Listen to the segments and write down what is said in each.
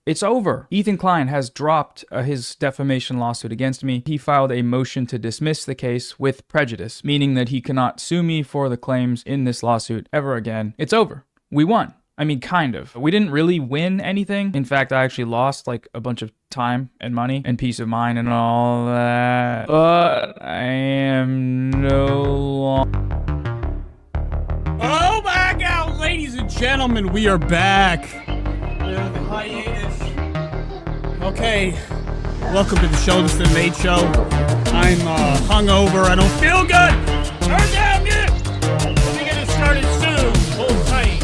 It's over. Ethan Klein has dropped his defamation lawsuit against me. He filed a motion to dismiss the case with prejudice, meaning that he cannot sue me for the claims in this lawsuit ever again. It's over. We won. I mean, kind of. We didn't really win anything. In fact, I actually lost like a bunch of time and money and peace of mind and all that. But I am no longer... Oh my God, ladies and gentlemen, we are back. The hiatus. Okay, welcome to the show. This is the Nate Show. I'm hungover. I don't feel good. Turn down music. Let me get it started soon. Hold tight.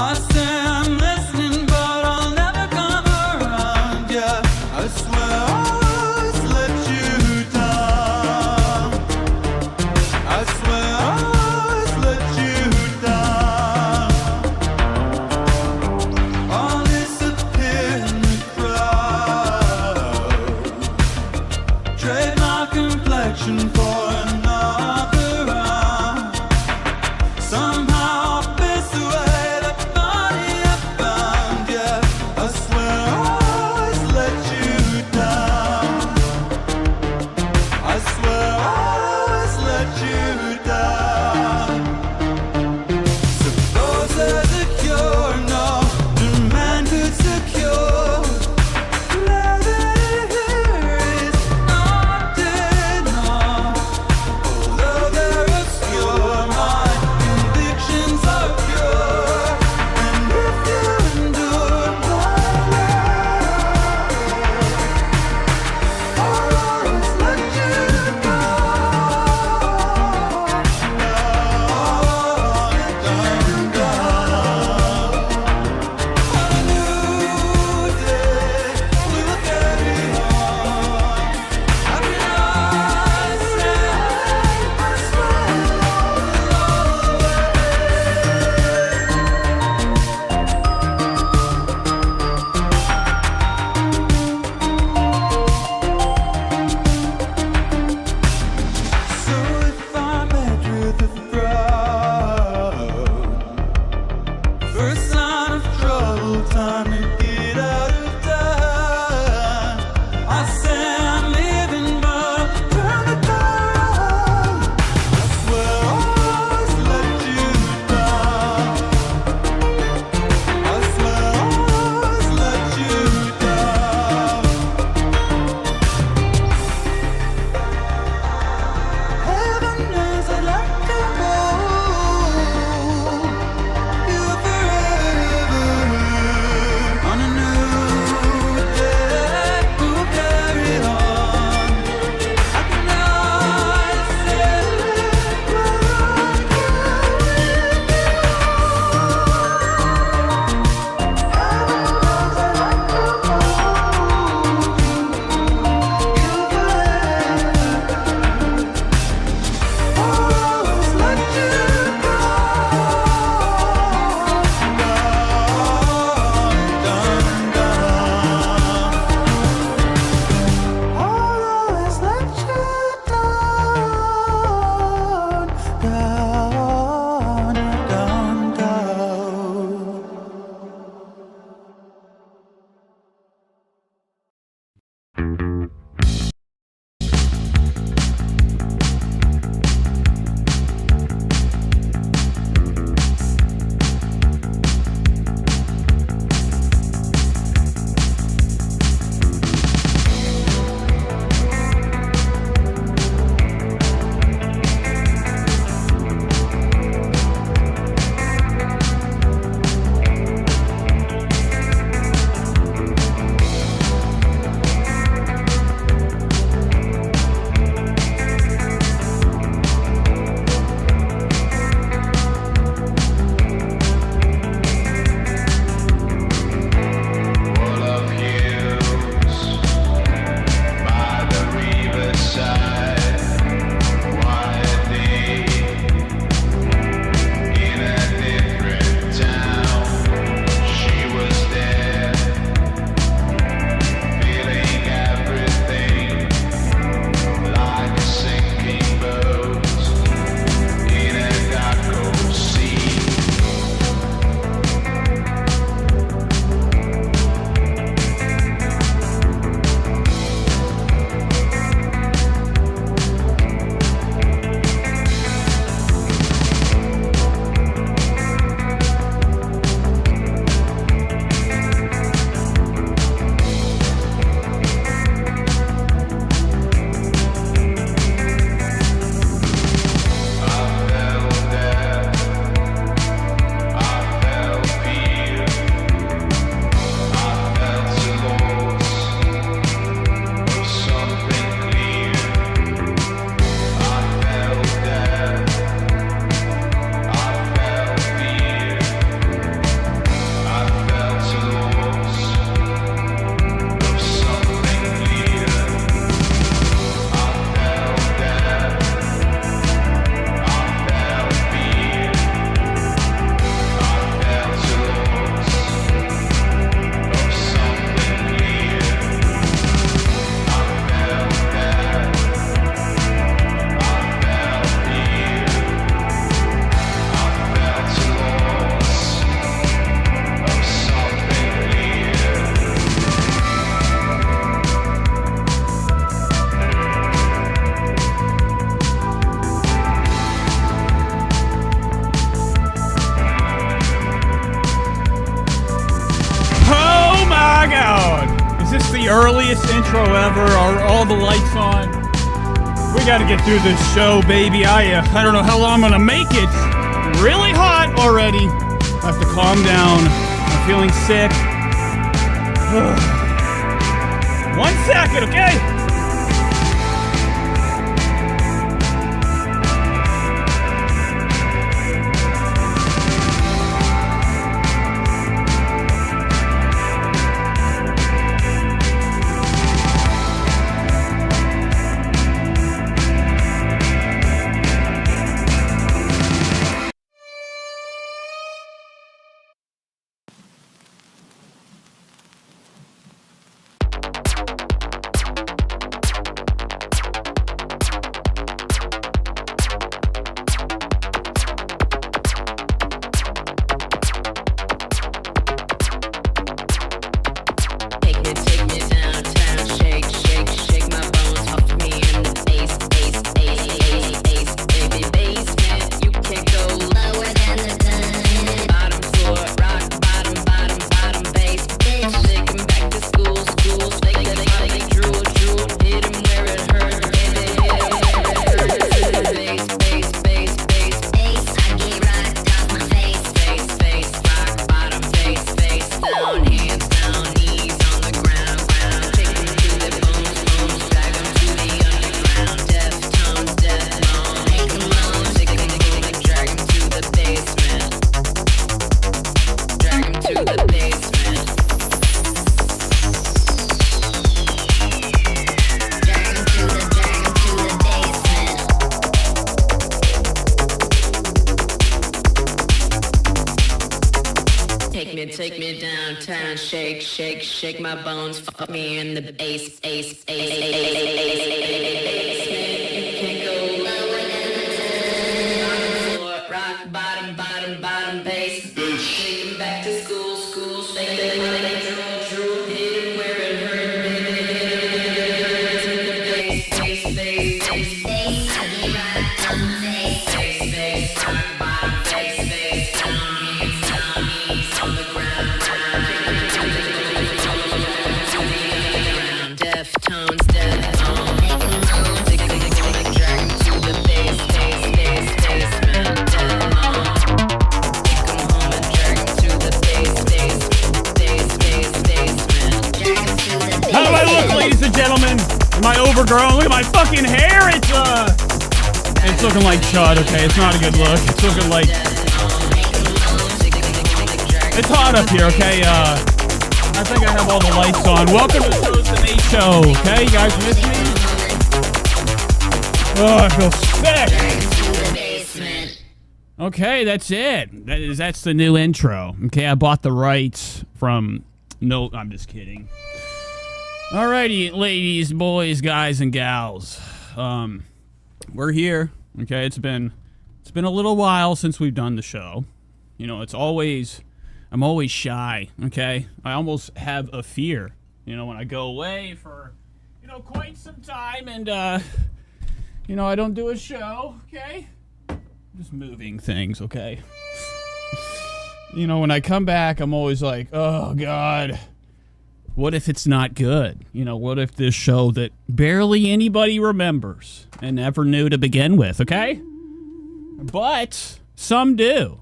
I say I'm listening, but earliest intro ever. Are all the lights on? We gotta get through this show, baby. I don't know how long I'm gonna make it. Really hot already. I have to calm down. I'm feeling sick. 1 second, okay? Take me downtown, shake, shake, shake my bones, fuck me in the bass, ace, ace, ace, ace, ace. You can't go lower than the floor, rock, bottom, bottom, bottom, bass. Take 'em back to school, school, shake the money, drool, hit 'em where it hurt, baby, bass, bass, bass, bass, bass. I get right on the bass, bass, bass, rock, bottom, bass, bass, down, knees, on the ground. Deftones, deftones, make 'em moan, drag 'em to the bass, bass, bass, basement, deftones. Take 'em home and drag 'em to the bass, bass, bass, bass, basement, drag 'em to the bass. How do I look, ladies and gentlemen? Am I overgrown? Look at my fucking hair. It's looking like chud. Okay, it's not a good look. It's looking like it's hot up here. Okay, I think I have all the lights on. Welcome to the Nate Show. Okay, you guys miss me? Oh, I feel sick. Okay, that's it. That's the new intro. Okay, I bought the rights from. No, I'm just kidding. Alrighty, ladies, boys, guys, and gals. We're here. Okay, it's been a little while since we've done the show. You know, I'm always shy, okay? I almost have a fear, you know, when I go away for, you know, quite some time and, you know, I don't do a show, okay? Just moving things, okay? You know, when I come back, I'm always like, oh, God, what if it's not good? You know, what if this show that barely anybody remembers and never knew to begin with, okay? But some do.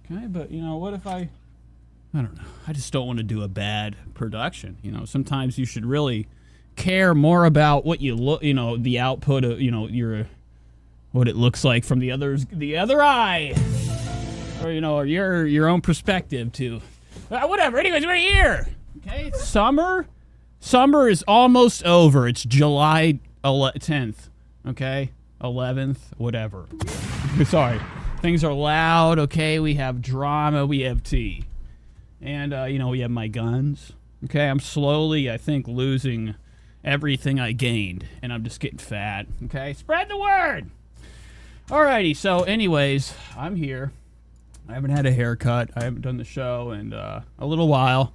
Okay, but, you know, what if I don't know. I just don't want to do a bad production. You know, sometimes you should really care more about what you look, you know, the output of, you know, what it looks like from the other eye. Or, you know, or your own perspective too. Whatever. Anyways, we're here. Okay, it's summer. Summer is almost over. It's July 10th. Okay? 11th, whatever. Sorry. Things are loud, okay? We have drama, we have tea. And, you know, we have my guns. Okay, I'm slowly, I think, losing everything I gained. And I'm just getting fat, okay? Spread the word! Alrighty, so anyways, I'm here. I haven't had a haircut. I haven't done the show in a little while.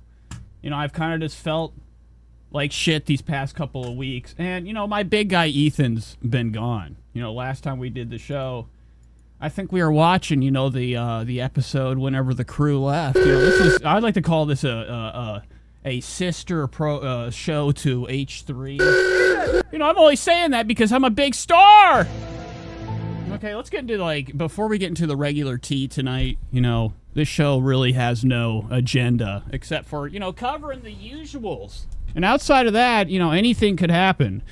You know, I've kind of just felt like shit these past couple of weeks. And, you know, my big guy Ethan's been gone. You know, last time we did the show, I think we were watching, you know, the episode whenever the crew left. You know, I'd like to call this a a sister show to H3. You know, I'm only saying that because I'm a big star. Okay, let's get into, before we get into the regular tea tonight, you know, this show really has no agenda except for, you know, covering the usuals. And outside of that, you know, anything could happen.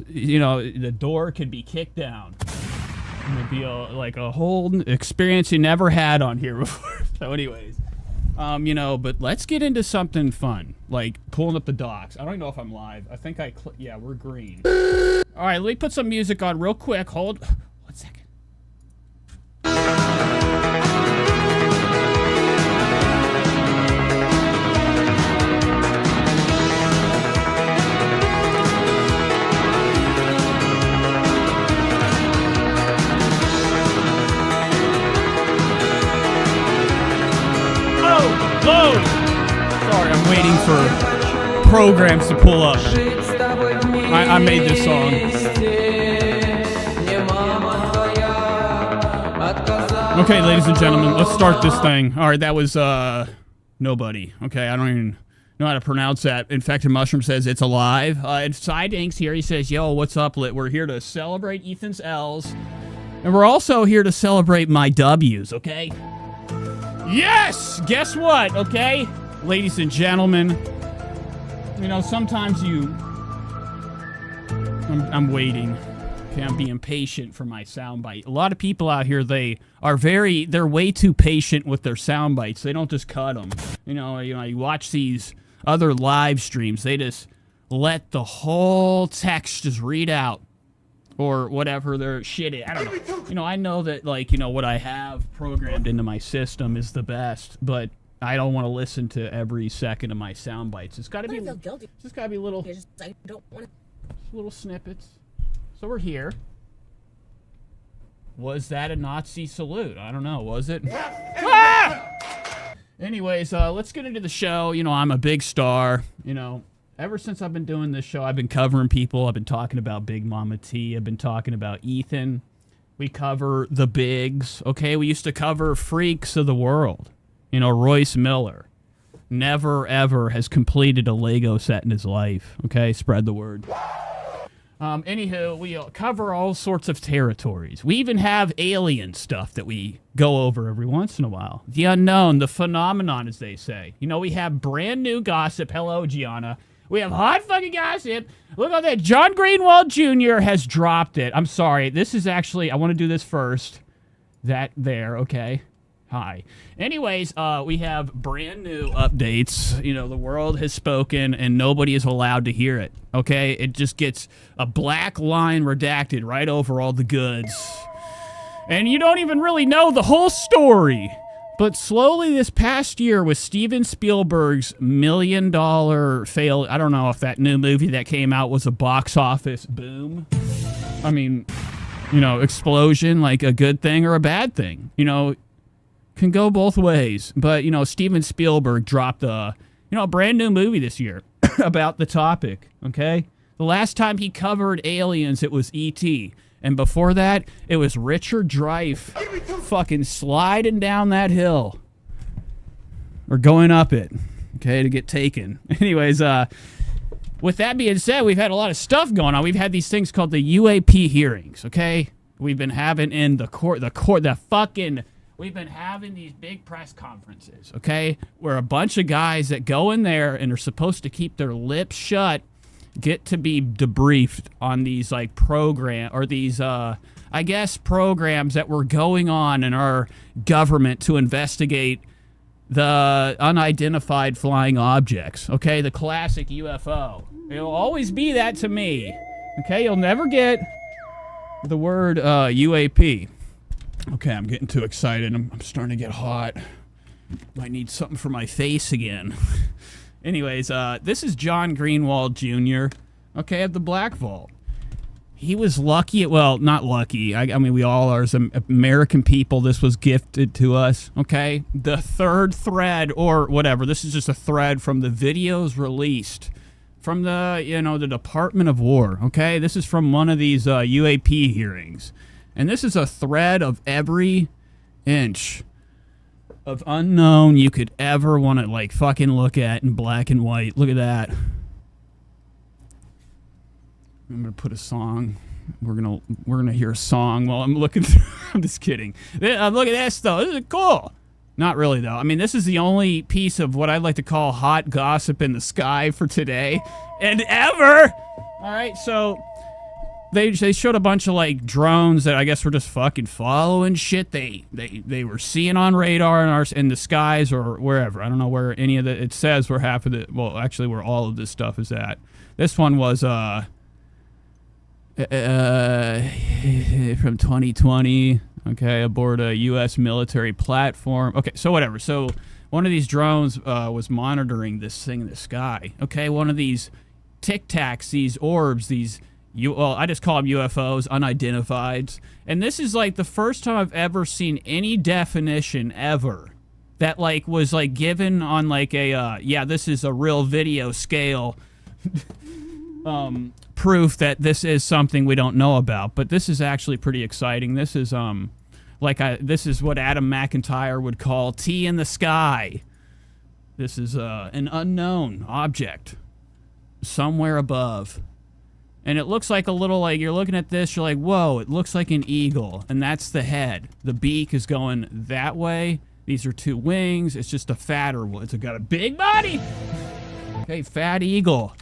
You know, the door could be kicked down. It would be a whole experience you never had on here before. So anyways, you know, but let's get into something fun, like pulling up the docs. I don't even know if I'm live. I think yeah, we're green. All right, let me put some music on real quick. Hold 1 second. Load! Sorry, I'm waiting for programs to pull up. I made this song. Okay, ladies and gentlemen, let's start this thing. All right, that was nobody. Okay, I don't even know how to pronounce that. Infected Mushroom says it's alive. And Side Inks here, he says, yo, what's up, Lit? We're here to celebrate Ethan's L's. And we're also here to celebrate my W's, okay? Yes! Guess what, okay? Ladies and gentlemen, you know, sometimes I'm waiting. Okay, I'm being patient for my soundbite. A lot of people out here, they're way too patient with their sound bites. They don't just cut them. You know, you watch these other live streams, they just let the whole text just read out. Or whatever their shit is. I don't know. You know, I know that, like, you know, what I have programmed into my system is the best, but I don't want to listen to every second of my sound bites. It's got to be. It's got to be little. I don't want little snippets. So we're here. Was that a Nazi salute? I don't know. Was it? Ah! Anyways, let's get into the show. You know, I'm a big star. You know. Ever since I've been doing this show, I've been covering people. I've been talking about Big Mama T. I've been talking about Ethan. We cover the bigs, okay? We used to cover freaks of the world. You know, Royce Miller never, ever has completed a Lego set in his life, okay? Spread the word. Anywho, we cover all sorts of territories. We even have alien stuff that we go over every once in a while. The unknown, the phenomenon, as they say. You know, we have brand new gossip. Hello, Gianna. We have hot fucking gossip. Look at that. John Greenwald Jr. has dropped it. I'm sorry. This is actually, I want to do this first. That there, okay. Hi. Anyways, we have brand new updates. You know, the world has spoken and nobody is allowed to hear it, okay? It just gets a black line redacted right over all the goods. And you don't even really know the whole story. But slowly this past year with Steven Spielberg's $1 million fail, I don't know if that new movie that came out was a box office boom. I mean, you know, explosion, like a good thing or a bad thing. You know, can go both ways. But, you know, Steven Spielberg dropped a brand new movie this year about the topic, okay? The last time he covered aliens, it was E.T., and before that, it was Richard Dreyfuss fucking sliding down that hill. Or going up it, okay, to get taken. Anyways, with that being said, we've had a lot of stuff going on. We've had these things called the UAP hearings, okay? We've been having in we've been having these big press conferences, okay? Where a bunch of guys that go in there and are supposed to keep their lips shut get to be debriefed on these programs that were going on in our government to investigate the unidentified flying objects, okay? The classic UFO. It'll always be that to me, okay? You'll never get the word UAP. Okay, I'm getting too excited. I'm starting to get hot. Might need something for my face again. Anyways, this is John Greenwald Jr., okay, at the Black Vault. He was lucky, not lucky. I mean, we all are as American people. This was gifted to us, okay? The third thread, or whatever, this is just a thread from the videos released from the Department of War, okay? This is from one of these UAP hearings. And this is a thread of every inch of unknown you could ever want to like fucking look at in black and white. Look at that. I'm gonna put a song. We're gonna hear a song while I'm looking through. I'm just kidding. Look at this though. This is cool. Not really though. I mean, this is the only piece of what I'd like to call hot gossip in the sky for today and ever. All right, so they showed a bunch of like drones that I guess were just fucking following shit. They were seeing on radar in the skies or wherever. I don't know where any of the, it says where half of the, well, actually where all of this stuff is at. This one was from 2020. Okay, aboard a U.S. military platform. Okay, so whatever. So one of these drones was monitoring this thing in the sky. Okay, one of these Tic Tacs, these orbs, these, well, I just call them UFOs, unidentified. And this is like the first time I've ever seen any definition ever that like was like given on like a, yeah, this is a real video scale proof that this is something we don't know about. But this is actually pretty exciting. This is this is what Adam McIntyre would call tea in the sky. This is an unknown object somewhere above. And it looks like a little, like, you're looking at this, you're like, whoa, it looks like an eagle. And that's the head. The beak is going that way. These are two wings. It's just a fatter one. It's got a big body. Okay, fat eagle.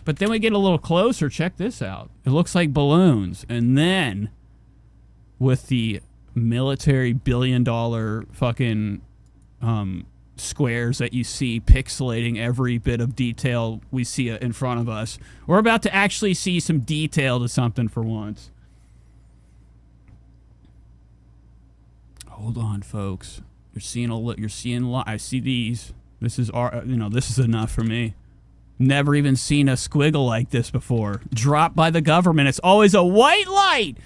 But then we get a little closer. Check this out. It looks like balloons. And then with the military billion-dollar fucking squares that you see pixelating every bit of detail we see in front of us, we're about to actually see some detail to something for once. Hold on, folks. You're seeing I see these. This is this is enough for me. Never even seen a squiggle like this before. Dropped by the government. It's always a white light.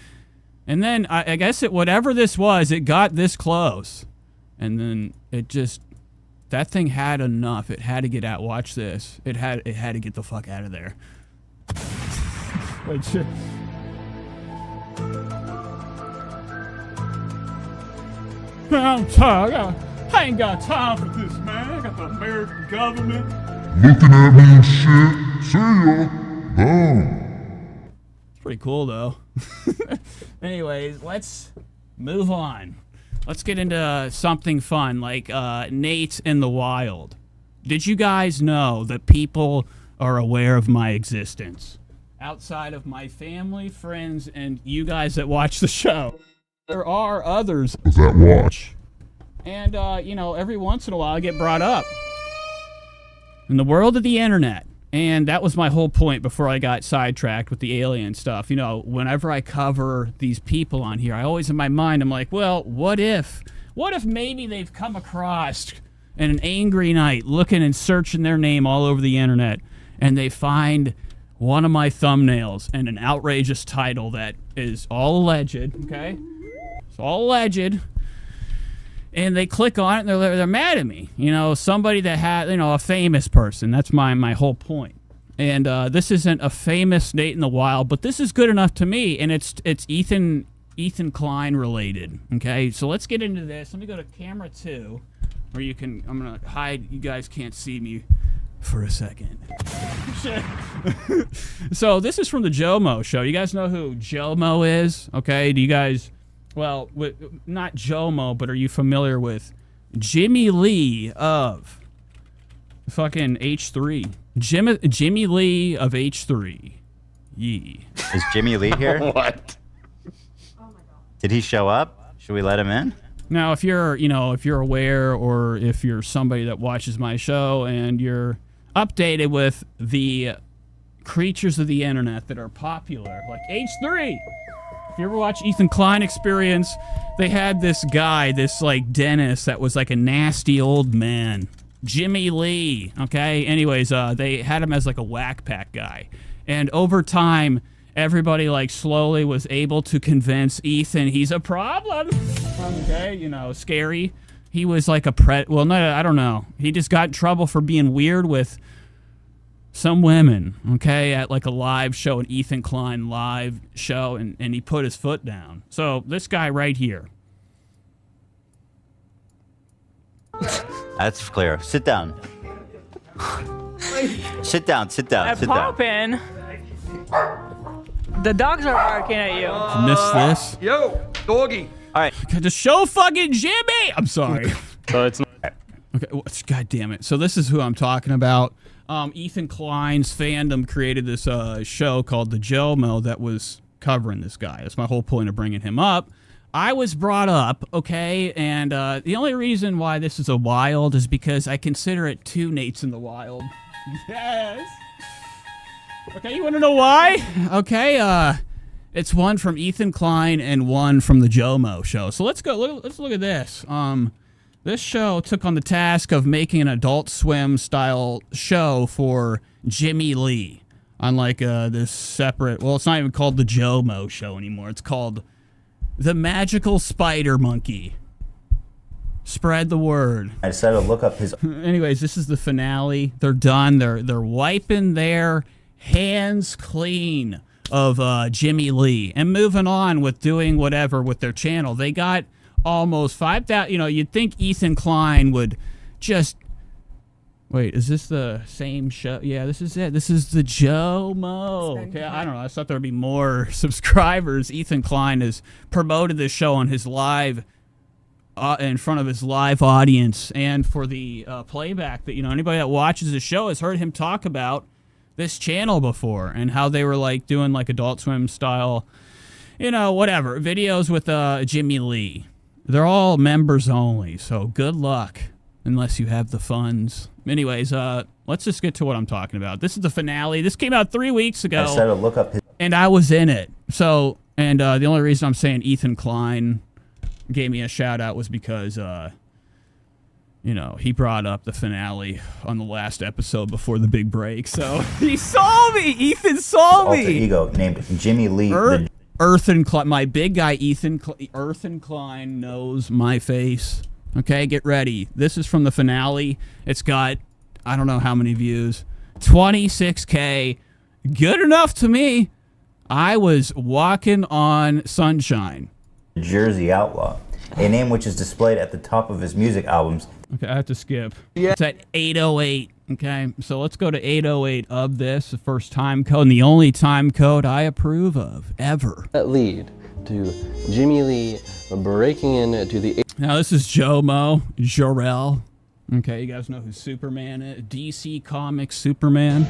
And then I guess whatever this was, it got this close. And then it just, that thing had enough. It had to get out. Watch this. It had to get the fuck out of there. Wait, shit. I'm tired. I ain't got time for this, man. I got the American government looking at me and shit. See ya. Boom. It's pretty cool, though. Anyways, let's move on. Let's get into something fun, like Nate in the wild. Did you guys know that people are aware of my existence? Outside of my family, friends, and you guys that watch the show. There are others that watch. And, every once in a while I get brought up. In the world of the internet. And that was my whole point before I got sidetracked with the alien stuff. You know, whenever I cover these people on here, I always in my mind, I'm like, well, what if maybe they've come across in an angry night looking and searching their name all over the internet and they find one of my thumbnails and an outrageous title that is all alleged, okay? It's all alleged. And they click on it and they're mad at me. You know, somebody that had, a famous person. That's my whole point. And this isn't a famous Nate in the Wild, but this is good enough to me. And it's Ethan Klein related. Okay, so let's get into this. Let me go to camera 2, where I'm going to hide. You guys can't see me for a second. So this is from the Jomo show. You guys know who Jomo is? Okay, do you guys... Well, not Jomo, but are you familiar with Jimmy Lee of fucking H3? Jimmy Lee of H3. Yee. Is Jimmy Lee here? What? Did he show up? Should we let him in? Now, if you're aware, or if you're somebody that watches my show and you're updated with the creatures of the internet that are popular, like H3. If you ever watch Ethan Klein Experience, they had this guy, this like dentist that was like a nasty old man. Jimmy Lee, okay? Anyways, they had him as like a whack pack guy. And over time, everybody like slowly was able to convince Ethan he's a problem. Okay, scary. He was like well, no, I don't know. He just got in trouble for being weird with some women, okay, at like a live show, an Ethan Klein live show, and he put his foot down. So this guy right here, That's clear. Sit down. Sit down. Sit down. At Sit down. Poppin', the dogs are barking at you. Missed this. Yo, doggy. All right. To show fucking Jimmy. I'm sorry. So it's not. Okay, God damn it. So this is who I'm talking about. Ethan Klein's fandom created this show called The Jomo that was covering this guy. That's my whole point of bringing him up. I was brought up, okay, and the only reason why this is a wild is because I consider it two Nates in the wild. Yes. Okay, you want to know why? Okay, it's one from Ethan Klein and one from The Jomo Show. So let's go. Let's look at this. This show took on the task of making an Adult Swim style show for Jimmy Lee on like this separate. Well, it's not even called the Jomo Show anymore. It's called The Magical Spider Monkey. Spread the word. I decided to look up his. Anyways, this is the finale. They're done. They're wiping their hands clean of Jimmy Lee and moving on with doing whatever with their channel. They got almost 5,000. You know, you'd think Ethan Klein would just. Wait, is this the same show? Yeah, this is it. This is the Jomo. Okay, I don't know. I thought there would be more subscribers. Ethan Klein has promoted this show on his live, in front of his live audience, and for the playback. That anybody that watches the show has heard him talk about this channel before and how they were like doing like Adult Swim style, whatever videos with Jimmy Lee. They're all members only, so good luck unless you have the funds. Anyways, let's just get to what I'm talking about. This is the finale. This came out 3 weeks ago. I decided to look up his. And I was in it. So, and the only reason I'm saying Ethan Klein gave me a shout out was because, he brought up the finale on the last episode before the big break. So he saw me. Ethan saw Alter me. ego named Jimmy Lee. Earthen Klein, my big guy Earthen Klein knows my face. Okay, get ready. This is from the finale. It's got, I don't know how many views, 26K. Good enough to me. I was walking on sunshine. Jersey Outlaw, a name which is displayed at the top of his music albums. Okay, I have to skip. Yeah. It's at 808. Okay, so let's go to 808 of this, the first time code, and the only time code I approve of, ever. That lead to Jimmy Lee breaking into the. Now this is Jomo, Jor-El. Okay, you guys know who Superman is? DC Comics Superman.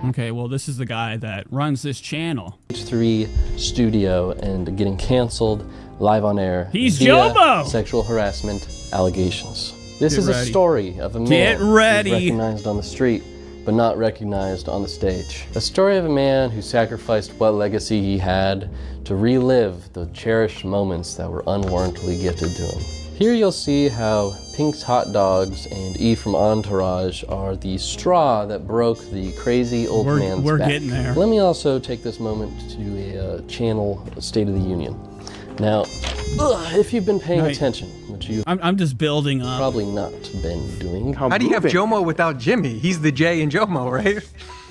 Okay, well this is the guy that runs this channel. H3 studio and getting canceled live on air. He's via Jomo! Sexual harassment allegations. This Get is ready. A story of a man Get ready. who's recognized on the street, but not recognized on the stage. A story of a man who sacrificed what legacy he had to relive the cherished moments that were unwarrantedly gifted to him. Here you'll see how Pink's Hot Dogs and E from Entourage are the straw that broke the crazy old man's we're back. getting there. Let me also take this moment to channel State of the Union. Now, if you've been paying attention, which you've I'm just building up. probably not been doing. How do you have Jomo without Jimmy? He's the J in Jomo, right?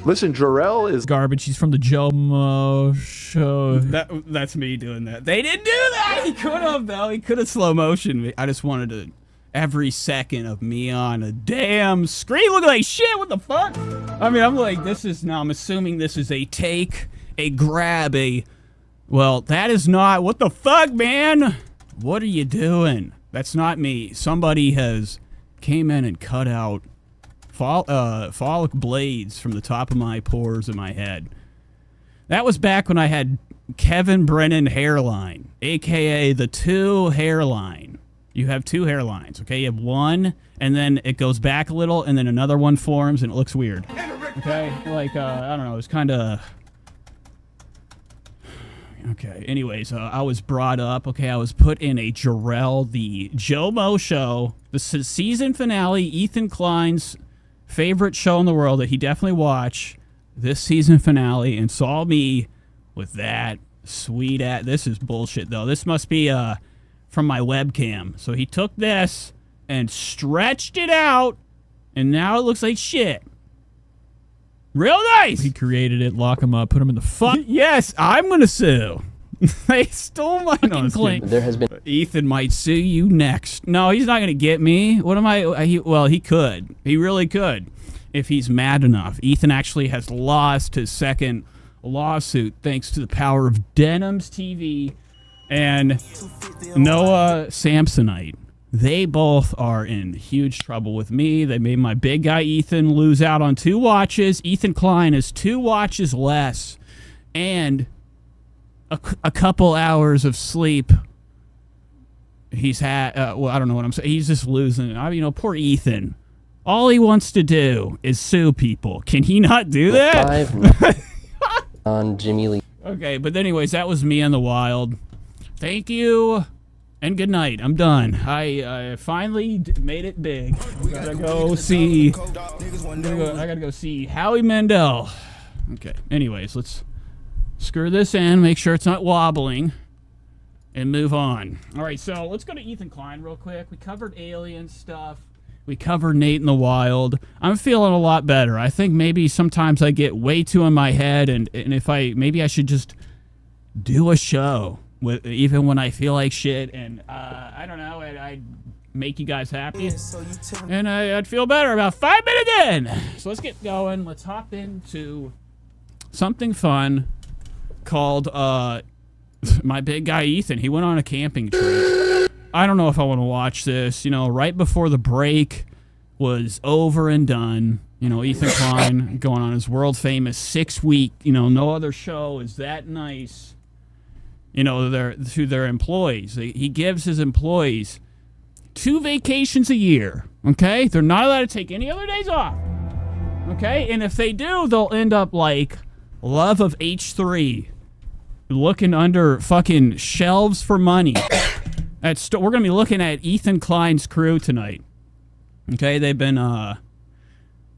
Listen, Jor-El is Garbage. He's from the Jomo Show. That's me doing that. They didn't do that. He could have though. He could have slow motion me. I just wanted to every second of me on a damn screen looking like shit. What the fuck? I mean, I'm like, this is now. I'm assuming this is a take, a grab, a. Well, that is not. What the fuck, man? What are you doing? That's not me. Somebody has came in and cut out folic blades from the top of my pores in my head. That was back when I had Kevin Brennan hairline, aka the two hairline. You have two hairlines, okay? You have one, and then it goes back a little, and then another one forms, and it looks weird. Okay, like I don't know. It's kind of. Okay, anyways, I was brought up, okay, I was put in a Jor-El, the Jomo Show, the season finale, Ethan Klein's favorite show in the world that he definitely watched, this season finale, and saw me with that sweet ass. This is bullshit, though. This must be from my webcam. So he took this and stretched it out, and now it looks like shit. Real nice. He created it. Lock him up. Put him in the fuck. Yes, I'm gonna sue. They stole my fucking claim. There has been. Ethan might sue you next. No, he's not going to get me. What am I? Well, he could. He really could if he's mad enough. Ethan actually has lost his second lawsuit thanks to the power of Denim's TV and Noah Samsonite. They both are in huge trouble with me. They made my big guy Ethan lose out on 2 watches. Ethan Klein is 2 watches less and a couple hours of sleep. He's had, well, I don't know what I'm saying. He's just losing. Poor Ethan. All he wants to do is sue people. Can he not do that? On Jimmy Lee. Okay, but anyways, that was me in the wild. Thank you, and good night. I'm done. I finally made it big. I gotta go see Howie Mandel. Okay, anyways, let's screw this in, make sure it's not wobbling, and move on. All right, so let's go to Ethan Klein real quick. We covered alien stuff. We covered Nate in the wild. I'm feeling a lot better. I think maybe sometimes I get way too in my head, and if maybe I should just do a show even when I feel like shit, and I don't know, I'd make you guys happy, and I'd feel better about 5 minutes in. So let's get going. Let's hop into something fun called my big guy Ethan. He went on a camping trip. I don't know if I want to watch this. Right before the break was over and done, Ethan Klein going on his world famous 6-week, no other show is that nice, to their employees. He gives his employees 2 vacations a year, okay? They're not allowed to take any other days off, okay? And if they do, they'll end up like Love of H3, looking under fucking shelves for money. We're going to be looking at Ethan Klein's crew tonight. Okay, they've been,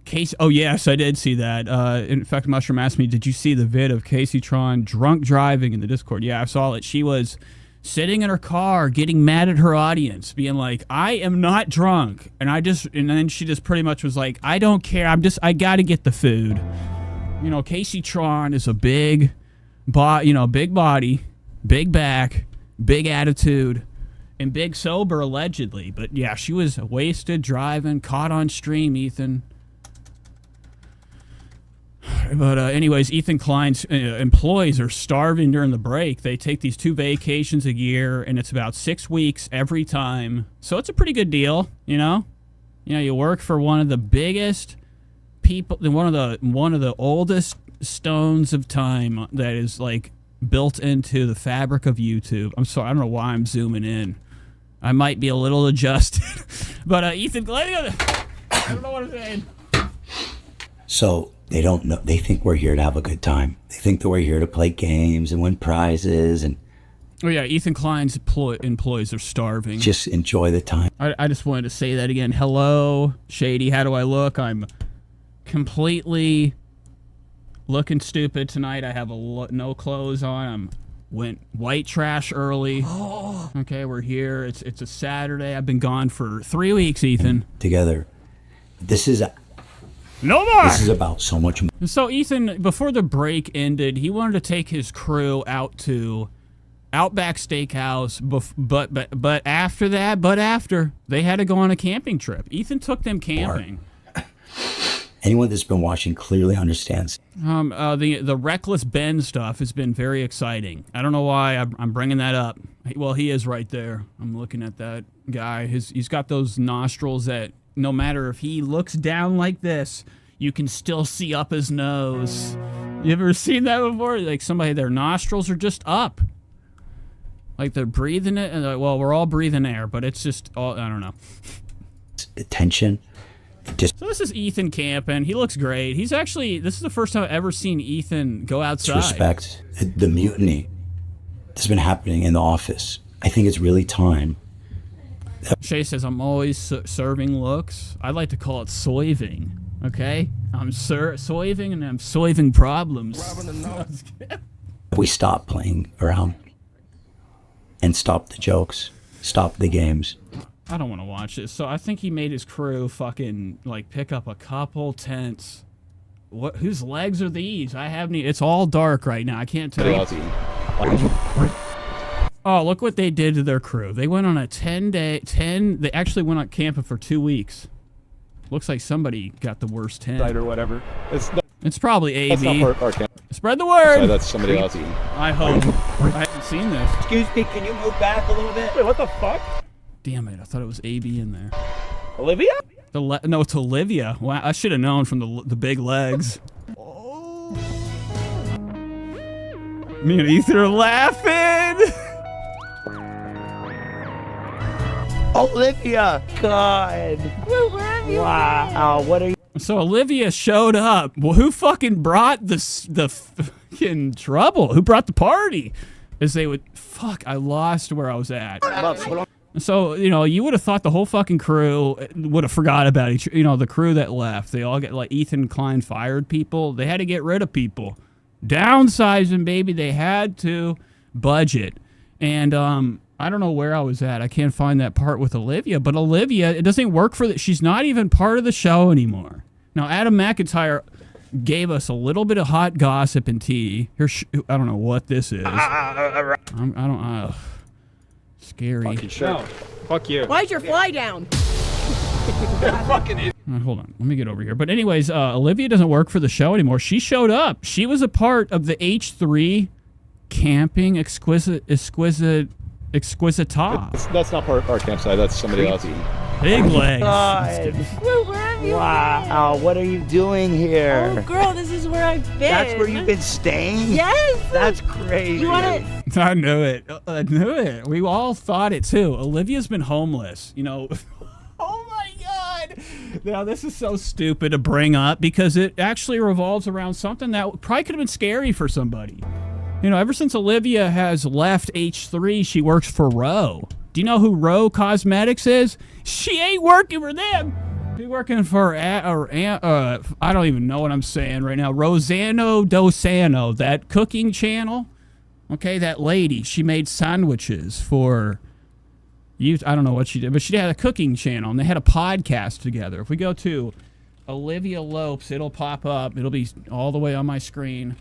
Casey, oh yes, I did see that. In fact, Mushroom asked me, did you see the vid of Casey Tron drunk driving in the Discord? Yeah, I saw it. She was sitting in her car getting mad at her audience, being like, I am not drunk. And then she just pretty much was like, I don't care. I got to get the food. Casey Tron is a big body, big back, big attitude, and big sober, allegedly. But yeah, she was wasted driving, caught on stream, Ethan. But anyways, Ethan Klein's employees are starving during the break. They take these 2 vacations a year, and it's about 6 weeks every time. So it's a pretty good deal, You work for one of the biggest people, one of the oldest stones of time that is like built into the fabric of YouTube. I'm sorry, I don't know why I'm zooming in. I might be a little adjusted. But Ethan Klein, I don't know what I'm saying. So they don't know. They think we're here to have a good time. They think that we're here to play games and win prizes and. Oh yeah, Ethan Klein's employees are starving. Just enjoy the time. I just wanted to say that again. Hello, Shady. How do I look? I'm completely looking stupid tonight. I have no clothes on. Went white trash early. Okay, we're here. It's a Saturday. I've been gone for 3 weeks, Ethan. Together. This is no more. This is about so much more. So Ethan, before the break ended, he wanted to take his crew out to Outback Steakhouse, but after they had to go on a camping trip. Ethan took them camping. Anyone that's been watching clearly understands. The Reckless Ben stuff has been very exciting. I don't know why I'm bringing that up. Well, he is right there. I'm looking at that guy. He's got those nostrils that no matter if he looks down like this, you can still see up his nose. You ever seen that before? Like their nostrils are just up. Like they're breathing it. And well, we're all breathing air, but it's just, I don't know. Attention. So this is Ethan camping. He looks great. This is the first time I've ever seen Ethan go outside. Respect the mutiny that's been happening in the office. I think it's really time. Shay says, I'm always serving looks. I like to call it soiving, okay? I'm soiving and I'm soiving problems. We stop playing around and stop the jokes, stop the games. I don't want to watch this. So I think he made his crew fucking pick up a couple tents. Whose legs are these? It's all dark right now. I can't tell. Oh, look what they did to their crew. They went on a 10-day, they actually went on camping for 2 weeks. Looks like somebody got the worst 10. Or whatever. It's probably AB. That's not our camp. Spread the word. Sorry, that's somebody else. I hope. I haven't seen this. Excuse me, can you move back a little bit? Wait, what the fuck? Damn it, I thought it was AB in there. Olivia? No, it's Olivia. Wow, I should have known from the big legs. Me and Ethan are laughing. Olivia, God. Where have you Wow, what are you? So Olivia showed up. Well, who fucking brought the fucking trouble? Who brought the party? As they would, fuck, I lost where I was at. So, you would have thought the whole fucking crew would have forgot about the crew that left. They all get, like, Ethan Klein fired people. They had to get rid of people. Downsizing, baby. They had to budget. And, I don't know where I was at. I can't find that part with Olivia. But Olivia, it doesn't work for she's not even part of the show anymore. Now, Adam McIntyre gave us a little bit of hot gossip and tea. Here, I don't know what this is. Scary. Fucking sure. No. Fuck you. Why'd your fly down? Fucking Hold on. Let me get over here. But anyways, Olivia doesn't work for the show anymore. She showed up. She was a part of the H3 camping exquisita. That's not part of our campsite. That's somebody else. Big legs. Where have you Wow, what are you doing here? Oh, girl, this is where I've been. That's where you've been staying? Yes. That's crazy. You want it? I knew it. We all thought it too. Olivia's been homeless. Oh my God. Now, this is so stupid to bring up because it actually revolves around something that probably could have been scary for somebody. Ever since Olivia has left H3, she works for Row. Do you know who Row Cosmetics is? She ain't working for them. She's working for, I don't even know what I'm saying right now. Rosanno Dosano, that cooking channel. Okay, that lady. She made sandwiches for, I don't know what she did, but she had a cooking channel, and they had a podcast together. If we go to Olivia Lopes, it'll pop up. It'll be all the way on my screen.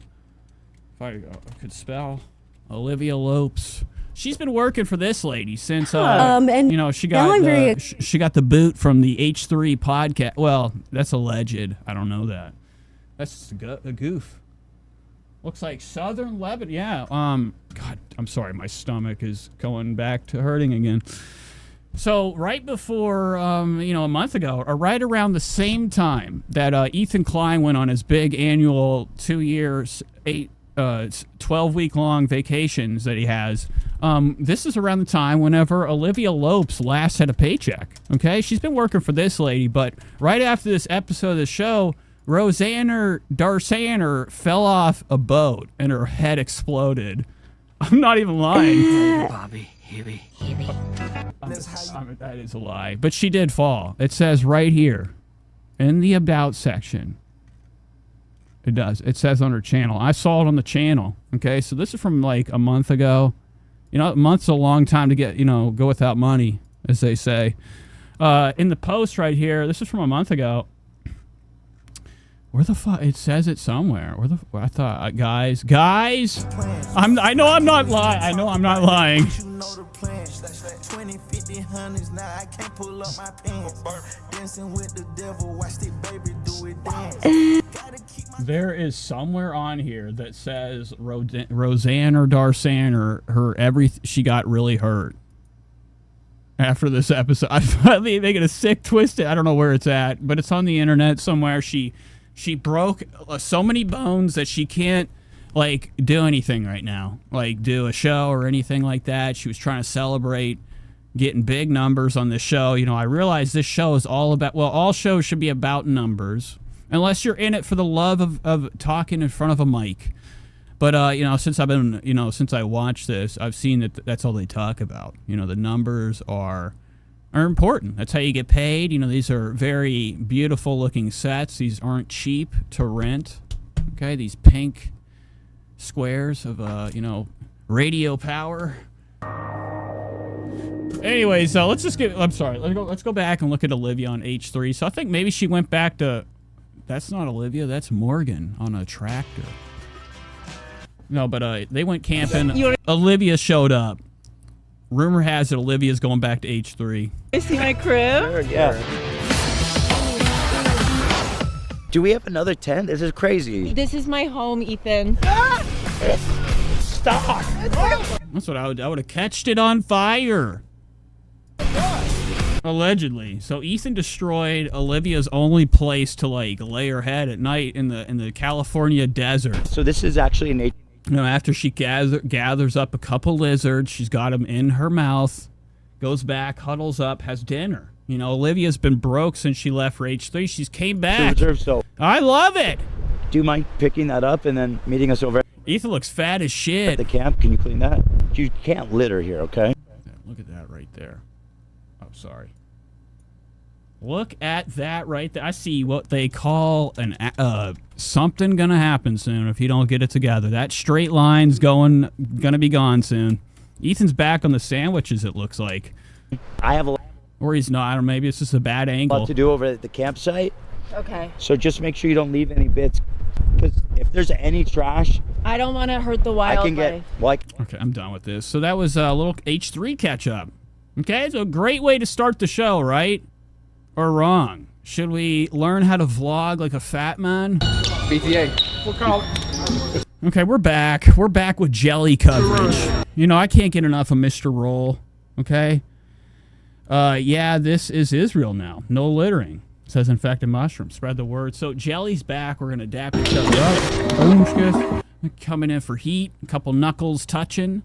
If I could spell Olivia Lopes. She's been working for this lady since, she got the boot from the H3 podcast. Well, that's alleged. I don't know that. That's just a goof. Looks like Southern Lebanon. Yeah. God, I'm sorry. My stomach is going back to hurting again. So right before, a month ago, or right around the same time that Ethan Klein went on his big annual 2 years, 12-week-long vacations that he has. This is around the time whenever Olivia Lopes last had a paycheck. Okay, she's been working for this lady, but right after this episode of the show, Rosanna Darsaner fell off a boat and her head exploded. I'm not even lying. Bobby, Hibby. That is a lie, but she did fall. It says right here in the About section. It does. It says on her channel. I saw it on the channel. Okay, so this is from like a month ago. A month's a long time to get, go without money, as they say. In the post right here, this is from a month ago. Where the fuck? It says it somewhere. I thought, guys. I know I'm not lying. There is somewhere on here that says Roseanne or Darsan or she got really hurt after this episode. I'm making a sick twist. I don't know where it's at, but it's on the internet somewhere. She broke so many bones that she can't do anything right now, do a show or anything like that. She was trying to celebrate getting big numbers on this show. I realize this show is all about, all shows should be about numbers, unless you're in it for the love of talking in front of a mic. But, since I watched this, I've seen that that's all they talk about. The numbers are important. That's how you get paid. These are very beautiful looking sets. These aren't cheap to rent. Okay, these pink squares of, radio power. Anyways, let's go back and look at Olivia on H3. So I think maybe she went back to, that's not Olivia, that's Morgan on a tractor. No, but they went camping. Olivia showed up. Rumor has it Olivia's going back to H3. You see my crib? Yeah. Do we have another tent? This is crazy. This is my home, Ethan. Stop! That's what I would have catched it on fire. Allegedly. So Ethan destroyed Olivia's only place to like lay her head at night in the California desert. So this is actually an after she gathers up a couple lizards, she's got them in her mouth, goes back, huddles up, has dinner. Olivia's been broke since she left for H3. She's came back. So I love it. Do you mind picking that up and then meeting us over Ethan looks fat as shit. at the camp? Can you clean that? You can't litter here, okay? Look at that right there. Oh, sorry. Look at that right there. I see what they call something gonna happen soon if you don't get it together. That straight line's gonna be gone soon. Ethan's back on the sandwiches, it looks like. I have a lot Or he's not. I don't know, maybe it's just a bad angle. to do over at the campsite. Okay. So just make sure you don't leave any bits. Because if there's any trash, I don't want to hurt the wildlife. I can get Okay, I'm done with this. So that was a little H3 catch up. Okay, so a great way to start the show, right? Or wrong? Should we learn how to vlog like a fat man? BTA. We'll call it. Okay, we're back. We're back with jelly coverage. I can't get enough of Mr. Roll. Okay? Yeah, this is Israel now. No littering. It says infected mushrooms. Spread the word. So jelly's back. We're going to adapt each other up. Boom, guys. Coming in for heat. A couple knuckles touching.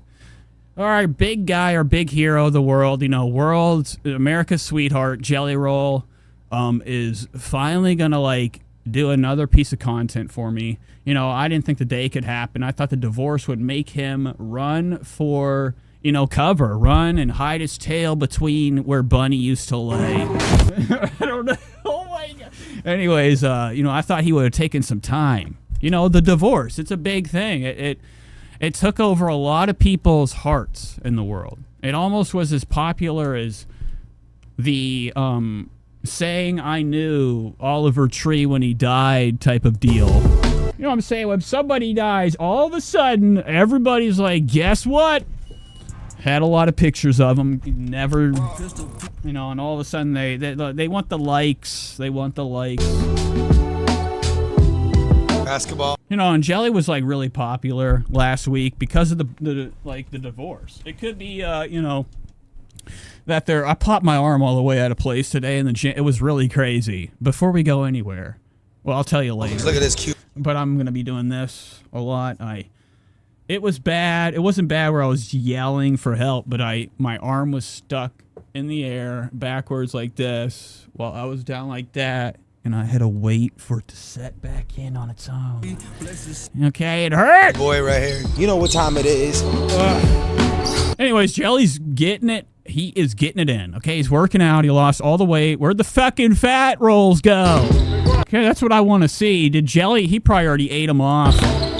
All right, big guy, our big hero of the world. World's America's sweetheart, Jelly Roll, is finally going to, do another piece of content for me. I didn't think the day could happen. I thought the divorce would make him run for, cover. Run and hide his tail between where Bunny used to lay. I don't know. Oh, my God. Anyways, I thought he would have taken some time. The divorce, it's a big thing. It took over a lot of people's hearts in the world. It almost was as popular as the saying I knew Oliver Tree when he died type of deal. You know what I'm saying? When somebody dies, all of a sudden, everybody's like, guess what? Had a lot of pictures of him. Never, and all of a sudden they want the likes. They want the likes. Basketball. And Jelly was really popular last week because of the divorce. It could be that I popped my arm all the way out of place today in the gym. It was really crazy. Before we go anywhere, well, I'll tell you later. Look at this cute. But I'm gonna be doing this a lot. It was bad. It wasn't bad where I was yelling for help, but my arm was stuck in the air backwards like this while I was down like that. And I had to wait for it to set back in on its own. Okay, it hurt. Boy right here. You know what time it is. Anyways, Jelly's getting it. He is getting it in. Okay, he's working out. He lost all the weight. Where'd the fucking fat rolls go? Okay, that's what I want to see. Did Jelly, he probably already ate them off.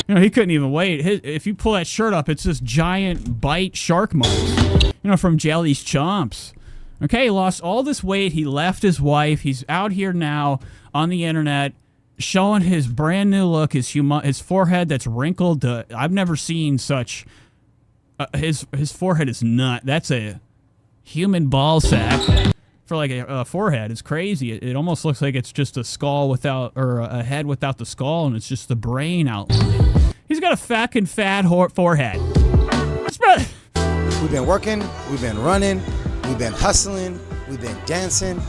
He couldn't even wait. If you pull that shirt up, it's this giant bite shark marks, from Jelly's chomps. Okay, he lost all this weight. He left his wife. He's out here now on the internet showing his brand new look, his forehead that's wrinkled. I've never seen such. His forehead is nut. That's a human ball sack for a forehead. It's crazy. It almost looks like it's just a skull or a head without the skull, and it's just the brain outline. He's got a fucking fat forehead. We've been working. We've been running. We've been hustling. We've been dancing.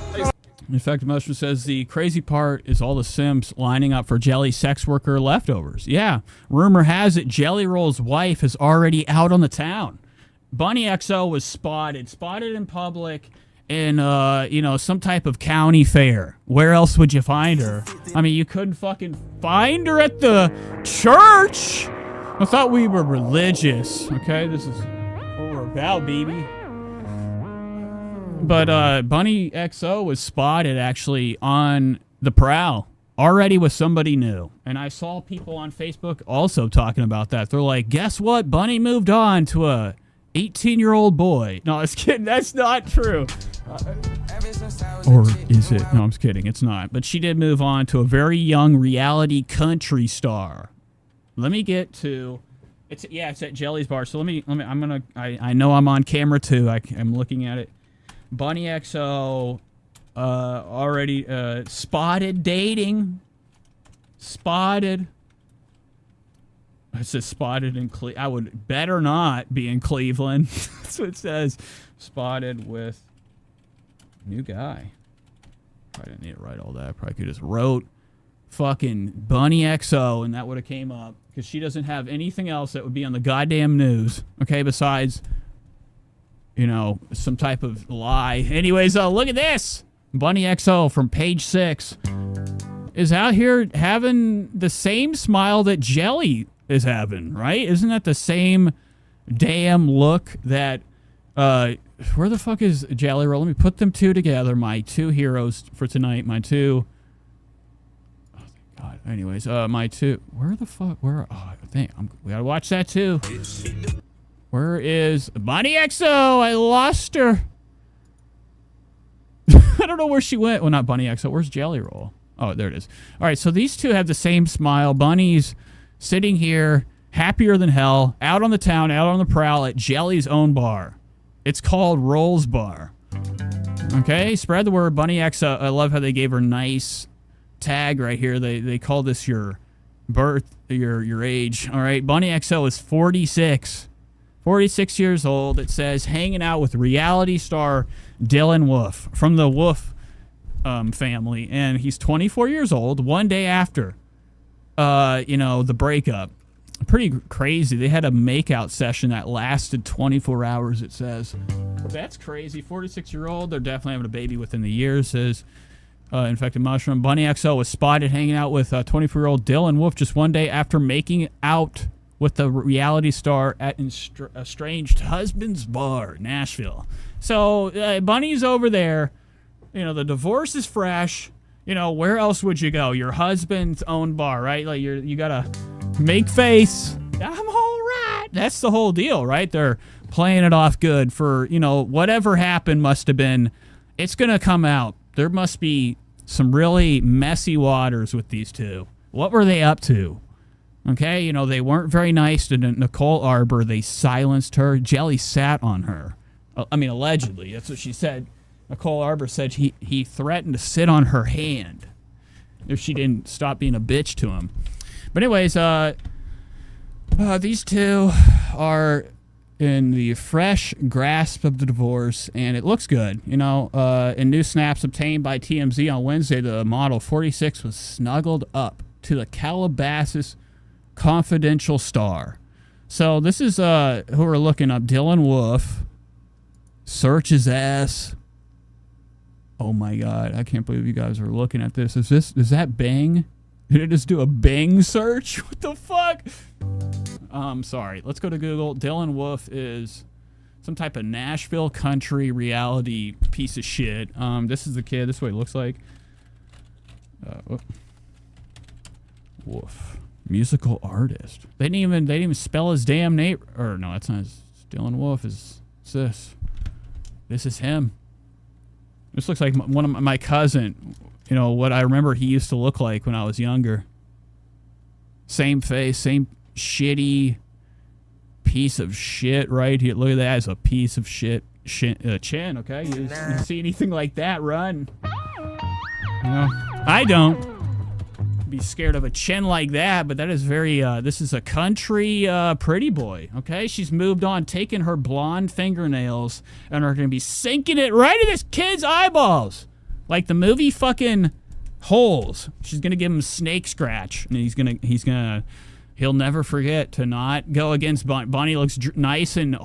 In fact, Mushroom says the crazy part is all the simps lining up for Jelly sex worker leftovers. Yeah, rumor has it Jelly Roll's wife is already out on the town. Bunny XO was spotted in public in, some type of county fair. Where else would you find her? I mean, you couldn't fucking find her at the church. I thought we were religious. Okay, this is what we're about, baby. But Bunny XO was spotted actually on the prowl already with somebody new. And I saw people on Facebook also talking about that. They're like, guess what? Bunny moved on to a 18-year-old boy. No, I was kidding. That's not true. Or is it? No, I'm just kidding. It's not. But she did move on to a very young reality country star. Let me get to It's at Jelly's bar. So I know I'm on camera too. I'm looking at it. Bunny XO already spotted dating. Spotted. It says spotted in Cleveland. I would better not be in Cleveland. That's what it says. Spotted with new guy. I didn't need to write all that. Probably could just wrote fucking Bunny XO and that would have came up. Because she doesn't have anything else that would be on the goddamn news. Okay, besides, some type of lie. Anyways, look at this. Bunny XO from page 6 is out here having the same smile that Jelly is having, right? Isn't that the same damn look that, where the fuck is Jelly Roll? Let me put them two together. My two heroes for tonight. My two... God. Anyways, my two... Where the fuck... Where... Oh, we gotta watch that too. Where is Bunny XO? I lost her. I don't know where she went. Well, not Bunny XO. Where's Jelly Roll? Oh, there it is. All right, so these two have the same smile. Bunny's sitting here, happier than hell, out on the town, out on the prowl at Jelly's own bar. It's called Roll's Bar. Okay, spread the word. Bunny XO. I love how they gave her nice tag right here. They call this your birth, your age. All right, Bunny XO is 46 years old. It says hanging out with reality star Dylan Wolf from the Wolf family, and he's 24 years old. One day after the breakup. Pretty crazy. They had a makeout session that lasted 24 hours, it says. That's crazy. 46-year-old. They're definitely having a baby within the year, says Infected Mushroom. Bunny XO was spotted hanging out with 24-year-old Dylan Wolf just one day after making out with the reality star at Estranged Husband's Bar, Nashville. So Bunny's over there. The divorce is fresh. Where else would you go? Your husband's own bar, right? Like you gotta make face. I'm all right. That's the whole deal, right? They're playing it off good for, whatever happened must have been, it's gonna come out. There must be some really messy waters with these two. What were they up to? Okay, they weren't very nice to Nicole Arbor. They silenced her. Jelly sat on her. I mean, allegedly. That's what she said. Nicole Arbor said he threatened to sit on her hand if she didn't stop being a bitch to him. But anyways, these two are in the fresh grasp of the divorce, and it looks good. In new snaps obtained by TMZ on Wednesday, the model 46 was snuggled up to the Calabasas confidential star. So this is who we're looking up. Dylan Wolf. Search his ass. Oh my God, I can't believe you guys are looking at this. Is that Bing? Did it just do a Bing search? What the fuck? Sorry. Let's go to Google. Dylan Wolf is some type of Nashville country reality piece of shit. This is the kid. This is what he looks like. Wolf. Musical artist. They didn't even spell his damn name. Or no, that's not Dylan Wolf. It's this. This is him. This looks like one of my cousin. What I remember he used to look like when I was younger. Same face, same shitty piece of shit right here. Look at that. It's a piece of shit chin, okay? You see anything like that, run. I don't be scared of a chin like that, but that is very, this is a country pretty boy, okay? She's moved on, taking her blonde fingernails and are going to be sinking it right in this kid's eyeballs. Like the movie fucking Holes. She's going to give him snake scratch, and he'll never forget to not go against Bonnie. Bonnie looks nice and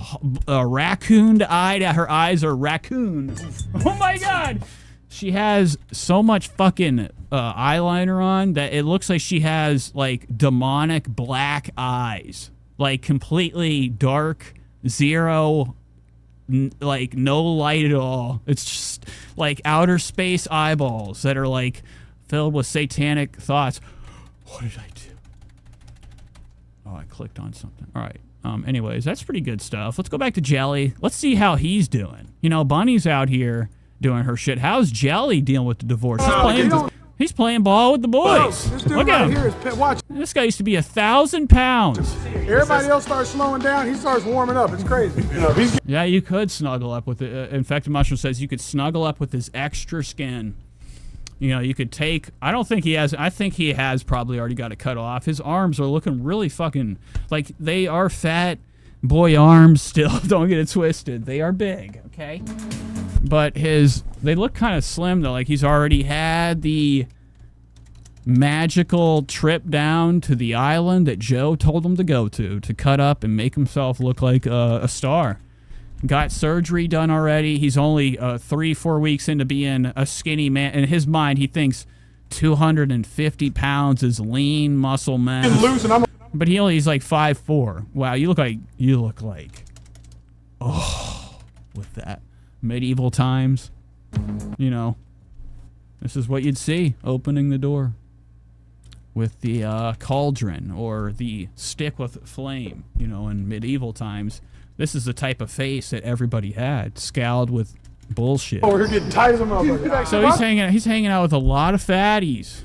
raccoon-eyed. Her eyes are raccoon. Oh my God! She has so much fucking eyeliner on that it looks like she has like demonic black eyes, like completely dark, zero, like no light at all. It's just like outer space eyeballs that are like filled with satanic thoughts. What did I do? Oh, I clicked on something. All right. Anyways, that's pretty good stuff. Let's go back to Jelly. Let's see how he's doing. Bonnie's out here doing her shit. How's Jelly dealing with the divorce? He's playing ball with the boys. This dude Look right at here him. is watch. This guy used to be 1,000 pounds. Everybody else starts slowing down. He starts warming up. It's crazy. Yeah, you could snuggle up with it. Infected Mushroom says you could snuggle up with his extra skin. You know, you could take. I don't think he has. I think he has probably already got it cut off. His arms are looking really fucking like they are fat boy arms still. Don't get it twisted. They are big, okay? But they look kind of slim though. Like he's already had the magical trip down to the island that Joe told him to go to cut up and make himself look like a star. Got surgery done already. He's only 3-4 weeks into being a skinny man. In his mind, he thinks 250 pounds is lean muscle mass. But he's like 5'4". Wow, you look like with that medieval times. You know, this is what you'd see opening the door with the cauldron or the stick with flame. You know, in medieval times. This is the type of face that everybody had, scowled with bullshit. Oh, we're getting tight as a motherfucker. So he's hanging out with a lot of fatties.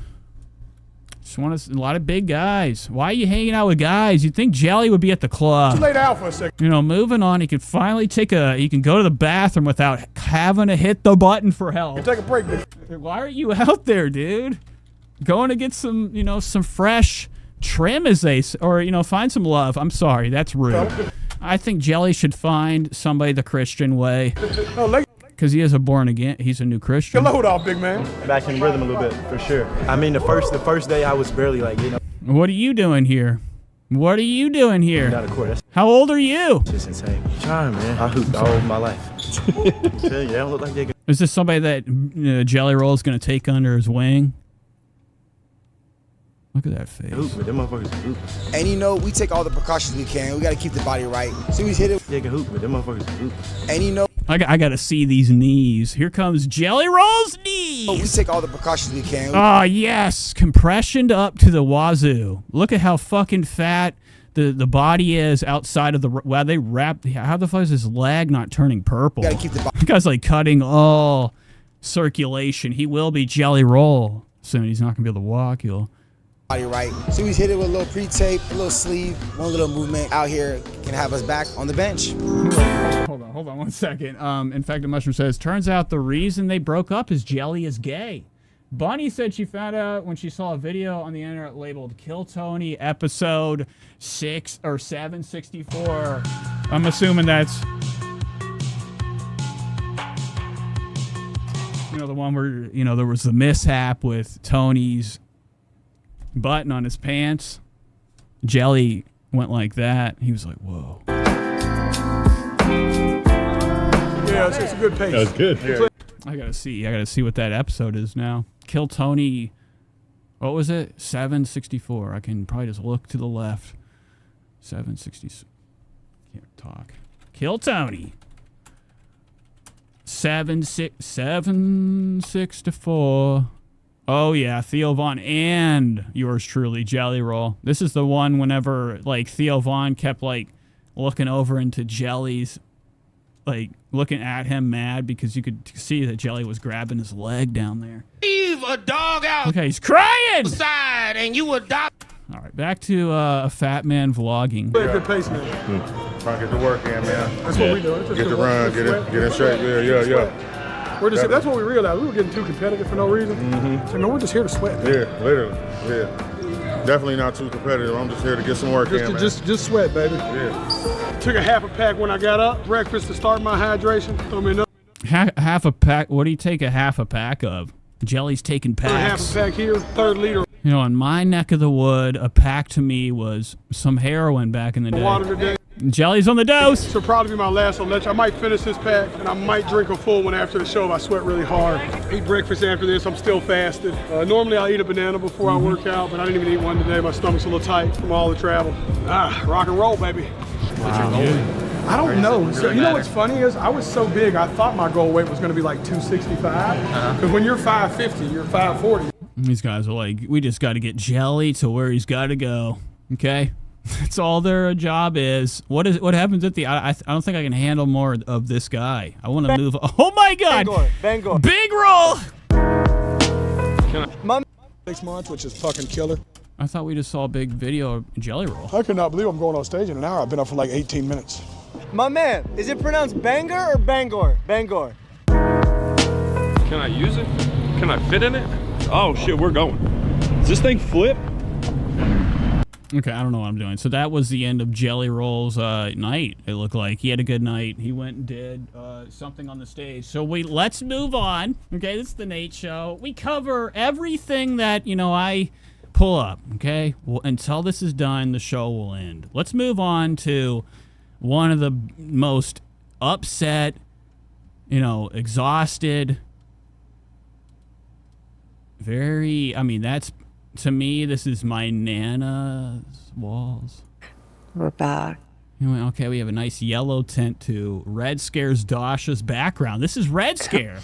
A lot of big guys. Why are you hanging out with guys? You'd think Jelly would be at the club. Just lay down for a second. You know, moving on, he can finally he can go to the bathroom without having to hit the button for help. Take a break, bitch. Why are you out there, dude? Going to get some, some fresh trim, find some love. I'm sorry, that's rude. I think Jelly should find somebody the Christian way. Because he is he's a new Christian. Get load off, big man. Back in rhythm a little bit, for sure. I mean, the first day I was barely What are you doing here? What are you doing here? Not a court. How old are you? It's just insane. Trying, man. I hooped all my life. I don't look like they can. Is this somebody that Jelly Roll is going to take under his wing? Look at that face. Them motherfuckers hoop. And we take all the precautions we can. We got to keep the body right. So we hit it. They can hoop, but them motherfuckers hoop. And I got to see these knees. Here comes Jelly Roll's knees. We take all the precautions we can. Oh, yes. Compressioned up to the wazoo. Look at how fucking fat the body is outside of the... Wow, they wrap... How the fuck is his leg not turning purple? Gotta keep the body. That guy's like cutting all circulation. He will be Jelly Roll soon. He's not going to be able to walk. Body right. So we hit it with a little pre-tape, a little sleeve, one little movement out here can have us back on the bench. Hold on 1 second. Infected Mushroom says, turns out the reason they broke up is Jelly is gay. Bunny said she found out when she saw a video on the internet labeled Kill Tony episode 6 or 764. I'm assuming that's the one where there was the mishap with Tony's button on his pants. Jelly went like that. He was like, whoa. Yeah, it's a good pace. That was good. Yeah. I gotta see what that episode is now. Kill Tony, what was it? 764. I can probably just look to the left. 760. Can't talk. Kill Tony. 764. Oh, yeah, Theo Vaughn and yours truly, Jelly Roll. This is the one whenever, Theo Vaughn kept, looking over into Jelly's, looking at him mad because you could see that Jelly was grabbing his leg down there. Leave a dog out. Okay, he's crying! Outside and you adopt. All right, back to a fat man vlogging. Good pace, man. Trying to get the work in, man. That's what we do. Get the run, get in shape. Yeah. That's what we realized. We were getting too competitive for no reason. So, no, we're just here to sweat. Man. Yeah, literally. Yeah. Definitely not too competitive. I'm just here to get some work in, man. Just sweat, baby. Yeah. Took a half a pack when I got up. Breakfast to start my hydration. Half a pack. What do you take a half a pack of? Jelly's taking packs. Half a pack here, 3rd liter. In my neck of the wood, a pack to me was some heroin back in the day. Water today. Jelly's on the dose. This will probably be my last one. I might finish this pack, and I might drink a full one after the show if I sweat really hard. Eat breakfast after this. I'm still fasted. Normally, I'll eat a banana before I work out, but I didn't even eat one today. My stomach's a little tight from all the travel. Rock and roll, baby. Wow. I don't know. So, what's funny is I was so big, I thought my goal weight was going to be 265. Because when you're 550, you're 540. These guys are like, we just got to get Jelly to where he's got to go. Okay? That's all their job is. What happens at the... I don't think I can handle more of this guy. I want to move... Oh, my God! Bangor. Big roll! My 6 months, which is fucking killer. I thought we just saw a big video of Jelly Roll. I could not believe I'm going on stage in an hour. I've been up for like 18 minutes. My man, is it pronounced Bangor or Bangor? Bangor. Can I use it? Can I fit in it? Oh shit, we're going. Does this thing flip? Okay, I don't know what I'm doing. So that was the end of Jelly Roll's night, it looked like. He had a good night. He went and did something on the stage. So let's move on. Okay, this is the Nate Show. We cover everything that, I pull up, okay? Well, until this is done, the show will end. Let's move on to one of the most upset, exhausted, that's, to me, this is my Nana's walls. We're back. Okay, we have a nice yellow tint to Red Scare's Dasha's background. This is Red Scare.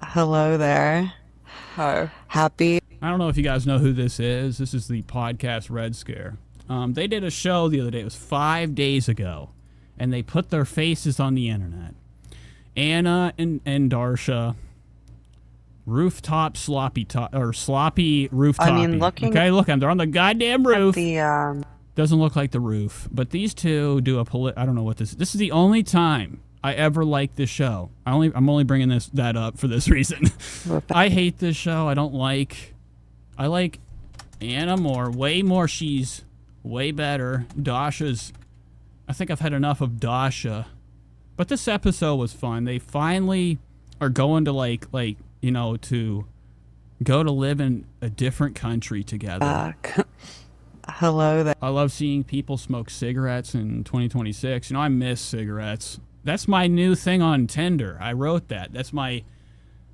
Hello there. Oh. Happy. I don't know if you guys know who this is. This is the podcast Red Scare. They did a show the other day. It was 5 days ago. And they put their faces on the internet. Anna and Darsha. Rooftop sloppy rooftop. I mean, looking. Okay, look, they're on the goddamn roof. Doesn't look like the roof, but these two do I don't know what this is. This is the only time I ever liked this show. I'm only bringing that up for this reason. I hate this show. I like Anna more, way more. She's way better. Dasha's. I think I've had enough of Dasha, but this episode was fun. They finally are going to to go to live in a different country together. Hello there. I love seeing people smoke cigarettes in 2026. I miss cigarettes. That's my new thing on Tinder. I wrote that. That's my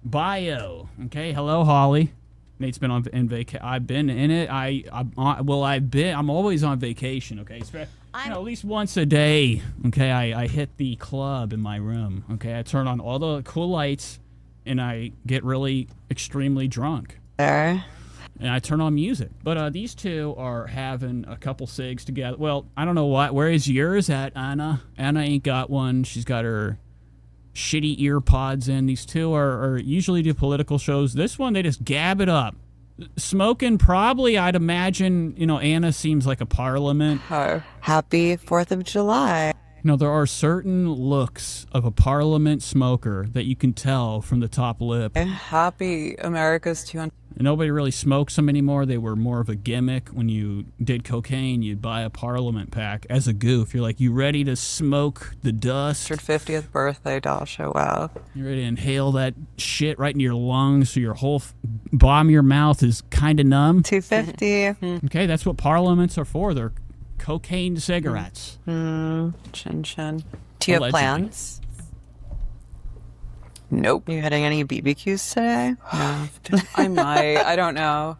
bio. Okay. Hello, Holly. Nate's been in vacation. I've been in it. I'm always on vacation. Okay. At least once a day. Okay. I hit the club in my room. Okay. I turn on all the cool lights. And I get really extremely drunk. There. And I turn on music. But these two are having a couple cigs together. Well, I don't know what. Where is yours at, Anna? Anna ain't got one. She's got her shitty ear pods in. These two are usually do political shows. This one, they just gab it up. Smoking, probably, I'd imagine, Anna seems like a parliament. Oh, happy 4th of July. There are certain looks of a parliament smoker that you can tell from the top lip. Happy America's 200. Nobody really smokes them anymore. They were more of a gimmick. When you did cocaine, you'd buy a parliament pack as a goof. You're like, you ready to smoke the dust? 50th birthday, Dasha, wow. You ready to inhale that shit right in your lungs so your whole bottom of your mouth is kind of numb? 250. Okay, that's what parliaments are for. They're cocaine cigarettes. Chin chin. Do you have plans? Nope. You hitting any BBQs today? No. I might. I don't know.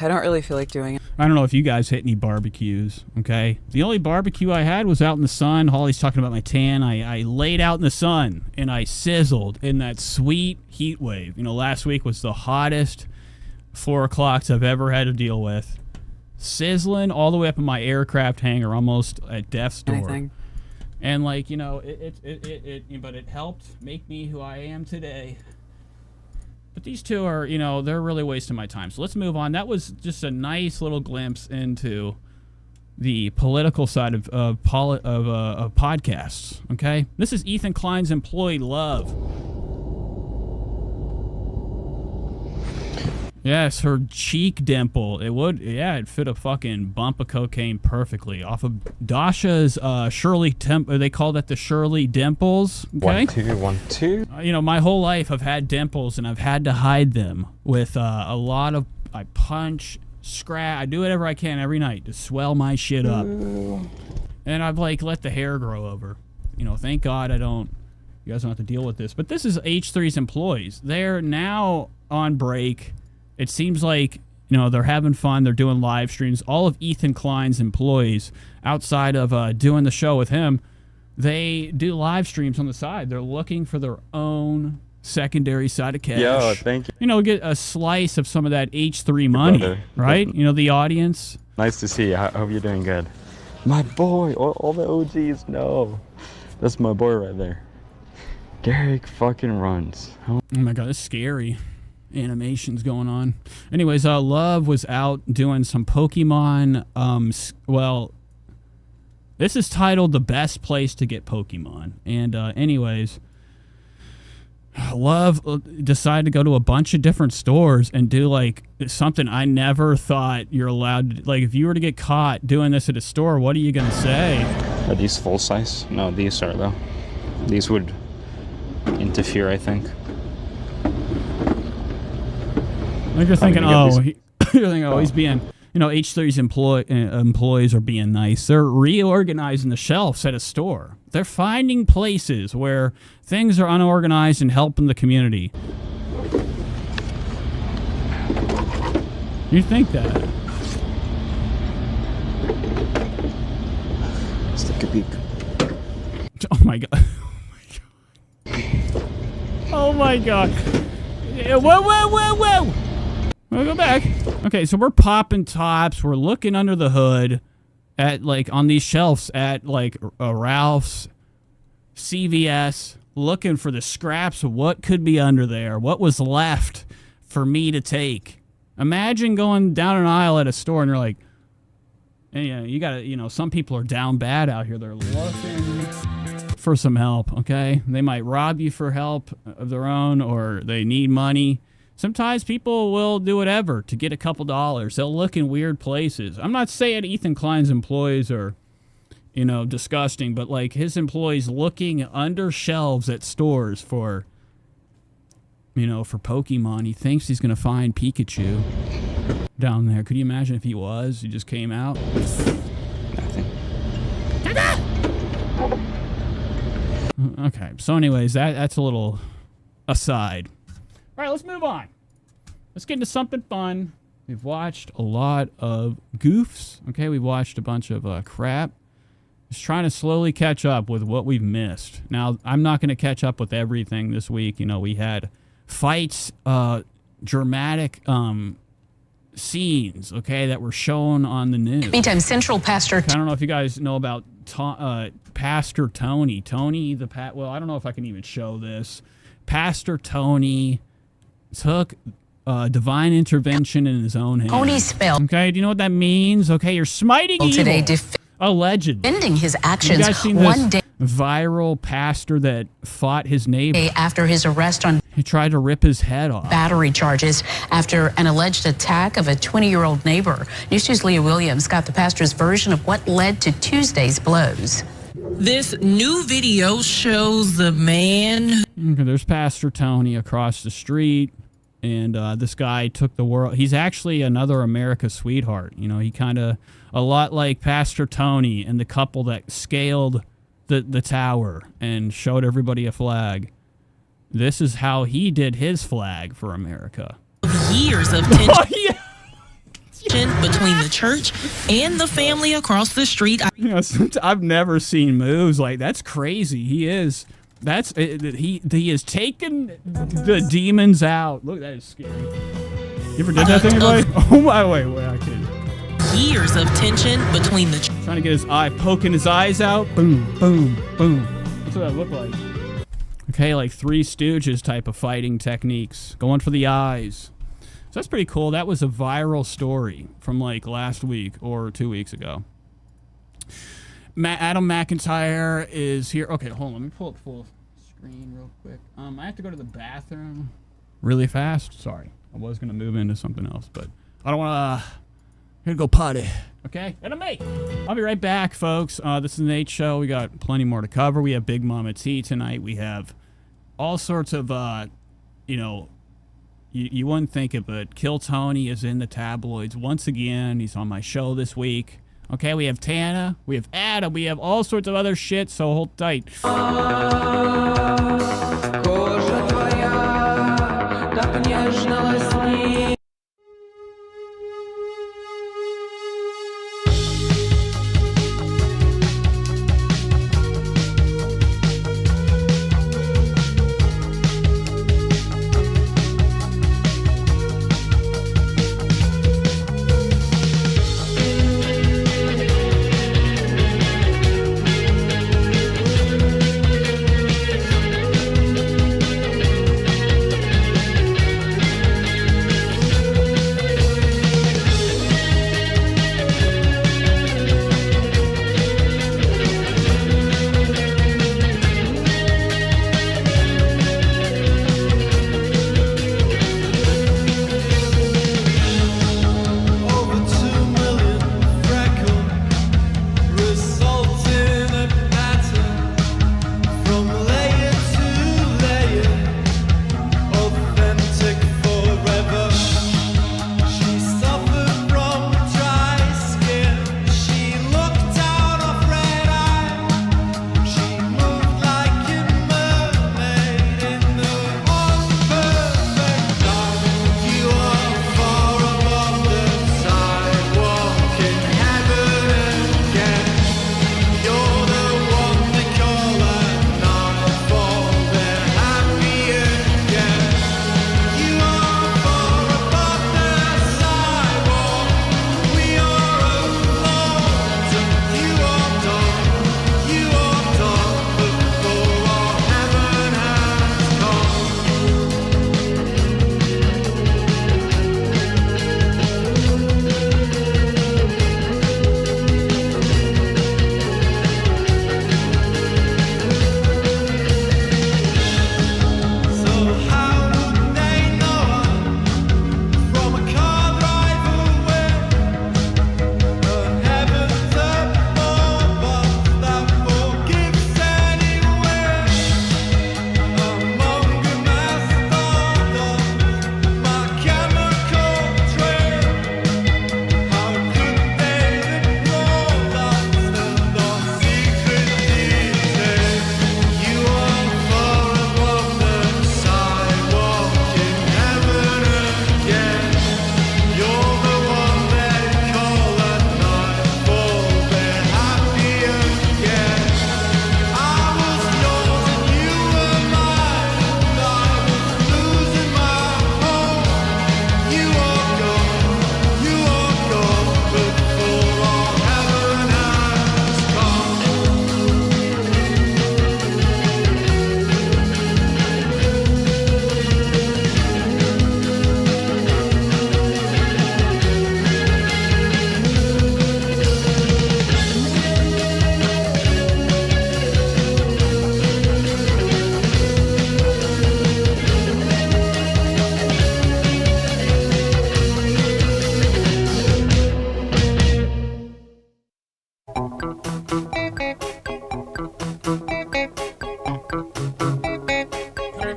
I don't really feel like doing it. I don't know if you guys hit any barbecues, okay? The only barbecue I had was out in the sun. Holly's talking about my tan. I laid out in the sun, and I sizzled in that sweet heat wave. Last week was the hottest 4 o'clocks I've ever had to deal with. Sizzling all the way up in my aircraft hangar, almost at death's door. Anything. And but it helped make me who I am today. But these two are, they're really wasting my time. So let's move on. That was just a nice little glimpse into the political side of podcasts. Okay, this is Ethan Klein's Employee Love. Yes, her cheek dimple. It'd fit a fucking bump of cocaine perfectly. Off of Dasha's Shirley they call that the Shirley dimples. Okay? 1 2 1 2. My whole life I've had dimples and I've had to hide them with a lot of, I punch, scratch, I do whatever I can every night to swell my shit up. And I've let the hair grow over. Thank God you guys don't have to deal with this. But this is H3's employees. They're now on break. It seems like, they're having fun. They're doing live streams. All of Ethan Klein's employees, outside of doing the show with him, they do live streams on the side. They're looking for their own secondary side of cash. Yo, thank you. Get a slice of some of that H3 money, right? The audience. Nice to see you. I hope you're doing good. My boy, all the OGs know. That's my boy right there. Derek fucking runs. Oh my God, that's scary. animations going on. Anyways, Love was out doing some Pokemon. Well, this is titled The Best Place to Get Pokemon. And anyways, Love decided to go to a bunch of different stores and do like something I never thought you're allowed to. Like, if you were to get caught doing this at a store, what are you gonna say? Are these full size? No, these are though. These would interfere, I think. Like you're thinking, he's being, H3's employees are being nice. They're reorganizing the shelves at a store. They're finding places where things are unorganized and helping the community. You think that? Let's take a peek. Oh my god. Oh my god. Whoa. We'll go back. Okay, so we're popping tops. We're looking under the hood at, like, on these shelves at, like, Ralph's, CVS, looking for the scraps of what could be under there, what was left for me to take. Imagine going down an aisle at a store and you're like, hey, you gotta, some people are down bad out here. They're looking for some help, okay? They might rob you for help of their own, or they need money. Sometimes people will do whatever to get a couple dollars. They'll look in weird places. I'm not saying Ethan Klein's employees are, disgusting, but like his employees looking under shelves at stores for, for Pokemon. He thinks he's going to find Pikachu down there. Could you imagine if he was? He just came out. Nothing. Okay, so anyways, that's a little aside. All right, let's move on. Let's get into something fun. We've watched a lot of goofs. Okay, we've watched a bunch of crap. Just trying to slowly catch up with what we've missed. Now, I'm not going to catch up with everything this week. We had fights, dramatic scenes, okay, that were shown on the news. Meantime, Central Pastor... I don't know if you guys know about Pastor Tony. Well, I don't know if I can even show this. Pastor Tony took divine intervention in his own hands. Tony spelled. Okay, do you know what that means? Okay, you're smiting evil. Today, allegedly. Defending his actions. You guys seen one this day viral pastor that fought his neighbor after his arrest on. He tried to rip his head off. Battery charges after an alleged attack of a 20-year-old neighbor. News 2's Leah Williams got the pastor's version of what led to Tuesday's blows. This new video shows the man. Okay, there's Pastor Tony across the street, and this guy took the world. He's actually another America sweetheart. He kind of, a lot like Pastor Tony and the couple that scaled the tower and showed everybody a flag. This is how he did his flag for America. Years of tension. Between the church and the family across the street. I've never seen moves like that's crazy. He is has taken the demons out. Look, that is scary. You ever did that thing, anybody? Oh my wait, I can't. Years of tension between the trying to get his eye, poking his eyes out. Boom, boom, boom. That's what that looked like. Okay, like Three Stooges type of fighting techniques, going for the eyes. So that's pretty cool. That was a viral story from like last week or 2 weeks ago. Adam McIntyre is here. Okay, hold on. Let me pull up full screen real quick. I have to go to the bathroom really fast. Sorry. I was going to move into something else, but I don't want to... I'm going to go potty. Okay? And I'll be right back, folks. This is the Nate Show. We got plenty more to cover. We have Big Mama T tonight. We have all sorts of, You wouldn't think it, but Kill Tony is in the tabloids once again. He's on my show this week. Okay, we have Tana, we have Adam, we have all sorts of other shit, so hold tight.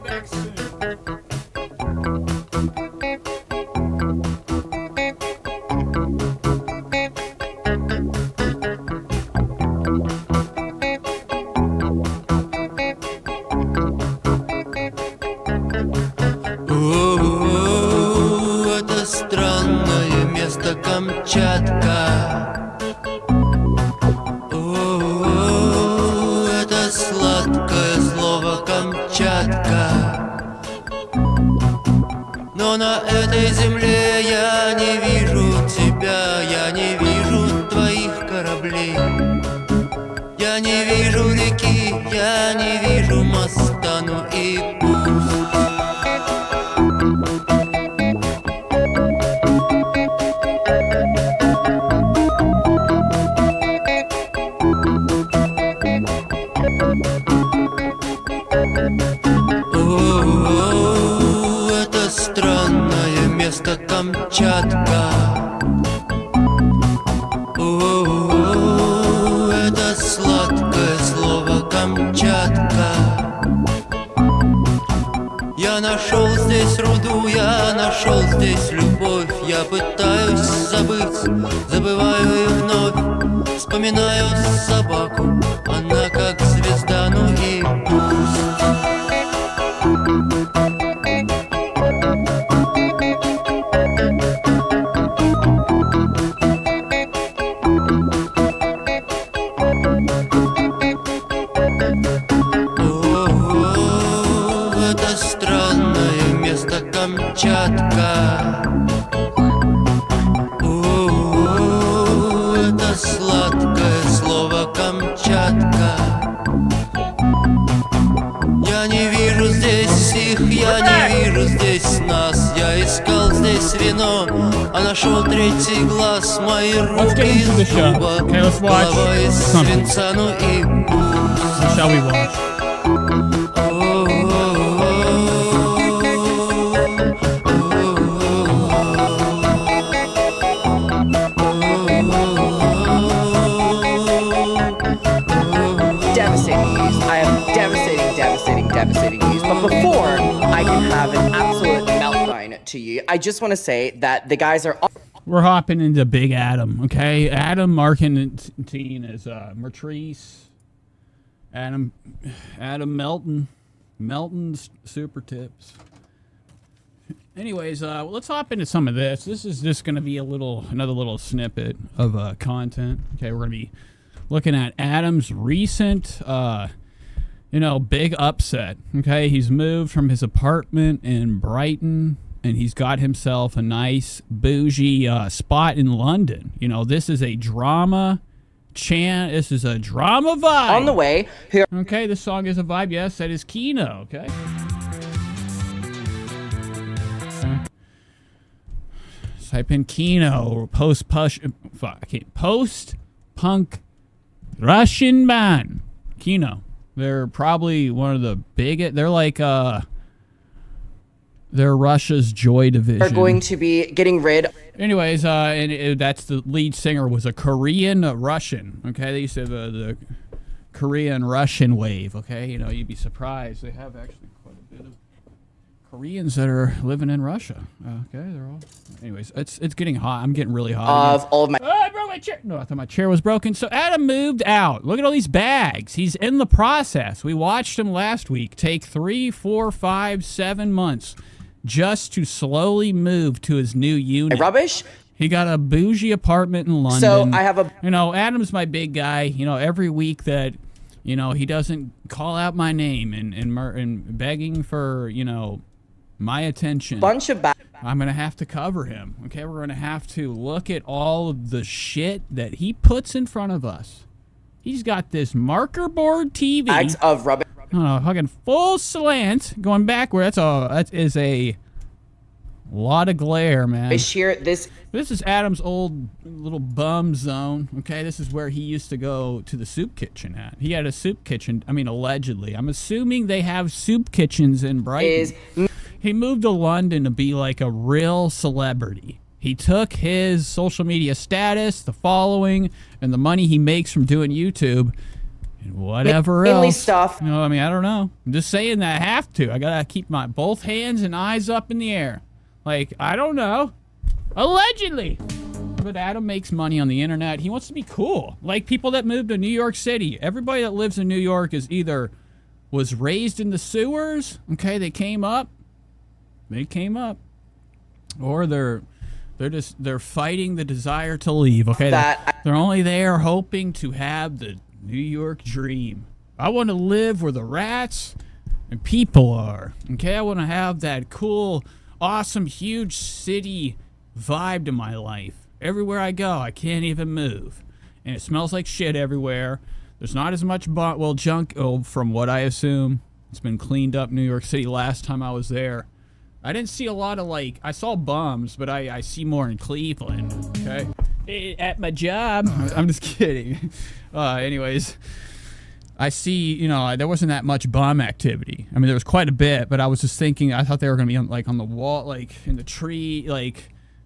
back soon. Это странное место Камчатка. Это сладкое слово Камчатка. Но на этой земле я не вижу тебя, я не вижу твоих кораблей. Я не вижу реки, я не вижу моста, ну и пусть. Это странное место Камчатка. Это сладкое слово Камчатка. Я нашел здесь руду, я нашел здесь любовь. Я пытаюсь забыть, забываю и вновь вспоминаю собаку, она как звезда, ну и пусть. Это странное место Камчатка. Это сладкое слово Камчатка. Я не вижу здесь их, я не вижу здесь нас. Я искал здесь вино, а нашел третий глаз. Мои руки из дуба, голова из свинца, ну и пусть. Shall we watch? Devastating news. I have devastating news. But before I can have an absolute meltdown to you, I just want to say that the guys are... We're hopping into Big Adam, okay? Adam Markentine is Mertrice. Adam Melton's super tips. Anyways, let's hop into some of this. This is just going to be another little snippet of content. Okay, we're going to be looking at Adam's recent, big upset. Okay, he's moved from his apartment in Brighton, and he's got himself a nice bougie spot in London. This is a drama. This is a drama vibe. On the way. Okay, this song is a vibe. Yes, that is Kino. Okay. Type in Kino, post-punk Russian band. Kino. They're probably one of the biggest. They're like they're Russia's Joy Division. They're going to be getting rid. Anyways, that's the lead singer was a Korean Russian. Okay, they used to have the Korean Russian wave. Okay, you'd be surprised. They have actually quite a bit of Koreans that are living in Russia. Okay, they're all. Anyways, it's getting hot. I'm getting really hot. Of all of my. Oh, I broke my chair. No, I thought my chair was broken. So Adam moved out. Look at all these bags. He's in the process. We watched him last week take 3, 4, 5, 7 months just to slowly move to his new unit. Rubbish. He got a bougie apartment in London. So I have a. Adam's my big guy. Every week that, he doesn't call out my name and begging for, my attention. Bunch of I'm going to have to cover him. Okay, we're going to have to look at all of the shit that he puts in front of us. He's got this marker board TV. Bags of rubbish. Fucking full slant going backward. That is a lot of glare, man. This is Adam's old little bum zone. Okay, this is where he used to go to the soup kitchen at. He had a soup kitchen. Allegedly. I'm assuming they have soup kitchens in Brighton. He moved to London to be like a real celebrity. He took his social media status, the following, and the money he makes from doing YouTube, and whatever Mainly else stuff. You know, I mean, I don't know. I'm just saying that I have to. I gotta keep my both hands and eyes up in the air. Like, I don't know. Allegedly. But Adam makes money on the internet. He wants to be cool. Like people that moved to New York City. Everybody that lives in New York is either was raised in the sewers, okay, they came up, or they're fighting the desire to leave, okay? They're only there hoping to have the New York dream. I want to live where the rats and people are, okay? I want to have that cool, awesome, huge city vibe to my life. Everywhere I go, I can't even move. And it smells like shit everywhere. There's not as much junk, from what I assume. It's been cleaned up New York City last time I was there. I didn't see a lot of, I saw bums, but I see more in Cleveland, okay? At my job. I'm just kidding. Anyways, I see, there wasn't that much bum activity. I mean, there was quite a bit, but I was just thinking, I thought they were going to be on the wall, in the tree,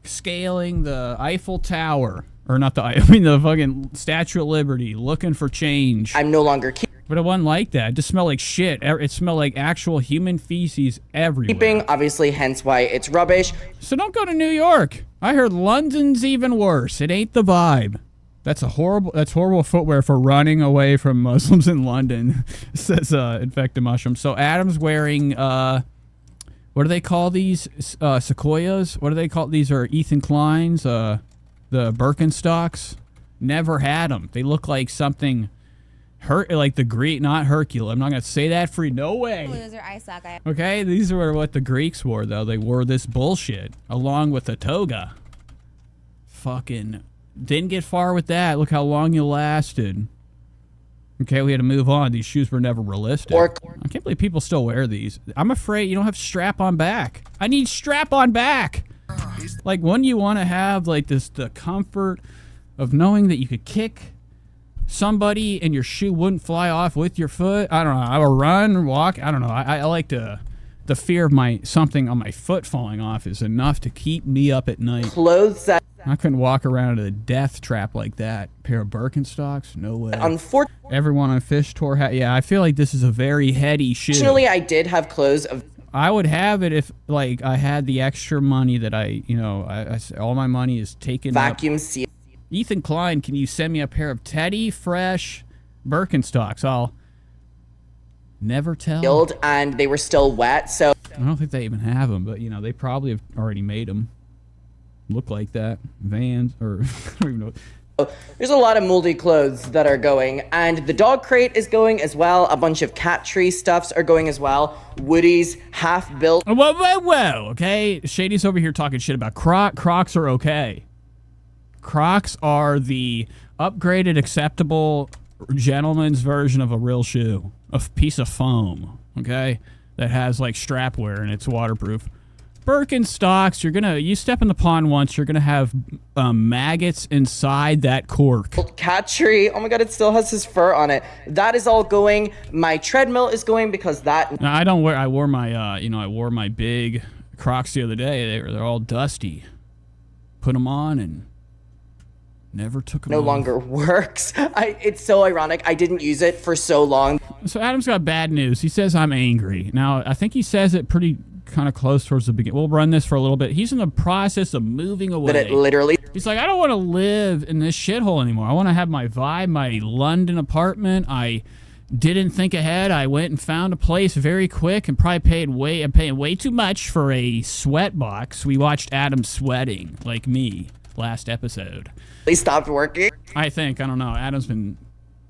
scaling the Eiffel Tower, or not the fucking Statue of Liberty, looking for change. I'm no longer But it wasn't like that. It just smelled like shit. It smelled like actual human feces everywhere. keeping, obviously, hence why it's rubbish. So don't go to New York. I heard London's even worse. It ain't the vibe. That's horrible footwear for running away from Muslims in London, says Infected Mushroom. So Adam's wearing what do they call these? Sequoias? What do they call these? Are Ethan Klein's, the Birkenstocks? Never had them. They look like something, like the Greek, not Hercule. I'm not going to say that for you. No way. Loser, I suck. Okay, these are what the Greeks wore, though. They wore this bullshit, along with a toga. Fucking didn't get far with that. Look how long you lasted. Okay, we had to move on. These shoes were never realistic. I can't believe people still wear these. I'm afraid you don't have strap on back. I need strap on back. Like, wouldn't you want to have, the comfort of knowing that you could kick somebody and your shoe wouldn't fly off with your foot? I don't know. I would run, walk. I don't know. I like the fear of something on my foot falling off is enough to keep me up at night. Clothes that I couldn't walk around in a death trap like that. Pair of Birkenstocks? No way. Everyone on Fish Tour hat. Yeah, I feel like this is a very heady shoe. Fortunately, I did have clothes of. I would have it if, I had the extra money that I all my money is taken vacuum seal. Ethan Klein, can you send me a pair of Teddy Fresh Birkenstocks? I'll never tell. And they were still wet, so. I don't think they even have them, but, they probably have already made them look like that. Vans, or I don't even know. There's a lot of moldy clothes that are going, and the dog crate is going as well. A bunch of cat tree stuffs are going as well. Woody's half-built. Whoa, okay? Shady's over here talking shit about Crocs are okay. Crocs are the upgraded, acceptable gentleman's version of a real shoe. A piece of foam, okay? That has, strap wear and it's waterproof. Birkenstocks, you step in the pond once, you're gonna have maggots inside that cork. Cat tree, oh my god, it still has his fur on it. That is all going. My treadmill is going because that. Now, I wore my big Crocs the other day. They're all dusty. Put them on and never took them no off. Longer works. It's so ironic. I didn't use it for so long. So Adam's got bad news. He says I'm angry. Now, I think he says it pretty kind of close towards the beginning. We'll run this for a little bit. He's in the process of moving away. That it literally. He's like, I don't want to live in this shithole anymore. I want to have my vibe, my London apartment. I didn't think ahead. I went and found a place very quick and probably I'm paying way too much for a sweat box. We watched Adam sweating, like me, last episode. They stopped working. I don't know. Adam's been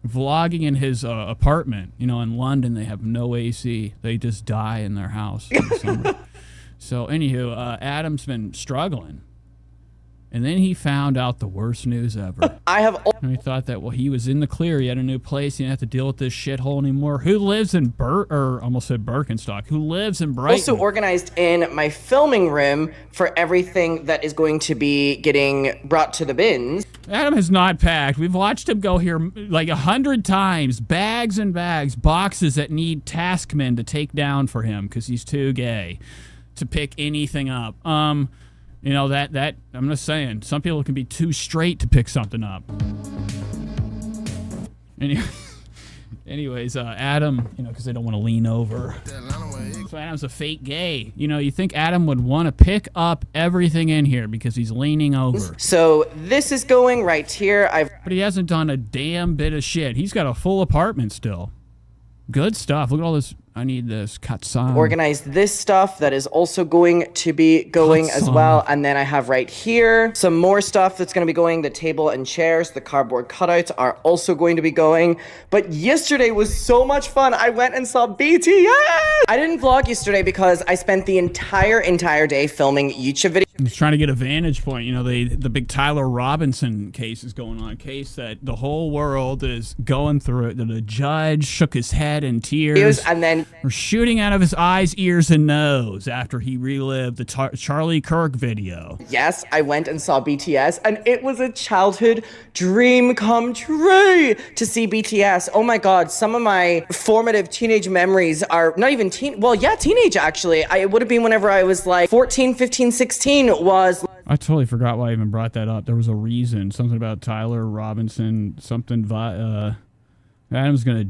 vlogging in his apartment. In London, they have no AC. They just die in their house in the summer. So, anywho, Adam's been struggling. And then he found out the worst news ever. And he thought that, he was in the clear. He had a new place. He didn't have to deal with this shithole anymore. Who lives in almost said Birkenstock. Who lives in Brighton? Also organized in my filming room for everything that is going to be getting brought to the bins. Adam has not packed. We've watched him go here 100 times. Bags and bags. Boxes that need taskmen to take down for him because he's too gay to pick anything up. That I'm just saying, some people can be too straight to pick something up. Anyways, Adam, because they don't want to lean over. So Adam's a fake gay. You think Adam would want to pick up everything in here because he's leaning over. So this is going right here. But he hasn't done a damn bit of shit. He's got a full apartment still. Good stuff. Look at all this. I need this. Katsan. Organize this stuff that is also going to be going as well. And then I have right here some more stuff that's going to be going. The table and chairs, the cardboard cutouts are also going to be going. But yesterday was so much fun. I went and saw BTS. I didn't vlog yesterday because I spent the entire day filming YouTube videos. He's trying to get a vantage point. The big Tyler Robinson case is going on. A case that the whole world is going through it. The judge shook his head in tears. And then were shooting out of his eyes, ears, and nose after he relived the Charlie Kirk video. Yes, I went and saw BTS, and it was a childhood dream come true to see BTS. Oh my God, some of my formative teenage memories are not even teenage actually. It would have been whenever I was like 14, 15, 16 was... I totally forgot why I even brought that up. There was a reason. Something about Tyler Robinson, something... Adam's gonna...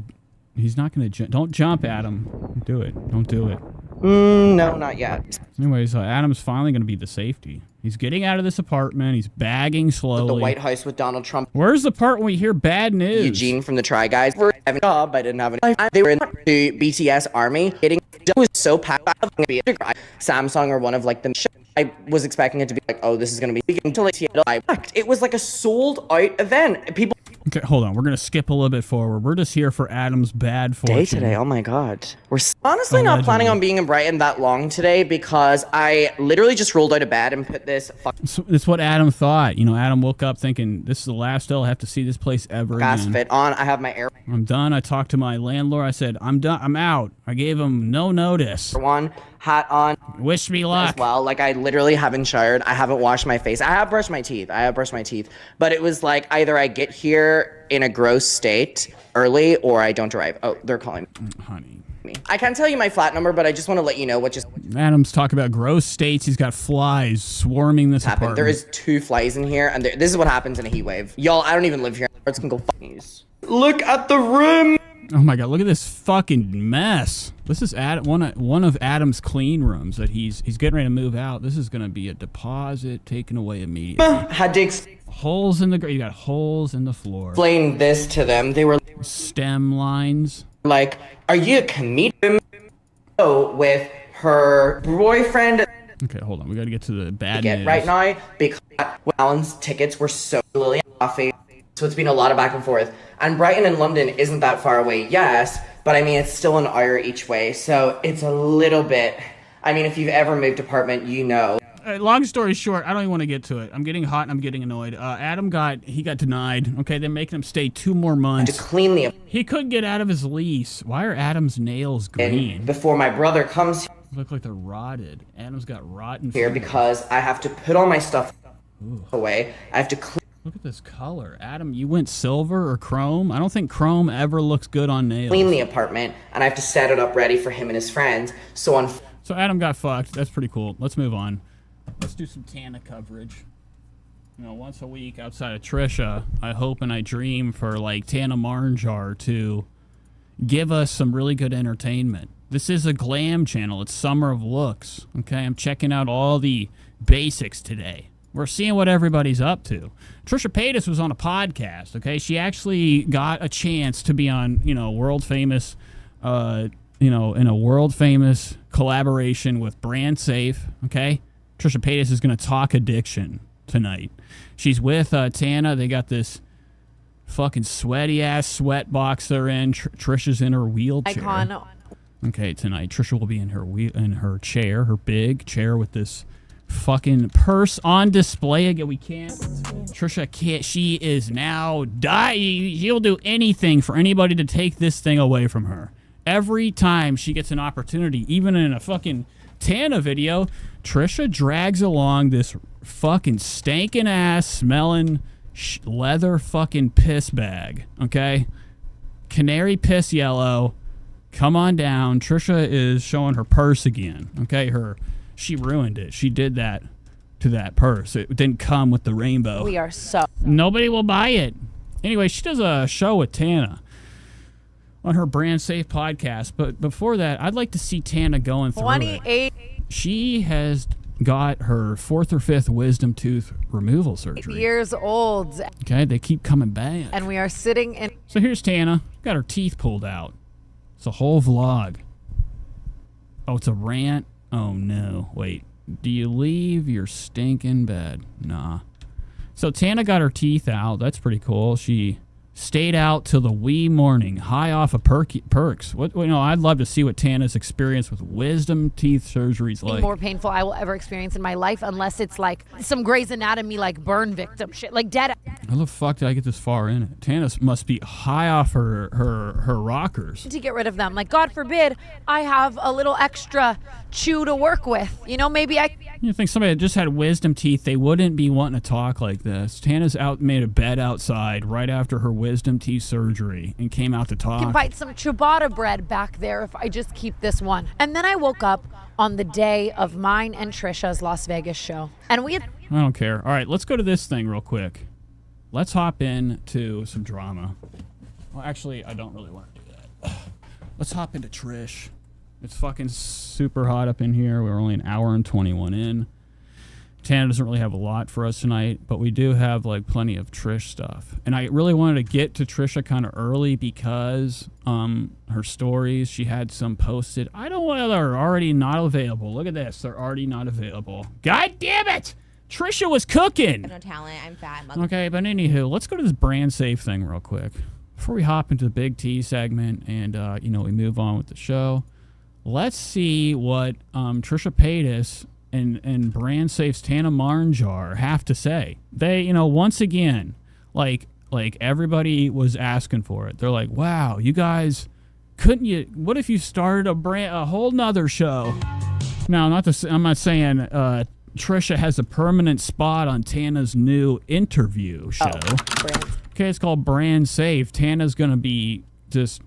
He's not gonna jump. Don't jump, Adam. Don't do it. Don't do it. No, not yet. Anyways, Adam's finally gonna be the safety. He's getting out of this apartment. He's bagging slowly. The White House with Donald Trump. Where's the part when we hear bad news? Eugene from the Try Guys. I have a job. I didn't have a... They were in the BTS army. It was so packed. Samsung or one of like the... I was expecting it to be like, oh, this is gonna be... It was like a sold out event. People... Okay, hold on. We're going to skip a little bit forward. We're just here for Adam's bad fortune. Day today. Oh my God. We're honestly not planning on being in Brighton that long today because I literally just rolled out of bed and put this So it's what Adam thought. Adam woke up thinking, this is the last day I'll have to see this place ever gas again. fit on. I have my air. I'm done. I talked to my landlord. I said, I'm done. I'm out. I gave him no notice. One hat on. Wish me luck. As well. Like I literally haven't showered. I haven't washed my face. I have brushed my teeth. But it was like either I get here in a gross state early or I don't drive. Oh, they're calling me. Honey. I can't tell you my flat number, but I just want to let you know what just... Adam's talking about gross states. He's got flies swarming this apartment. There is 2 flies in here, and this is what happens in a heat wave. Y'all, I don't even live here. Birds can go fuck news. Look at the room! Oh my God, look at this fucking mess. This is one of Adam's clean rooms that he's getting ready to move out. This is going to be a deposit taken away immediately. Had to holes in the... You got holes in the floor. Explain this to them. They were... Stem lines. Like, are you a comedian? With her boyfriend. Okay, hold on. We got to get to the bad news. Right now, because Alan's tickets were so Lily coffee. So it's been a lot of back and forth. And Brighton and London isn't that far away, yes, but I mean, it's still an hour each way. So it's a little bit, I mean, if you've ever moved apartment, you know. Long story short, I don't even want to get to it. I'm getting hot and I'm getting annoyed. Adam got denied. Okay, they're making him stay 2 more months. To clean the... He couldn't get out of his lease. Why are Adam's nails green? Before my brother comes... Look like they're rotted. Adam's got rotten here fingers. Because I have to put all my stuff away. I have to clean... Look at this color. Adam, you went silver or chrome? I don't think chrome ever looks good on nails. Clean the apartment, and I have to set it up ready for him and his friends. So Adam got fucked. That's pretty cool. Let's move on. Let's do some Tana coverage. Once a week outside of Trisha, I hope and I dream for like Tana Marnjar to give us some really good entertainment. This is a glam channel. It's Summer of Looks. Okay, I'm checking out all the basics today. We're seeing what everybody's up to. Trisha Paytas was on a podcast, okay? She actually got a chance to be on, world famous, in a world famous collaboration with Brand Safe, okay? Trisha Paytas is going to talk addiction tonight. She's with Tana. They got this fucking sweaty-ass sweat box they're in. Trisha's in her wheelchair. Icon. Okay, tonight Trisha will be in her chair, her big chair with this fucking purse on display again. We can't. Trisha can't. She is now dying. She'll do anything for anybody to take this thing away from her. Every time she gets an opportunity, even in a fucking Tana video, Trisha drags along this fucking stinking ass smelling leather fucking piss bag. Okay, canary piss yellow. Come on down. Trisha is showing her purse again. Okay, she ruined it. She did that to that purse. It didn't come with the rainbow. We are so... Nobody will buy it. Anyway, she does a show with Tana. on her Brand Safe podcast. But before that, I'd like to see Tana going through 28 She has got her 4th or 5th wisdom tooth removal surgery. years old, Okay, they keep coming back. and we are sitting in. So here's Tana. Got her teeth pulled out. It's a whole vlog. Oh, it's a rant? Oh, no. Wait. Do you leave your stinking bed? Nah. So Tana got her teeth out. That's pretty cool. She stayed out till the wee morning, high off of perks. I'd love to see what Tana's experience with wisdom teeth surgery's like. More painful I will ever experience in my life, unless it's like some Grey's Anatomy, like burn victim shit, like dead. How the fuck did I get this far in it? Tana must be high off her rockers. To get rid of them, like God forbid I have a little extra chew to work with. Maybe I. You think somebody that just had wisdom teeth, they wouldn't be wanting to talk like this. Tana's made a bed outside right after her wisdom teeth surgery and came out to talk. can bite some ciabatta bread back there if I just keep this one. And then I woke up on the day of mine and Trisha's Las Vegas show, and we had. I don't care. All right, let's go to this thing real quick. Let's hop into some drama. Well, actually, I don't really want to do that. Let's hop into Trish. It's fucking super hot up in here. We're only an hour and 21 in. Tana doesn't really have a lot for us tonight, but we do have like plenty of Trish stuff. And I really wanted to get to Trisha kind of early because her stories, she had some posted. I don't know, they're already not available. Look at this. They're already not available. God damn it! Trisha was cooking. No talent. I'm fat. Okay, but anywho, let's go to this brand safe thing real quick before we hop into the big T segment and we move on with the show. Let's see what Trisha Paytas and Brand Safe's Tana Marnjar have to say. They, once again, like everybody was asking for it. They're like, wow, you guys, what if you started a whole nother show? Now, I'm not saying Trisha has a permanent spot on Tana's new interview show. Okay, it's called Brand Safe. Tana's going to be just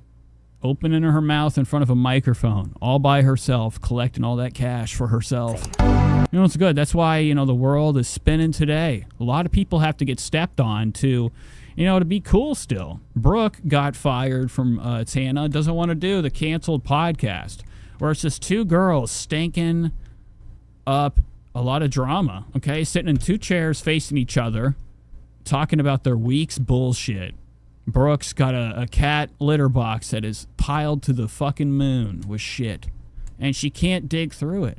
opening her mouth in front of a microphone all by herself, collecting all that cash for herself. It's good. That's why, the world is spinning today. A lot of people have to get stepped on to be cool still. Brooke got fired from Tana, doesn't want to do the canceled podcast, where it's just two girls stinking up a lot of drama, okay? Sitting in two chairs facing each other, talking about their week's bullshit. Brooke's got a cat litter box that is piled to the fucking moon with shit, and she can't dig through it.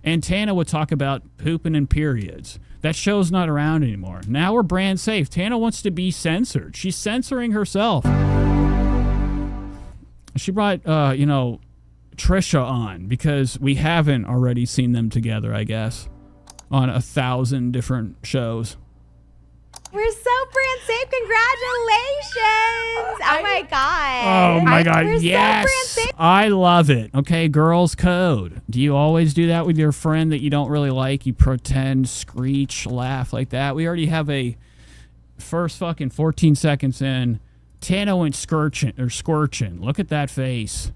And Tana would talk about pooping and periods. That show's not around anymore. Now we're brand safe. Tana wants to be censored. She's censoring herself. She brought, Trisha on because we haven't already seen them together, I guess, on 1,000 different shows. We're so brand safe. Congratulations. Oh my God. Oh my God. We're Yes. so brand safe. I love it. Okay. Girls code. Do you always do that with your friend that you don't really like? You pretend, screech, laugh like that. We already have a first fucking 14 seconds in. Tana went scorching. Look at that face.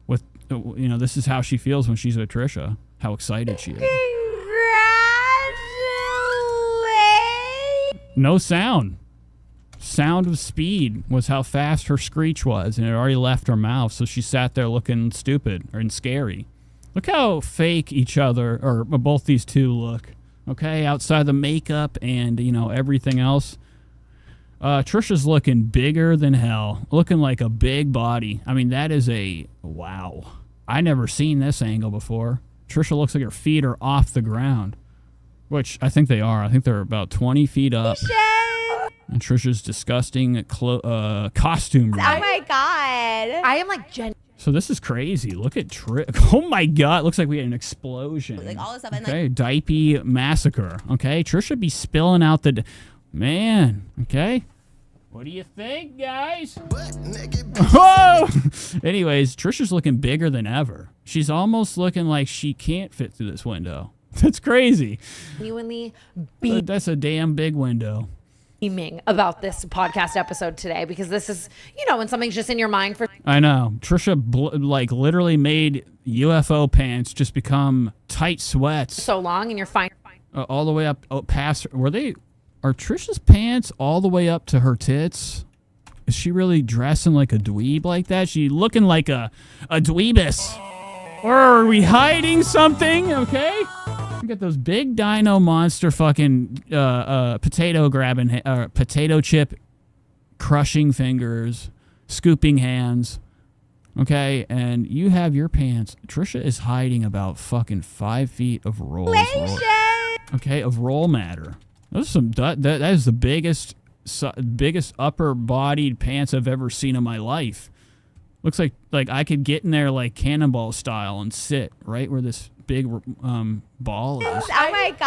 With, this is how she feels when she's with Trisha. How excited she is. No sound. Sound of speed was how fast her screech was, and it already left her mouth, so she sat there looking stupid and scary. Look how fake each other, or both these two look. Okay, outside the makeup and, everything else. Trisha's looking bigger than hell. Looking like a big body. I mean, that is wow. I never seen this angle before. Trisha looks like her feet are off the ground. Which I think they are. I think they're about 20 feet up. And Trisha's disgusting costume. Oh my God. I am like Jen. So this is crazy. Look at Trish. Oh my God. Looks like we had an explosion. Like all this stuff. And okay. Diaper massacre. Okay. Trisha be spilling out the... Man. Okay. What do you think, guys? Whoa! Anyways, Trisha's looking bigger than ever. She's almost looking like she can't fit through this window. That's crazy. Genuinely That's a damn big window. beaming about this podcast episode today, because this is, when something's just in your mind for. I know. Trisha literally made UFO pants just become tight sweats. So long, and you're fine. All the way up past. Are Trisha's pants all the way up to her tits? is she really dressing like a dweeb like that? She looking like a dweebus. Or are we hiding something? Okay. We got those big dino monster fucking potato grabbing, potato chip crushing fingers, scooping hands. Okay, and you have your pants. Trisha is hiding about fucking 5 feet of roll. Okay, of roll matter. Those are some. That is the biggest upper-bodied pants I've ever seen in my life. Looks like I could get in there like cannonball style and sit right where this big ball is. Oh my God.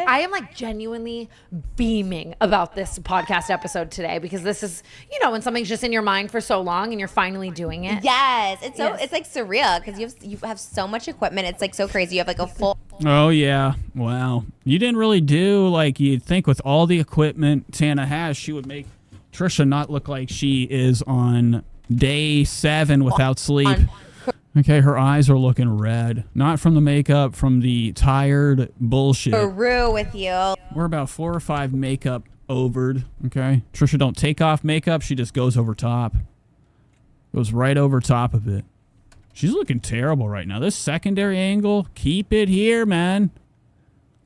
I am like genuinely beaming about this podcast episode today because this is, you know, when something's just in your mind for so long and you're finally doing it. Yes. It's like surreal because you have so much equipment. It's like so crazy. You have like a full. Oh yeah. Wow. You didn't really do like you'd think with all the equipment Tana has, she would make Trisha not look like she is on day 7 without sleep. Okay, her eyes are looking red. Not from the makeup, from the tired bullshit. Peru with you. We're about 4 or 5 makeup overed, okay? Trisha don't take off makeup, she just goes over top. Goes right over top of it. She's looking terrible right now. This secondary angle, keep it here, man.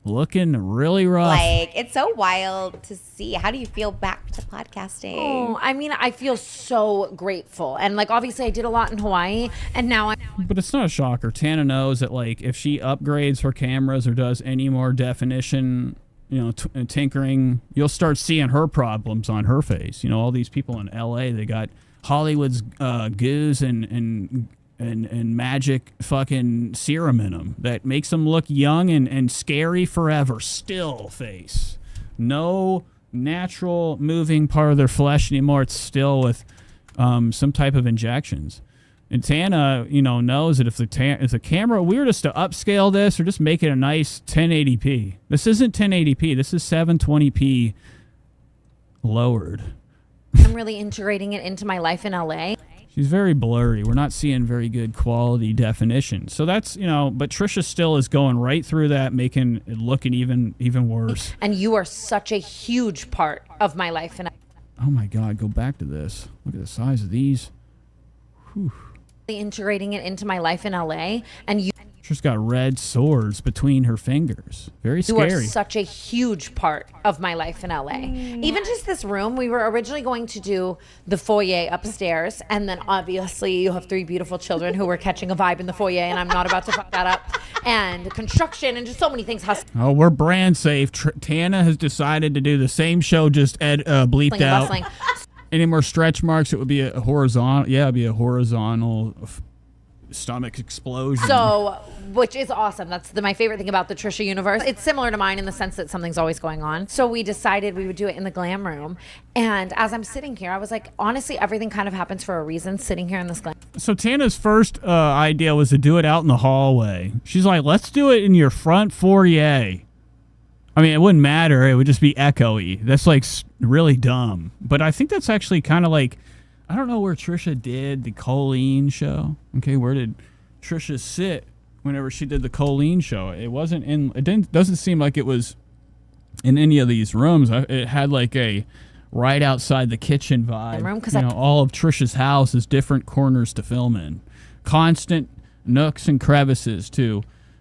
Looking really rough. Like, it's so wild to see. How do you feel back to podcasting? Oh, I mean, I feel so grateful. And like, obviously I did a lot in Hawaii and now I'm... But it's not a shocker. Tana knows that like if she upgrades her cameras or does any more definition, you know, tinkering, you'll start seeing her problems on her face. You know, all these people in LA, they got Hollywood's goose and magic fucking serum in them that makes them look young and scary forever. Still face. No natural moving part of their flesh anymore. It's still with some type of injections. And Tana, you know, knows that if the camera, we were just to upscale this or just make it a nice 1080p. This isn't 1080p. This is 720p lowered. I'm really integrating it into my life in LA. She's very blurry. We're not seeing very good quality definition. So that's, you know, but Trisha still is going right through that, making it looking even worse. And you are such a huge part of my life. And oh my God, go back to this. Look at the size of these. Whew. Integrating it into my life in LA. And you... She's got red sores between her fingers. Very scary. You are such a huge part of my life in LA. Even just this room, we were originally going to do the foyer upstairs. And then obviously you have 3 beautiful children who were catching a vibe in the foyer. And I'm not about to fuck that up. And construction and just so many things. Oh, we're brand safe. Tana has decided to do the same show, just bleeped out. Bustling. Any more stretch marks, it would be a horizontal. Yeah, it'd be a horizontal stomach explosion. So, which is awesome. That's my favorite thing about the Trisha universe. It's similar to mine in the sense that something's always going on. So we decided we would do it in the glam room. And as I'm sitting here, I was like, honestly, everything kind of happens for a reason sitting here in this glam. So Tana's first idea was to do it out in the hallway. She's like, let's do it in your front foyer. I mean, it wouldn't matter. It would just be echoey. That's like really dumb. But I think that's actually kind of like, I don't know where Trisha did the Klein show. Okay, where did Trisha sit whenever she did the Klein show? It wasn't in. Doesn't seem like it was in any of these rooms. It had like a right outside the kitchen vibe. You know, all of Trisha's house is different corners to film in, constant nooks and crevices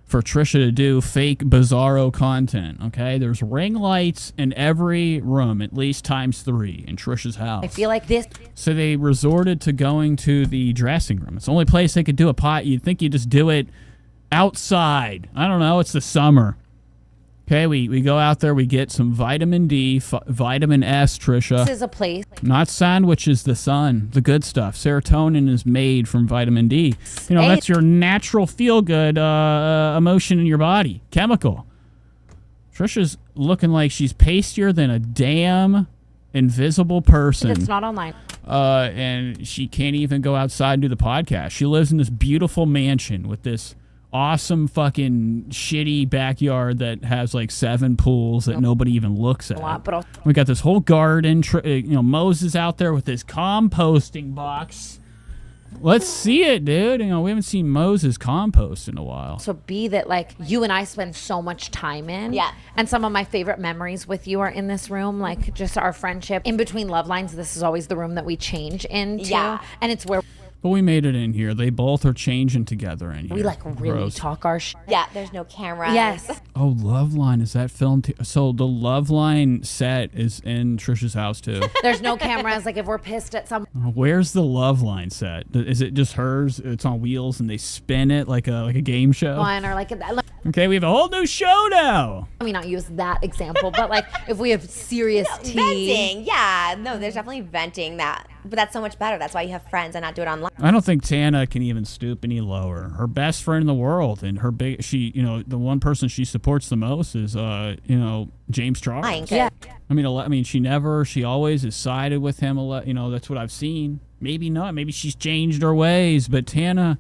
for Trisha to do fake bizarro content, okay? There's ring lights in every room, at least ×3 in Trisha's house. I feel like this... So they resorted to going to the dressing room. It's the only place they could do a pot. You'd think you'd just do it outside. I don't know. It's the summer. Okay, we go out there. We get some vitamin D, vitamin S, Trisha. This is a place. Not sandwiches, the sun, the good stuff. Serotonin is made from vitamin D. You know, that's your natural feel-good emotion in your body, chemical. Trisha's looking like she's pastier than a damn invisible person. It's not online. And she can't even go outside and do the podcast. She lives in this beautiful mansion with this awesome fucking shitty backyard that has like 7 pools that nobody even looks at. We got this whole garden. You know, Moses out there with his composting box. Let's see it, dude. You know, we haven't seen Moses compost in a while. So B, that like you and I spend so much time in. Yeah. And some of my favorite memories with you are in this room, like just our friendship. In between love lines, this is always the room that we change into. Yeah. And it's where But we made it in here. They both are changing together in here. we like really Gross. talk our shit. Yeah, there's no camera. Yes. Oh, Loveline, is that filmed? So the Loveline set is in Trisha's house too. There's no cameras. Like if we're pissed at some. Where's the Loveline set? Is it just hers? It's on wheels and they spin it like a game show. One or like Okay, we have a whole new show now. let me not use that example, but like if we have serious tea. Venting. Yeah. No, there's definitely venting that. But that's so much better. That's why you have friends and not do it online. I don't think Tana can even stoop any lower. Her best friend in the world and her the one person she supports the most is James Charles. Yeah. I mean, she always has sided with him. That's what I've seen. Maybe not. Maybe she's changed her ways. But Tana,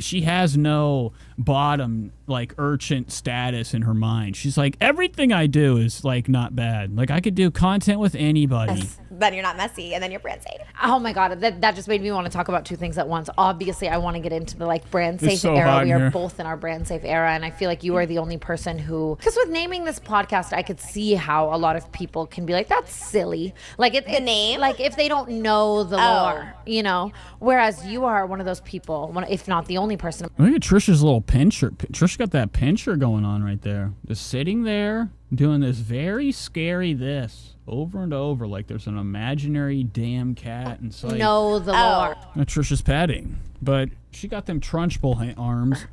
she has no bottom, like, urchin status in her mind. She's like, everything I do is, like, not bad. Like, I could do content with anybody. Yes. Then you're not messy, and then you're brand safe. Oh my God, that just made me want to talk about two things at once. Obviously, I want to get into the like brand safe so era. hot We in are here. both in our brand safe era, and I feel like you are the only person who, because with naming this podcast, I could see how a lot of people can be like, "That's silly." Like the name, like if they don't know the lore, Whereas you are one of those people, if not the only person. Look at Trisha's little pincher. Trisha got that pincher going on right there. Just sitting there doing this very scary this over and over like there's an imaginary damn cat inside. Know the lore. Trisha's petting. But she got them trunchbull arms.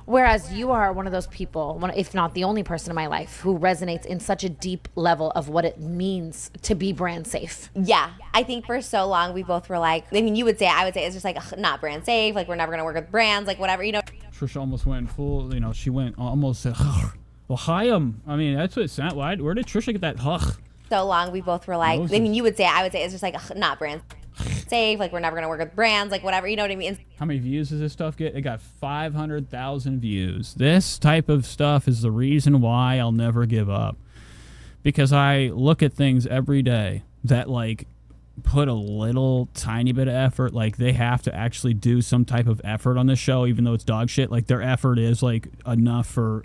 Whereas you are one of those people, if not the only person in my life, who resonates in such a deep level of what it means to be brand safe. Yeah, I think for so long we both were like, I mean, I would say it's just like ugh, not brand safe, like we're never gonna work with brands, like whatever, Trisha almost went full, she went almost said, well, hi-em. I mean, that's what it sounded like. Where did Trisha get that So long we both were like, Moses. I would say it's just like ugh, not brand safe, like we're never gonna work with brands, like whatever, you know what I mean? How many views does this stuff get? It got 500,000 views. This type of stuff is the reason why I'll never give up. Because I look at things every day that like put a little tiny bit of effort. Like they have to actually do some type of effort on this show, even though it's dog shit. Like their effort is like enough for...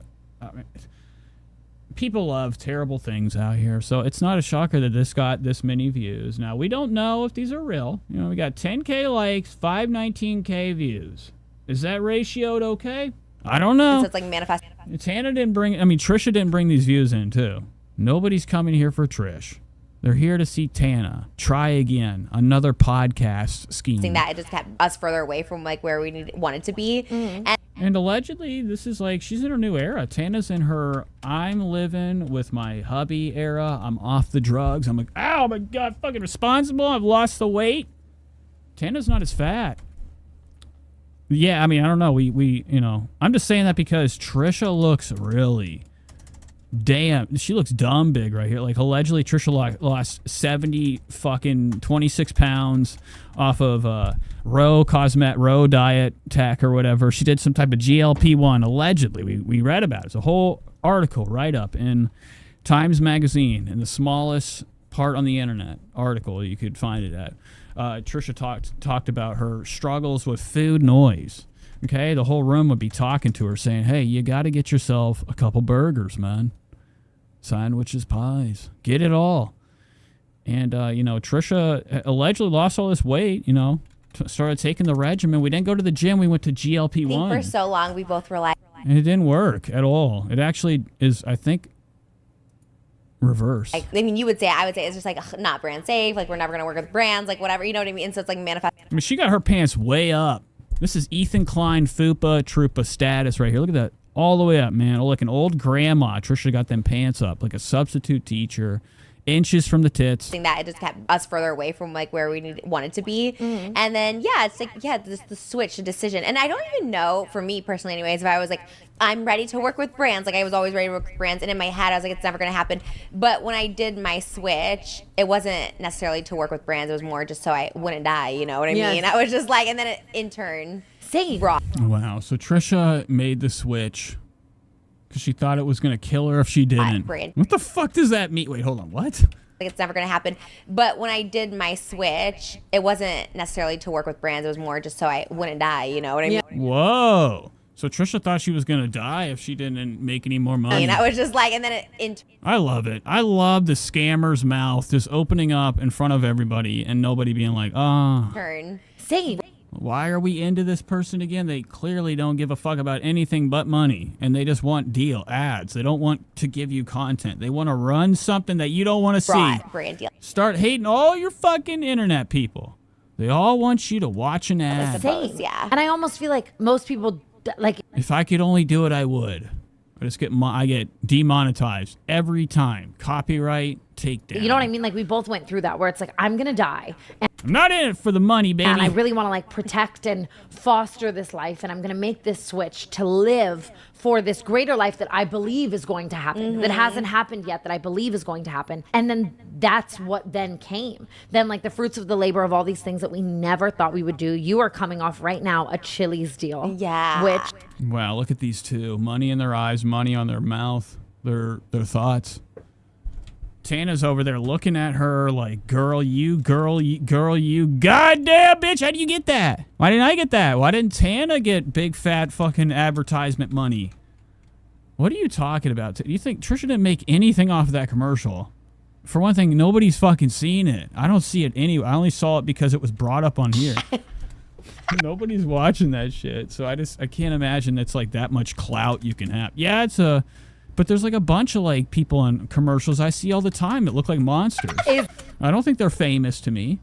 people love terrible things out here, so it's not a shocker that this got this many views. Now, we don't know if these are real. We got 10K likes, 519K views. Is that ratioed okay? I don't know. So it's like manifest. Trisha didn't bring these views in, too. Nobody's coming here for Trish. They're here to see Tana. Try again. Another podcast scheme. That it just kept us further away from like where we wanted to be. And allegedly, this is like, she's in her new era. Tana's in her, I'm living with my hubby era. I'm off the drugs. I'm like, oh my God, fucking responsible. I've lost the weight. Tana's not as fat. Yeah, I don't know. I'm just saying that because Trisha looks really she looks dumb big right here. Like allegedly Trisha lost 26 pounds off of Row diet tech or whatever. She did some type of GLP-1 allegedly. We read about it. It's a whole article right up in Times Magazine in the smallest part on the internet article you could find it at. Trisha talked about her struggles with food noise. Okay, the whole room would be talking to her saying, hey, you got to get yourself a couple burgers, man. Sandwiches, pies, get it all. And, Trisha allegedly lost all this weight, started taking the regimen. We didn't go to the gym. We went to GLP-1. I think for so long we both were like. And it didn't work at all. It actually is, I think, reverse. I would say it's just like ugh, not brand safe, like we're never going to work with brands, like whatever, you know what I mean? So it's like manifest. She got her pants way up. This is Ethan Klein Fupa Troopa status right here. Look at that. All the way up, man. Like an old grandma. Trisha got them pants up. Like a substitute teacher. Inches from the tits. That it just kept us further away from like where we wanted to be. And then, it's like, the switch, the decision. And I don't even know, for me personally anyways, if I was like, I'm ready to work with brands. Like I was always ready to work with brands. And in my head, I was like, it's never going to happen. But when I did my switch, it wasn't necessarily to work with brands. It was more just so I wouldn't die. You know what I mean? I was just like, and then in turn, raw. Wow. So Trisha made the switch because she thought it was going to kill her if she didn't. What the fuck does that mean? Wait, hold on. What? like it's never going to happen. But when I did my switch, it wasn't necessarily to work with brands. It was more just so I wouldn't die. You know what I mean? Whoa. So Trisha thought she was going to die if she didn't make any more money. And I was just like, and then I love it. I love the scammer's mouth just opening up in front of everybody and nobody being like, turn. Same. Why are we into this person again? They clearly don't give a fuck about anything but money, and they just want ads. They don't want to give you content. They want to run something that you don't want to see. Brand deal. Start hating all your fucking internet people. They all want you to watch an ad. Same. Yeah. And I almost feel like most people, like, If I could only do it, I would. I get demonetized every time. Copyright takedown. you know what I mean? Like, we both went through that where it's like, I'm going to die. And I'm not in it for the money, baby. I really want to like protect and foster this life, and I'm going to make this switch to live for this greater life that I believe is going to happen, that hasn't happened yet, that I believe is going to happen. And then that's what then came. Then like the fruits of the labor of all these things that we never thought we would do. You are coming off right now a Chili's deal. Yeah. Which Wow, look at these two. Money in their eyes, money on their mouth, their thoughts. Tana's over there looking at her like, girl, you. Goddamn, bitch, how do you get that? Why didn't I get that? Why didn't Tana get big, fat fucking advertisement money? What are you talking about? You think Trisha didn't make anything off of that commercial? For one thing, nobody's fucking seen it. I don't see it anyway. I only saw it because it was brought up on here. Nobody's watching that shit. So I can't imagine it's like that much clout you can have. Yeah, but there's like a bunch of like people in commercials I see all the time that look like monsters. I don't think they're famous to me.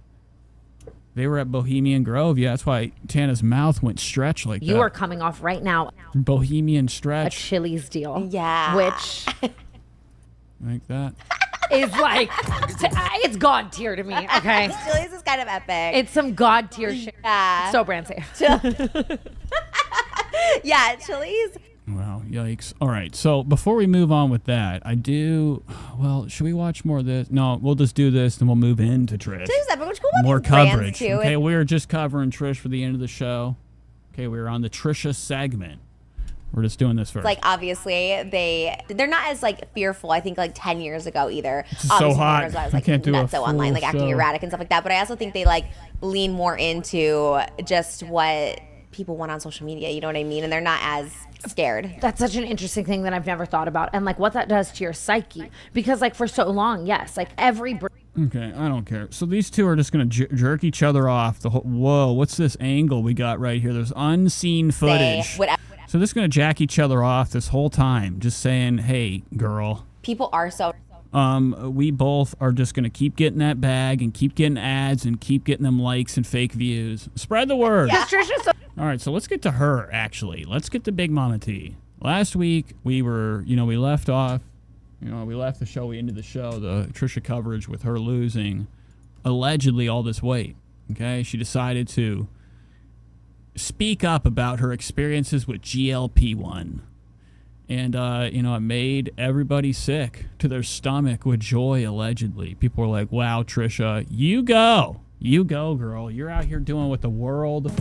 They were at Bohemian Grove. Yeah, that's why Tana's mouth went stretch like that. you are coming off right now Bohemian a stretch. Chili's deal. Yeah. Which Like that. is like, it's God tier to me, okay? Chili's is kind of epic. It's some God tier shit. Yeah. So brand safe. Yeah, Chili's. Wow, yikes. All right, so before we move on with that, should we watch more of this? No, we'll just do this, and we'll move into Trish. More coverage. Too. Okay, we're just covering Trish for the end of the show. Okay, we're on the Trisha segment. We're just doing this first. Like, obviously, they're not as, like, fearful, I think, like, 10 years ago either. This is so hot. I was, I like, can't do a nuts online, full like, acting show. erratic and stuff like that. But I also think they, like, lean more into just what people want on social media, you know what I mean? And they're not as scared. That's such an interesting thing that I've never thought about, and like what that does to your psyche. Because like for so long, yes, like every Okay, I don't care. So these two are just going to jerk each other off. Whoa, what's this angle we got right here? There's unseen footage. So they're just going to jack each other off this whole time, just saying, hey, girl. People are so... we both are just going to keep getting that bag and keep getting ads and keep getting them likes and fake views. Spread the word. Yeah. All right, so let's get to her, actually. Let's get to Big Mama T. Last week, we left off, we left the show, we ended the show, the Trisha coverage with her losing allegedly all this weight, okay? She decided to speak up about her experiences with GLP-1. And, it made everybody sick to their stomach with joy, allegedly. People were like, wow, Trisha, you go. You go, girl. You're out here doing what the world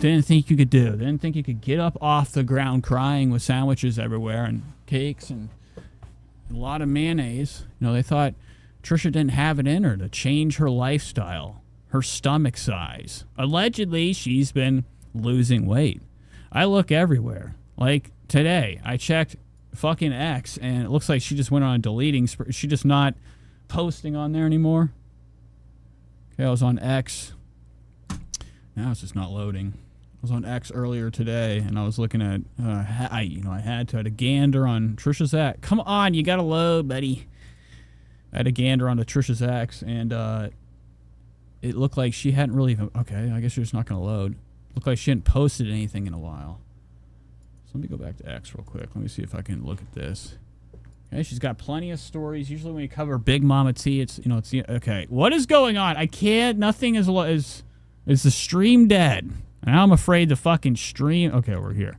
didn't think you could do. They didn't think you could get up off the ground crying with sandwiches everywhere and cakes and a lot of mayonnaise. They thought Trisha didn't have it in her to change her lifestyle, her stomach size. Allegedly, she's been losing weight. I look everywhere. Like today, I checked fucking X, and it looks like she just went on a deleting spree. She just not posting on there anymore. Okay, I was on X. Now it's just not loading. I was on X earlier today, and I was looking at, I had a gander on Trisha's X. Come on, you got to load, buddy. I had a gander onto Trisha's X, and it looked like she hadn't really even, okay, I guess you're just not going to load. Looked like she hadn't posted anything in a while. So let me go back to X real quick. Let me see if I can look at this. Okay, she's got plenty of stories. Usually when you cover Big Mama T, it's okay. What is going on? I can't. Nothing is the stream dead? Now I'm afraid to fucking stream. Okay, we're here.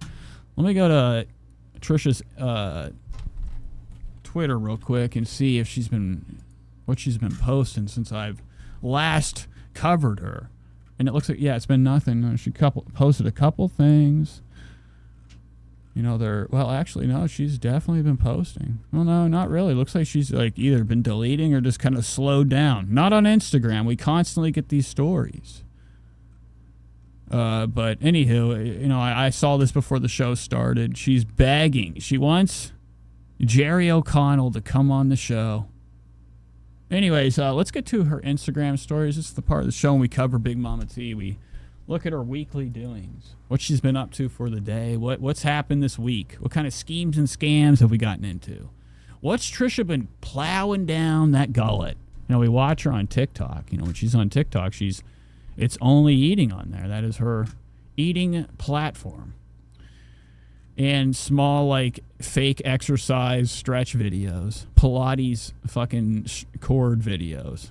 Let me go to Trisha's Twitter real quick and see if what she's been posting since I've last covered her. And it looks like, yeah, it's been nothing. She posted a couple things. You know, well, actually, no, she's definitely been posting. Well, no, not really. Looks like she's like either been deleting or just kind of slowed down. Not on Instagram. We constantly get these stories. But anywho, you know, I saw this before the show started. She's begging. She wants Jerry O'Connell to come on the show. Anyways, let's get to her Instagram stories. This is the part of the show when we cover Big Mama T. We look at her weekly doings, what she's been up to for the day, what's happened this week, what kind of schemes and scams have we gotten into, what's Trisha been plowing down that gullet. You know, we watch her on TikTok. You know, when she's on TikTok, it's only eating on there. That is her eating platform. And small, like, fake exercise stretch videos, Pilates fucking cord videos.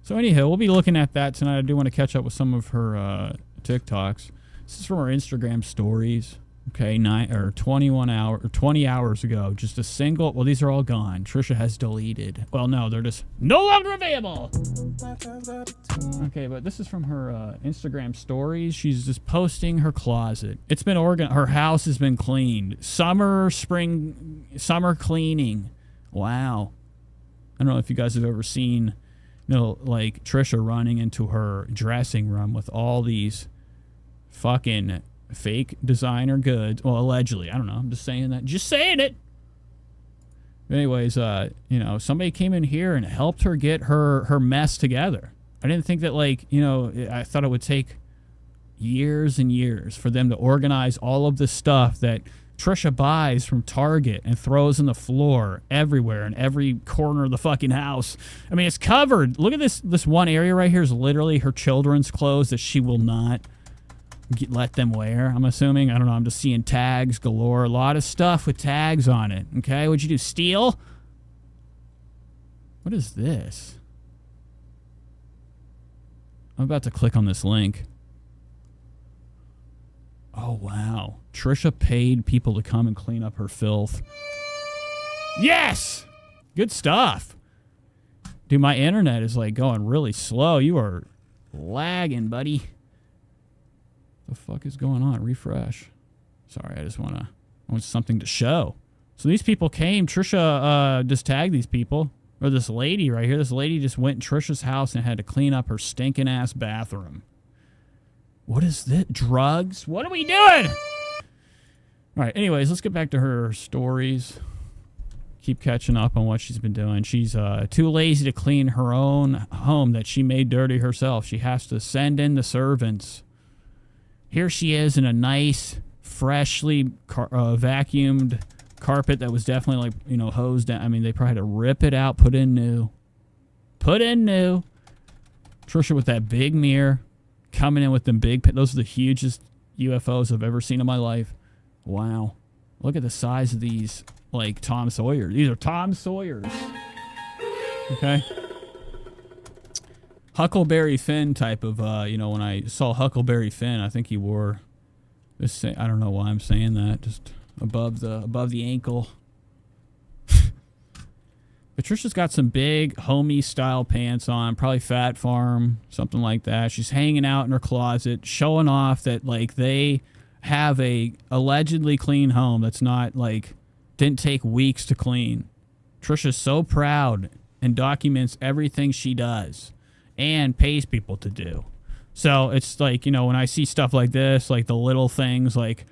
So anyhow, we'll be looking at that tonight. I do want to catch up with some of her TikToks. This is from her Instagram stories. Okay, 20 hours ago. Just a single. Well, these are all gone. Trisha has deleted. Well, no, they're just no longer available. Okay, but this is from her Instagram stories. She's just posting her closet. It's been her house has been cleaned. Summer cleaning. Wow. I don't know if you guys have ever seen, you know, like Trisha running into her dressing room with all these fucking fake designer goods. Well, allegedly. I don't know. I'm just saying that. Just saying it. Anyways, you know, somebody came in here and helped her get her mess together. I didn't think that, like, you know, I thought it would take years and years for them to organize all of this stuff that Trisha buys from Target and throws on the floor everywhere in every corner of the fucking house. I mean, it's covered. Look at this one area right here is literally her children's clothes that she will not let them wear, I'm assuming. I don't know. I'm just seeing tags galore. A lot of stuff with tags on it. Okay, what'd you do? Steal? What is this? I'm about to click on this link. Oh, wow. Trisha paid people to come and clean up her filth. Yes! Good stuff. Dude, my internet is like going really slow. You are lagging, buddy. The fuck is going on? Refresh. Sorry, I want something to show. So these people came. Trisha just tagged these people. Or this lady right here. This lady just went in Trisha's house and had to clean up her stinking ass bathroom. What is this? Drugs? What are we doing? All right, anyways, let's get back to her stories. Keep catching up on what she's been doing. She's too lazy to clean her own home that she made dirty herself. She has to send in the servants. Here she is in a nice, freshly vacuumed carpet that was definitely, like, you know, hosed down. I mean, they probably had to rip it out, put in new. Put in new. Trisha with that big mirror, coming in with them big, those are the hugest UFOs I've ever seen in my life. Wow. Look at the size of these, like, Tom Sawyers. These are Tom Sawyers. Okay. Huckleberry Finn type of, you know, when I saw Huckleberry Finn, I think he wore this, I don't know why I'm saying that, just above the ankle. Patricia's got some big homey style pants on, probably Fat Farm, something like that. She's hanging out in her closet, showing off that, like, they have a allegedly clean home that's not, like, didn't take weeks to clean. Trisha's so proud and documents everything she does and pays people to do. So it's like, you know, when I see stuff like this, like the little things like,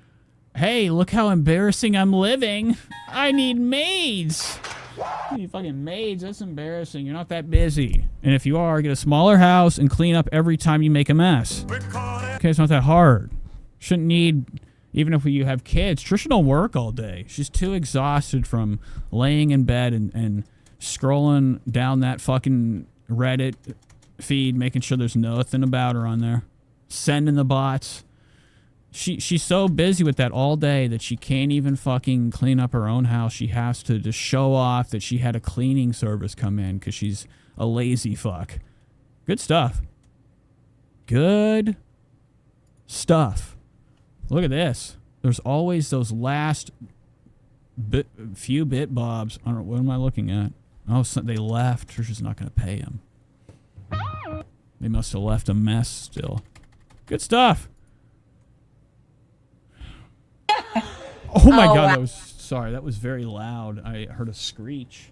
hey, look how embarrassing I'm living. I need maids. You need fucking maids. That's embarrassing. You're not that busy. And if you are, get a smaller house and clean up every time you make a mess. Okay, it's not that hard. Shouldn't need, even if you have kids. Trisha don't work all day. She's too exhausted from laying in bed and scrolling down that fucking Reddit feed, making sure there's nothing about her on there. Sending the bots. She's so busy with that all day that she can't even fucking clean up her own house. She has to just show off that she had a cleaning service come in because she's a lazy fuck. Good stuff. Good stuff. Look at this. There's always those last few bit bobs. I don't know, what am I looking at? Oh, so they left. Trisha's not going to pay them. They must have left a mess still. Good stuff. Oh my Oh, God, wow. that was very loud. I heard a screech.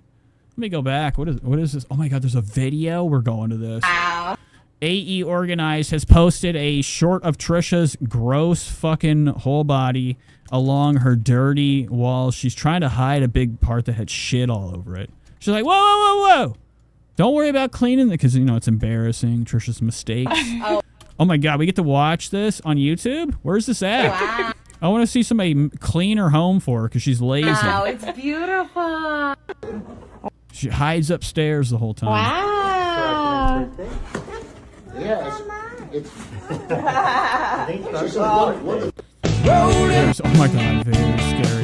Let me go back. What is this? Oh my God, there's a video. We're going to this. Wow. AE Organized has posted a short of Trisha's gross fucking whole body along her dirty walls. She's trying to hide a big part that had shit all over it. She's like, whoa, whoa, whoa, whoa. Don't worry about cleaning it because, you know, it's embarrassing. Trisha's mistakes. Oh my God, we get to watch this on YouTube? Where's this at? Wow. I want to see somebody clean her home for her because she's lazy. Wow, it's beautiful. She hides upstairs the whole time. Wow. Yes. Oh my God, very scary.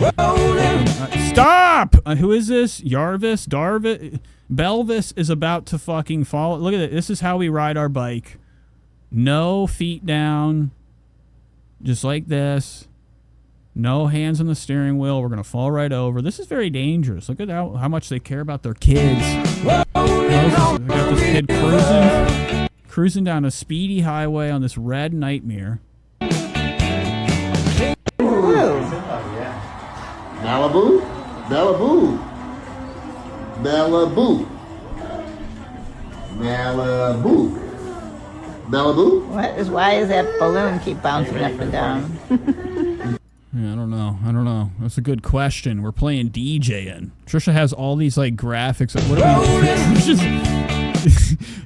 Stop! Who is this? Yarvis? Darvis? Belvis is about to fucking fall. Look at it. This is how we ride our bike. No feet down. Just like this. No hands on the steering wheel. We're going to fall right over. This is very dangerous. Look at how much they care about their kids. They got this kid cruising down a speedy highway on this red nightmare. Malibu? Malibu. Malibu. Malibu. Malibu? Why is that balloon keep bouncing up and down? Yeah, I don't know. That's a good question. We're playing DJing. Trisha has all these like graphics. What are we?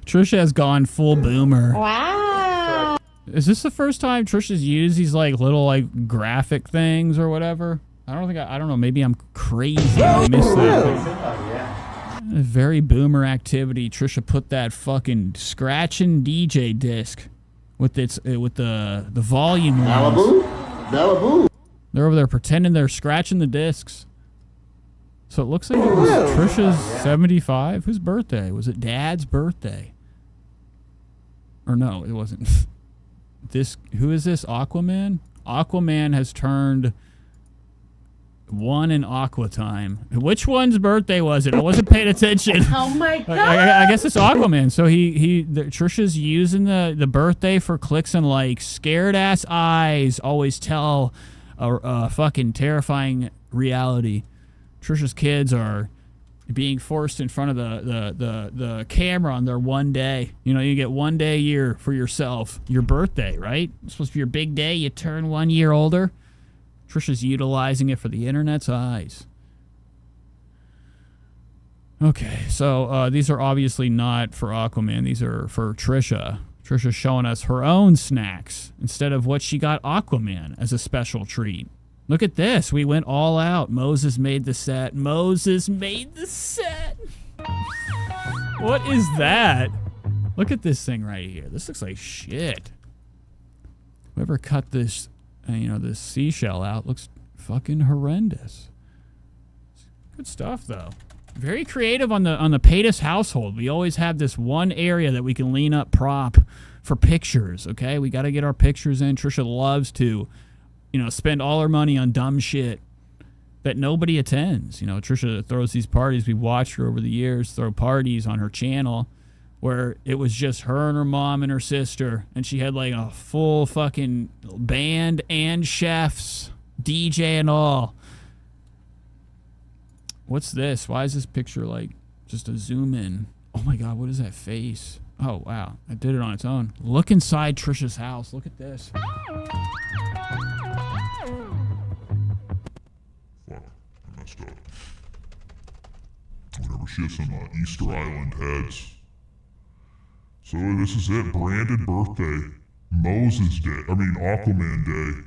Trisha has gone full boomer. Wow. Is this the first time Trisha's used these like little like graphic things or whatever? I don't know. Maybe I'm crazy. I missed that. A very boomer activity. Trisha put that fucking scratching DJ disc with the volume. Malibu? Malibu. They're over there pretending they're scratching the discs. So it looks like it was Trisha's 75. Whose birthday? Was it Dad's birthday? Or no, it wasn't. Who is this? Aquaman? Aquaman has turned 1 in Aqua time. Which one's birthday was it? I wasn't paying attention. Oh my God. I guess it's Aquaman. So Trisha's using the birthday for clicks and likes. Scared ass eyes always tell a fucking terrifying reality. Trisha's kids are being forced in front of the camera on their one day. You know, you get 1 day a year for yourself. Your birthday, right? It's supposed to be your big day. You turn 1 year older. Trisha's utilizing it for the internet's eyes. Okay, so these are obviously not for Aquaman. These are for Trisha. Trisha's showing us her own snacks instead of what she got Aquaman as a special treat. Look at this. We went all out. Moses made the set. Moses made the set. What is that? Look at this thing right here. This looks like shit. Whoever cut this, this seashell out looks fucking horrendous. Good stuff, though. Very creative on the Paytas household. We always have this one area that we can lean up prop for pictures, okay? We got to get our pictures in. Trisha loves to, spend all her money on dumb shit that nobody attends. Trisha throws these parties. We watched her over the years throw parties on her channel where it was just her and her mom and her sister, and she had like a full fucking band and chefs, DJ and all. What's this? Why is this picture like just a zoom in? Oh my God, what is that face? Oh wow, I did it on its own. Look inside Trisha's house. Look at this. Messed up. Whenever she has some Easter Island heads. So this is it. Branded birthday. Moses Day. Aquaman Day.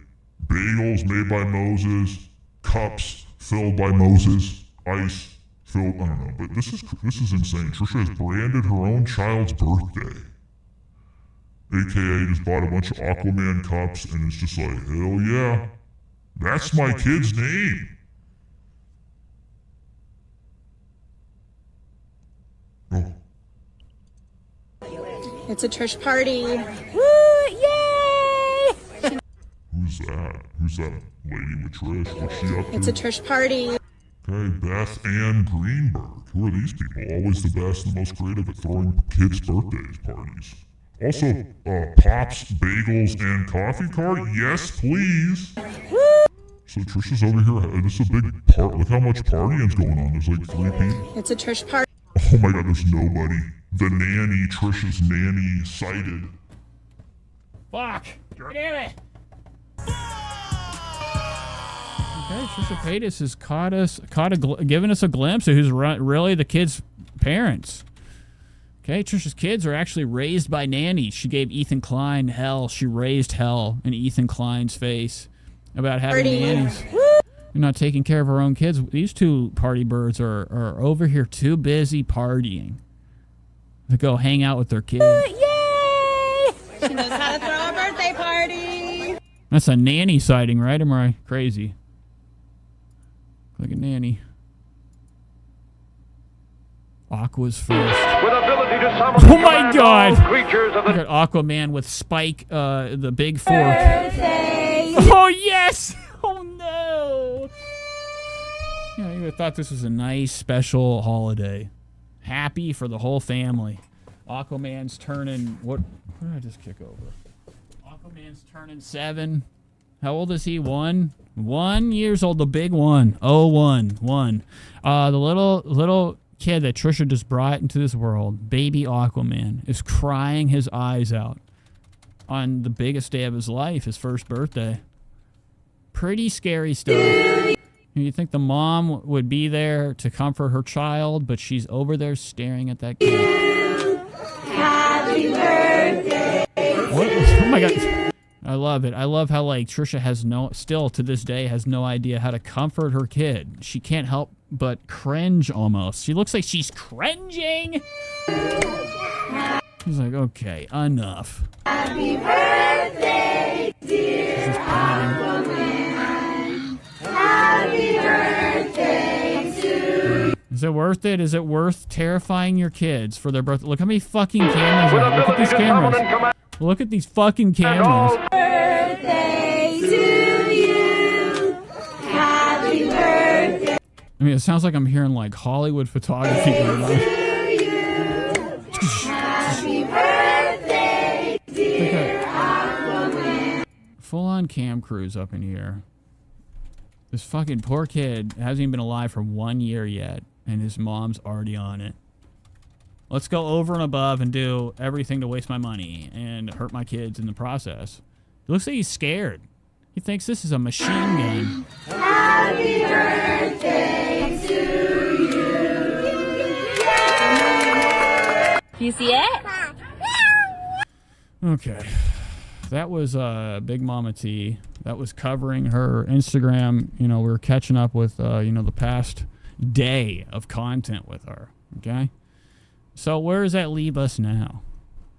Bagels made by Moses. Cups filled by Moses. Ice filled. I don't know. But this is insane. Trisha has branded her own child's birthday. AKA just bought a bunch of Aquaman cups and it's just like, hell yeah. That's my kid's name. Oh. It's a Trish party. Woo! Yay! Who's that? Who's that lady with Trish? What's she up to? It's a Trish party. Okay, Beth Ann Greenberg. Who are these people? Always the best and most creative at throwing kids' birthdays parties. Also, Pops, Bagels, and Coffee Cart? Yes, please. So Trisha's over here. This is a big part. Look how much partying's going on. There's like 3 people. It's a Trish party. Oh my god, there's nobody. The nanny, Trisha's nanny, sighted. Fuck! Damn it! Okay, Trisha Paytas has given us a glimpse of who's really the kids' parents. Okay, Trisha's kids are actually raised by nannies. She gave Ethan Klein hell. She raised hell in Ethan Klein's face about having nannies. You're not taking care of her own kids. These 2 party birds are over here too busy partying to go hang out with their kids. Yay! She knows how to throw a birthday party. That's a nanny sighting, right? Am I crazy? Like a nanny. Aqua's first. Oh my god! Look at Aquaman with Spike, the big fork. Birthday. Oh yes! Oh no! Yeah, you would have thought this was a nice special holiday. Happy for the whole family. Aquaman's turning what did I just kick over? Aquaman's turning 7. How old is he? 1 years old, the big one. Oh, 1. The little kid that Trisha just brought into this world, baby Aquaman, is crying his eyes out on the biggest day of his life, his first birthday. Pretty scary stuff. You think the mom would be there to comfort her child, but she's over there staring at that kid. Happy birthday. What? Oh my god. I love it. I love how like Trisha has still to this day has no idea how to comfort her kid. She can't help but cringe almost. She looks like she's cringing. She's like, okay, enough. Happy birthday, dear Aquaman. Happy birthday to you. Is it worth it? Is it worth terrifying your kids for their birthday? Look how many fucking cameras are there. Look at these cameras. Look at these fucking cameras. Birthday to you. Happy birthday. I mean, it sounds like I'm hearing like Hollywood photography going on. Happy birthday, dear Aquaman. Full-on cam crews up in here. This fucking poor kid hasn't even been alive for 1 year yet, and his mom's already on it. Let's go over and above and do everything to waste my money and hurt my kids in the process. It looks like he's scared. He thinks this is a machine gun. Happy birthday to you. You see it? Okay. That was Big Mama T. That was covering her Instagram. You know, we were catching up with, the past day of content with her. Okay? So where does that leave us now?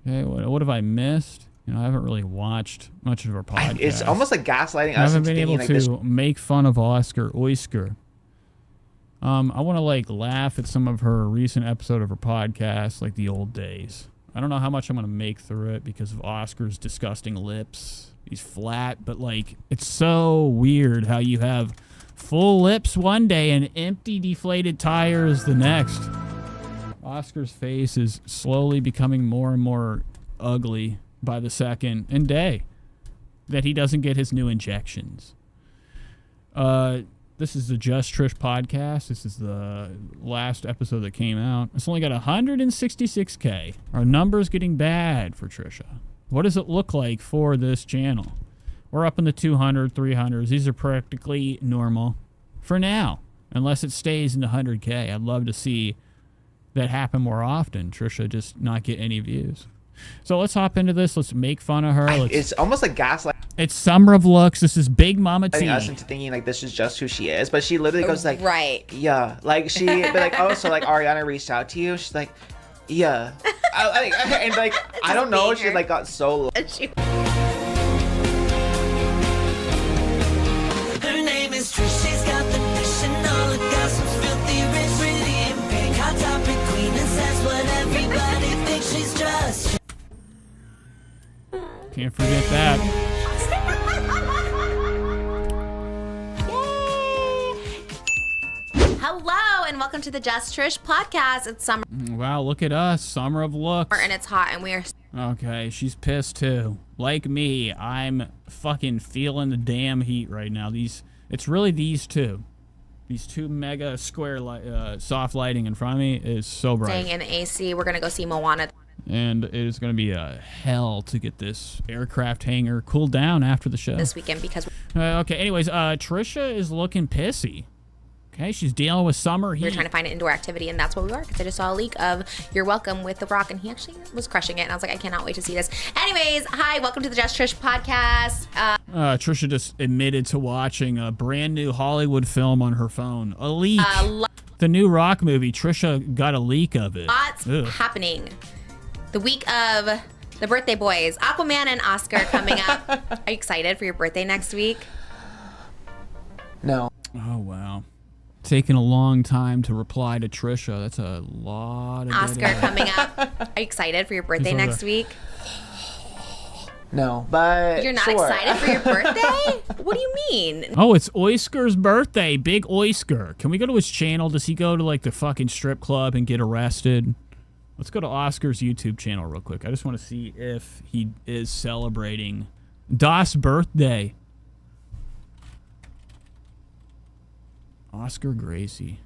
Okay, what have I missed? You know, I haven't really watched much of her podcast. It's almost like gaslighting us. I haven't into been able thinking, to make fun of Oscar. I want to like laugh at some of her recent episode of her podcast, like the old days. I don't know how much I'm going to make through it because of Oscar's disgusting lips. He's flat, but like it's so weird how you have full lips one day and empty deflated tires the next. Oscar's face is slowly becoming more and more ugly by the second and day that he doesn't get his new injections. This is the Just Trish podcast. This is the last episode that came out. It's only got 166K. Our number's getting bad for Trisha. What does it look like for this channel? We're up in the 200, 300s. These are practically normal for now, unless it stays in the 100K. I'd love to see that happen more often. Trisha just not get any views. So let's hop into this. Let's make fun of her. It's almost like gaslighting It's Summer of Looks. This is Big Mama T. us into thinking like this is just who she is, but she literally goes like, right, yeah, like she, but like, oh, so like Ariana reached out to you. She's like, yeah, and like I don't know. She like got so. Her name is Trish. She's got the dish and all the gossip's filthy rich, pretty and pink, hot topic queen, and says what everybody thinks she's just. Can't forget that. Hello and welcome to the Just Trish podcast. It's summer Wow, look at us. Summer of Looks. and it's hot and we are. Okay, she's pissed too. Like me, I'm fucking feeling the damn heat right now. It's It's really these two. These two mega square soft lighting in front of me is so bright. Staying in the AC. We're going to go see Moana. And it is going to be a hell to get this aircraft hangar cooled down after the show. This weekend because okay, anyways, Trisha is looking pissy. Okay, she's dealing with summer heat. we were trying to find an indoor activity, and that's what we were, because I just saw a leak of You're Welcome with The Rock, and he actually was crushing it, and I was like, I cannot wait to see this. Anyways, hi, welcome to the Just Trish podcast. Trisha just admitted to watching a brand new Hollywood film on her phone. A leak. The new Rock movie, Trisha got a leak of it. Lots happening. The week of the birthday boys, Aquaman and Oscar coming up. Are you excited for your birthday next week? No. Oh, wow. Taking a long time to reply to Trisha. That's a lot of Oscar coming up. Are you excited for your birthday next week? No, but You're not sure. excited for your birthday? What do you mean? Oh, it's Oscar's birthday. Big Oscar. Can we go to his channel? Does he go to like the fucking strip club and get arrested? Let's go to Oscar's YouTube channel real quick. I just want to see if he is celebrating Das birthday. Oscar Gracie.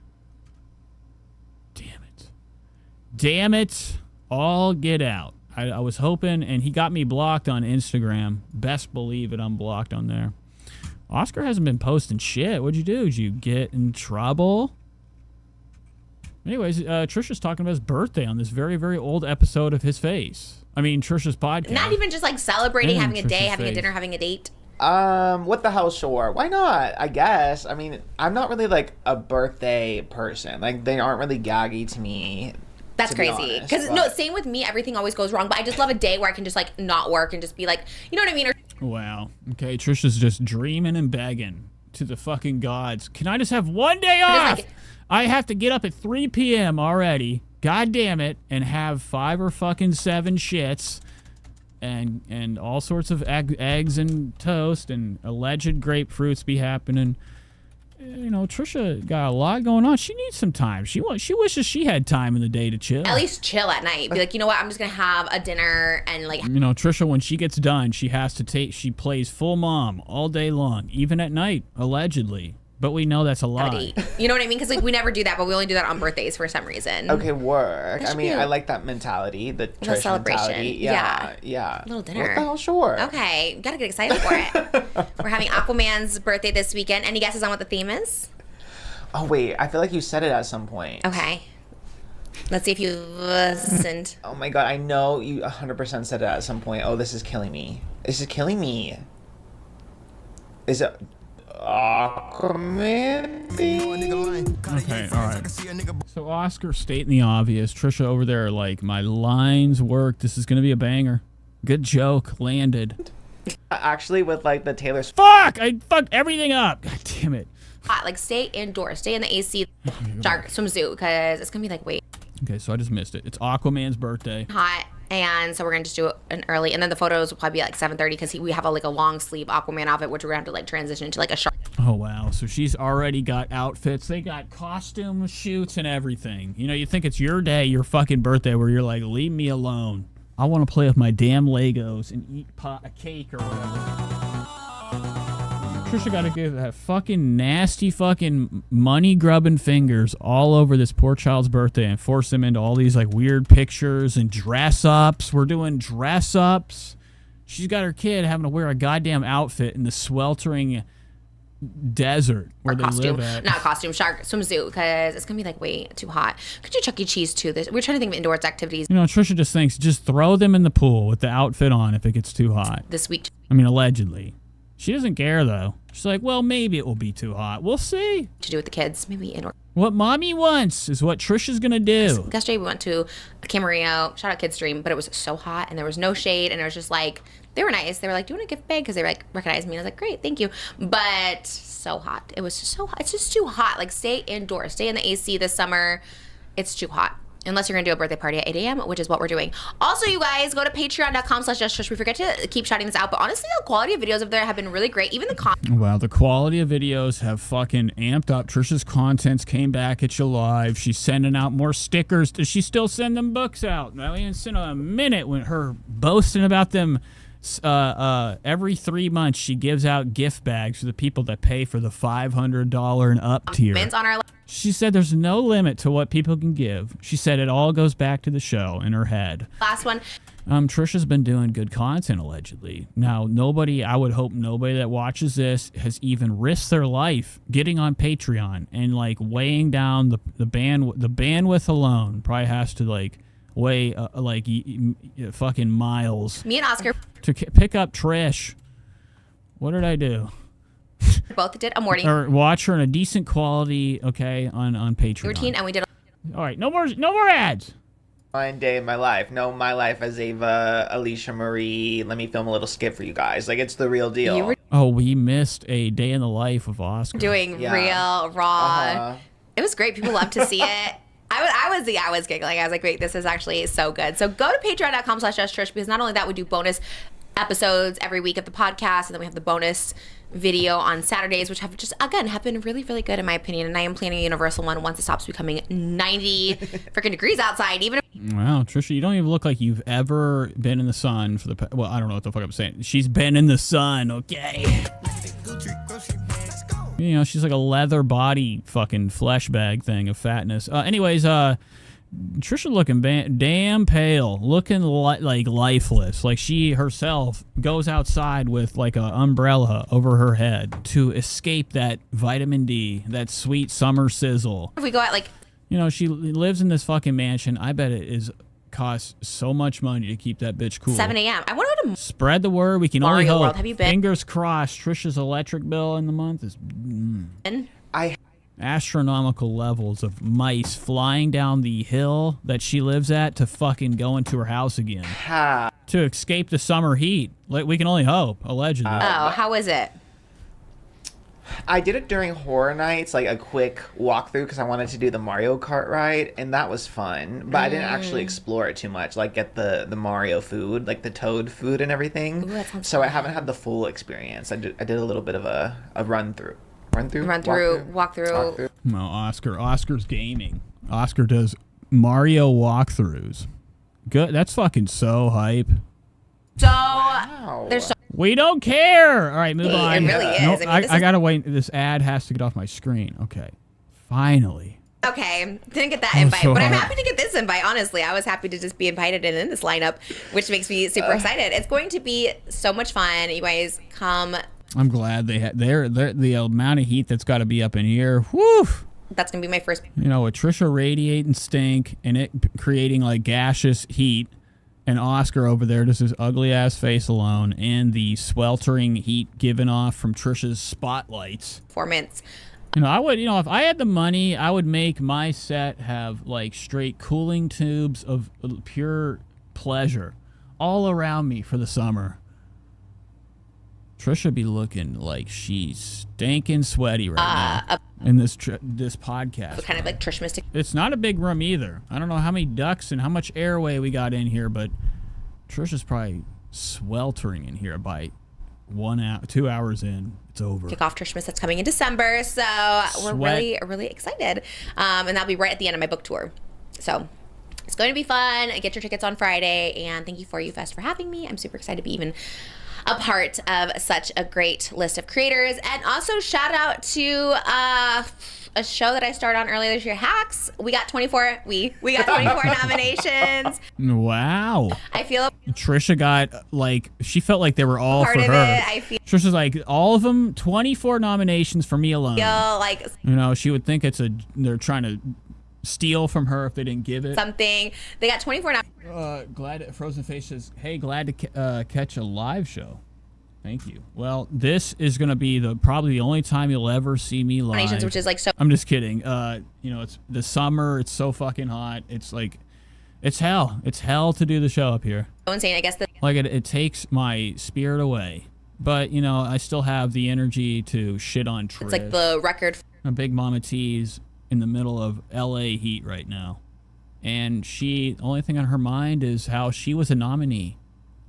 Damn it. Damn it. All get out. I was hoping, and he got me blocked on Instagram. Best believe it, I'm blocked on there. Oscar hasn't been posting shit. What'd you do? Did you get in trouble? Anyways, Trisha's talking about his birthday on this very, very old episode of His Face. I mean, Trisha's podcast. Not even just like celebrating, And having a day, Trisha's having a face. dinner, having a date. What the hell, sure. Why not? I guess. I mean, I'm not really like a birthday person. Like, they aren't really gaggy to me. That's to be crazy. honest, Because, but- no, same with me. Everything always goes wrong. But I just love a day where I can just, like, not work and just be like, you know what I mean? Or Wow. Okay, Trisha's just dreaming and begging to the fucking gods. Can I just have one day off? like- I have to get up at 3 p.m. already. God damn it. And have 5 or fucking 7 shits. And all sorts of eggs and toast and alleged grapefruits be happening. You know, Trisha got a lot going on. She needs some time. She wishes she had time in the day to chill. at least chill at night. Be like, you know what? I'm just going to have a dinner and, like, You know, Trisha, when she gets done, she plays full mom all day long, even at night, allegedly. But we know that's a lie. you know what I mean? Because, like, we never do that, but we only do that on birthdays for some reason. Okay, work. That I should mean, be I like that mentality, the little Trish celebration. mentality. Yeah. Yeah. Little dinner. What the hell, sure. Okay, gotta get excited for it. We're having Aquaman's birthday this weekend. Any guesses on what the theme is? Oh, wait. I feel like you said it at some point. Okay. Let's see if you listened. Oh my god, I know you 100% said it at some point. Oh, this is killing me. This is killing me. Is it Aquaman? Okay, all right. So Oscar stating the obvious. Trisha over there like, my lines worked. This is going to be a banger. Good joke. Landed. Actually, with like the Taylor Swift. Fuck! I fucked everything up. God damn it. Hot, like, stay indoors. Stay in the AC. Shark swimsuit, because it's gonna be, like, way Okay, so I just missed it. It's Aquaman's birthday. hot. And so we're gonna just do an early, and then the photos will probably be like 7:30 because we have a long sleeve Aquaman outfit, which we're gonna have to like transition into like a shark. Oh, wow. So she's already got outfits. They got costume shoots and everything. You know, you think it's your day, your fucking birthday, where you're like, leave me alone. I want to play with my damn Legos and eat a cake or whatever. Trisha got to give that fucking nasty fucking money-grubbing fingers all over this poor child's birthday and force them into all these like weird pictures and dress-ups. We're doing dress-ups. She's got her kid having to wear a goddamn outfit in the sweltering desert where they Costume, live at. not costume, shark swimsuit, because it's gonna be like way too hot. Could do Chuck E. Cheese too. We're trying to think of indoors activities You know, Trisha just thinks, just throw them in the pool with the outfit on if it gets too hot. this week. I mean, allegedly. She doesn't care, though. She's like, well, maybe it will be too hot. We'll see. To do with the kids, maybe indoor. What mommy wants is what Trisha's going to do. Yesterday we went to Camarillo, shout out Kids Dream, but it was so hot and there was no shade, and it was just like, they were nice. They were like, do you want a gift bag? Because they were like, recognized me. And I was like, great, thank you. But so hot. It was so hot. It's just too hot. Like, stay indoors. Stay in the AC this summer. It's too hot. Unless you're going to do a birthday party at 8 a.m., which is what we're doing. Also, you guys, go to patreon.com/justtrish. We forget to keep shouting this out, but honestly, the quality of videos up there have been really great. Even the Wow, the quality of videos have fucking amped up. Trisha's contents came back at you live. She's sending out more stickers. Does she still send them books out? I ain't seen a minute when her boasting about them Every 3 months, she gives out gift bags to the people that pay for the $500 and up tier. On our She said there's no limit to what people can give. She said it all goes back to the show in her head. last one. Trisha's been doing good content, allegedly. Now, I would hope nobody that watches this has even risked their life getting on Patreon and, like, weighing down the bandwidth alone probably has to, like, weigh, fucking miles. Me and Oscar To pick up Trish. What did I do? both did a morning Or watch her in a decent quality, okay, on Patreon. routine, and we did. All right, no more ads. Fine day in my life. No, my life as Ava, Alicia Marie. Let me film a little skit for you guys. Like, it's the real deal. You were We missed a day in the life of Oscar. doing real raw. It was great. People love to see it. I was giggling. I was like, wait, this is actually so good. So go to patreon.com/JustTrish, because not only that, we do bonus episodes every week of the podcast, and then we have the bonus video on Saturdays, which have been really, really good in my opinion. And I am planning a universal one once it stops becoming 90 freaking degrees outside. Even Wow, Trisha, you don't even look like you've ever been in the sun for the well, I don't know what the fuck I'm saying. She's been in the sun, okay? You know, she's like a leather body fucking flesh bag thing of fatness. Anyways, Trisha looking damn pale, looking like lifeless. Like she herself goes outside with like an umbrella over her head to escape that vitamin D, that sweet summer sizzle. if we go at like You know, she lives in this fucking mansion. I bet it costs so much money to keep that bitch cool. 7 a.m. I want to go to Spread the word. We can only Mario hope. World. Have you been? Fingers crossed. Trisha's electric bill in the month is astronomical levels of mice flying down the hill that she lives at to fucking go into her house again to escape the summer heat. Like, we can only hope. Allegedly. how is it? I did it during Horror Nights, like a quick walkthrough, because I wanted to do the Mario Kart ride, and that was fun. But I didn't actually explore it too much, like get the Mario food, like the Toad food and everything. Ooh, that sounds so fun. I haven't had the full experience. I did a little bit of a run through. Walkthrough. No, Oscar's gaming. Oscar does Mario walkthroughs. Good. That's fucking so hype. So there's so We don't care. All right, move on. It really is. No, I mean, I, this I is- gotta wait. This ad has to get off my screen. Okay, finally. okay. Didn't get that I'm invite, so but I'm hot. happy to get this invite. Honestly, I was happy to just be invited and in this lineup, which makes me super excited. It's going to be so much fun. You guys come. I'm glad they had the amount of heat that's got to be up in here. Whew. That's gonna be my first. You know, with Trisha radiating stink and it creating like gaseous heat, and Oscar over there just his ugly ass face alone, and the sweltering heat given off from Trisha's spotlights. Performance. You know, I would, if I had the money, I would make my set have like straight cooling tubes of pure pleasure all around me for the summer. Trisha be looking like she's stinking sweaty right now in this podcast. So kind of like Trish Mystic. It's not a big room either. I don't know how many ducts and how much airway we got in here, but Trisha's probably sweltering in here by 2 hours in. It's over. Kick off Trishmas that's coming in December, so we're really excited, and that'll be right at the end of my book tour. So it's going to be fun. Get your tickets on Friday, and thank you for YouFest for having me. I'm super excited to be even a part of such a great list of creators, and also shout out to a show that I started on earlier this year, Hacks. We got 24. We got 24 nominations. Wow. I feel Trisha got she felt like they were all part for of her. it. I feel Trisha's like, all of them, 24 nominations for me alone. like You know, she would think they're trying to steal from her if they didn't give it. something. They got 24 nominations. Glad Frozen Face says, hey, glad to catch a live show. Thank you. Well, this is going to be probably the only time you'll ever see me live. Which is like so. I'm just kidding. It's the summer. It's so fucking hot. It's like, it's hell. It's hell to do the show up here. Insane. I guess that Like it takes my spirit away. But, I still have the energy to shit on Trish. it's like the record. A big Mama T's in the middle of LA heat right now. And the only thing on her mind is how she was a nominee.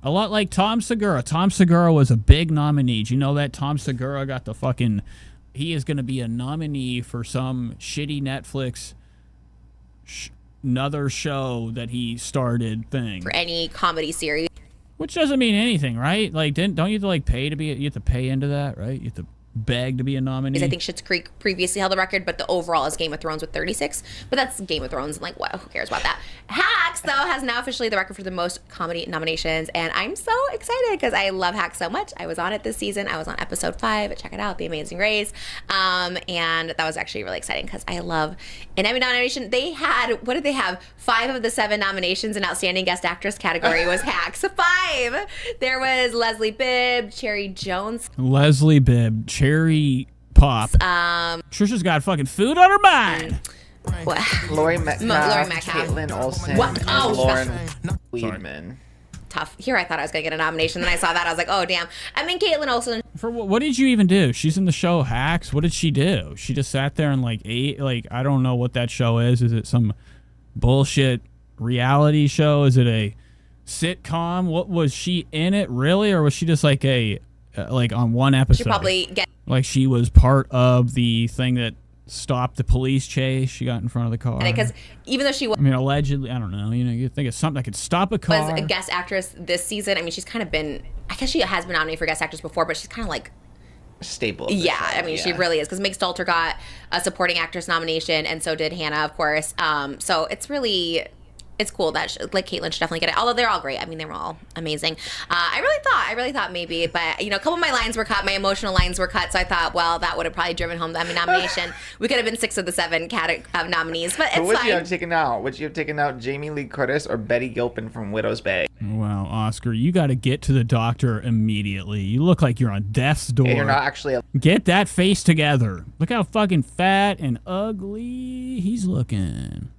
A lot like Tom Segura. Tom Segura was a big nominee. Do you know that? Tom Segura got he is going to be a nominee for some shitty Netflix another show that he started thing. For any comedy series. Which doesn't mean anything, right? Like, don't you have to like pay to be? You have to pay into that, right? You have to beg to be a nominee. I think Schitt's Creek previously held the record, but the overall is Game of Thrones with 36. But that's Game of Thrones, and like, what? Who cares about that? Hacks, though, has now officially the record for the most comedy nominations, and I'm so excited because I love Hacks so much. I was on it this season. I was on episode 5. Check it out, The Amazing Race. And that was actually really exciting because I love an Emmy nomination. They had, what did they have? 5 of the 7 nominations in Outstanding Guest Actress category was Hacks. 5. There was Leslie Bibb, Cherry Jones. Leslie Bibb, Cherry Pop. Trisha's got fucking food on her mind. What? Lori Metcalf, Metcalf. Caitlin Olsen, What? Oh, Lauren Weidman. Tough. Here I thought I was going to get a nomination. Then I saw that. I was like, oh, damn. I mean, Caitlin Olsen. For what did you even do? She's in the show Hacks. What did she do? She just sat there and like ate. Like, I don't know what that show is. Is it some bullshit reality show? Is it a sitcom? What was she in it really? Or was she just like like on one episode? She probably get. Like she was part of the thing that stopped the police chase. She got in front of the car. Because even though she was. I mean, allegedly, I don't know. You know, you think of something that could stop a car. Was a guest actress this season. I mean, she's kind of been. I guess she has been nominated for guest actress before, but she's kind of like. Staple. Yeah, I mean, she really is. Because Meg Stalter got a supporting actress nomination, and so did Hannah, of course. So it's really. It's cool that like Caitlin should definitely get it. Although they're all great. I mean, they were all amazing. I really thought maybe, but you know, a couple of my lines were cut. My emotional lines were cut. So I thought, well, that would have probably driven home the Emmy nomination. We could have been 6 of the 7 nominees, but it's Who would fine. you have taken out? Would you have taken out Jamie Lee Curtis or Betty Gilpin from Widow's Bay? Wow, Oscar, you got to get to the doctor immediately. You look like you're on death's door. And you're not actually. Get that face together. Look how fucking fat and ugly he's looking.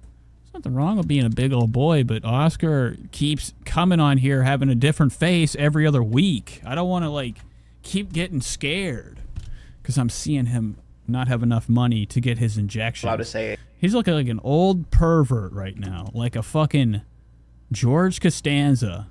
Nothing wrong with being a big old boy, but Oscar keeps coming on here having a different face every other week. I don't want to like keep getting scared because I'm seeing him not have enough money to get his injection. Allowed to say it. He's looking like an old pervert right now, like a fucking George Costanza.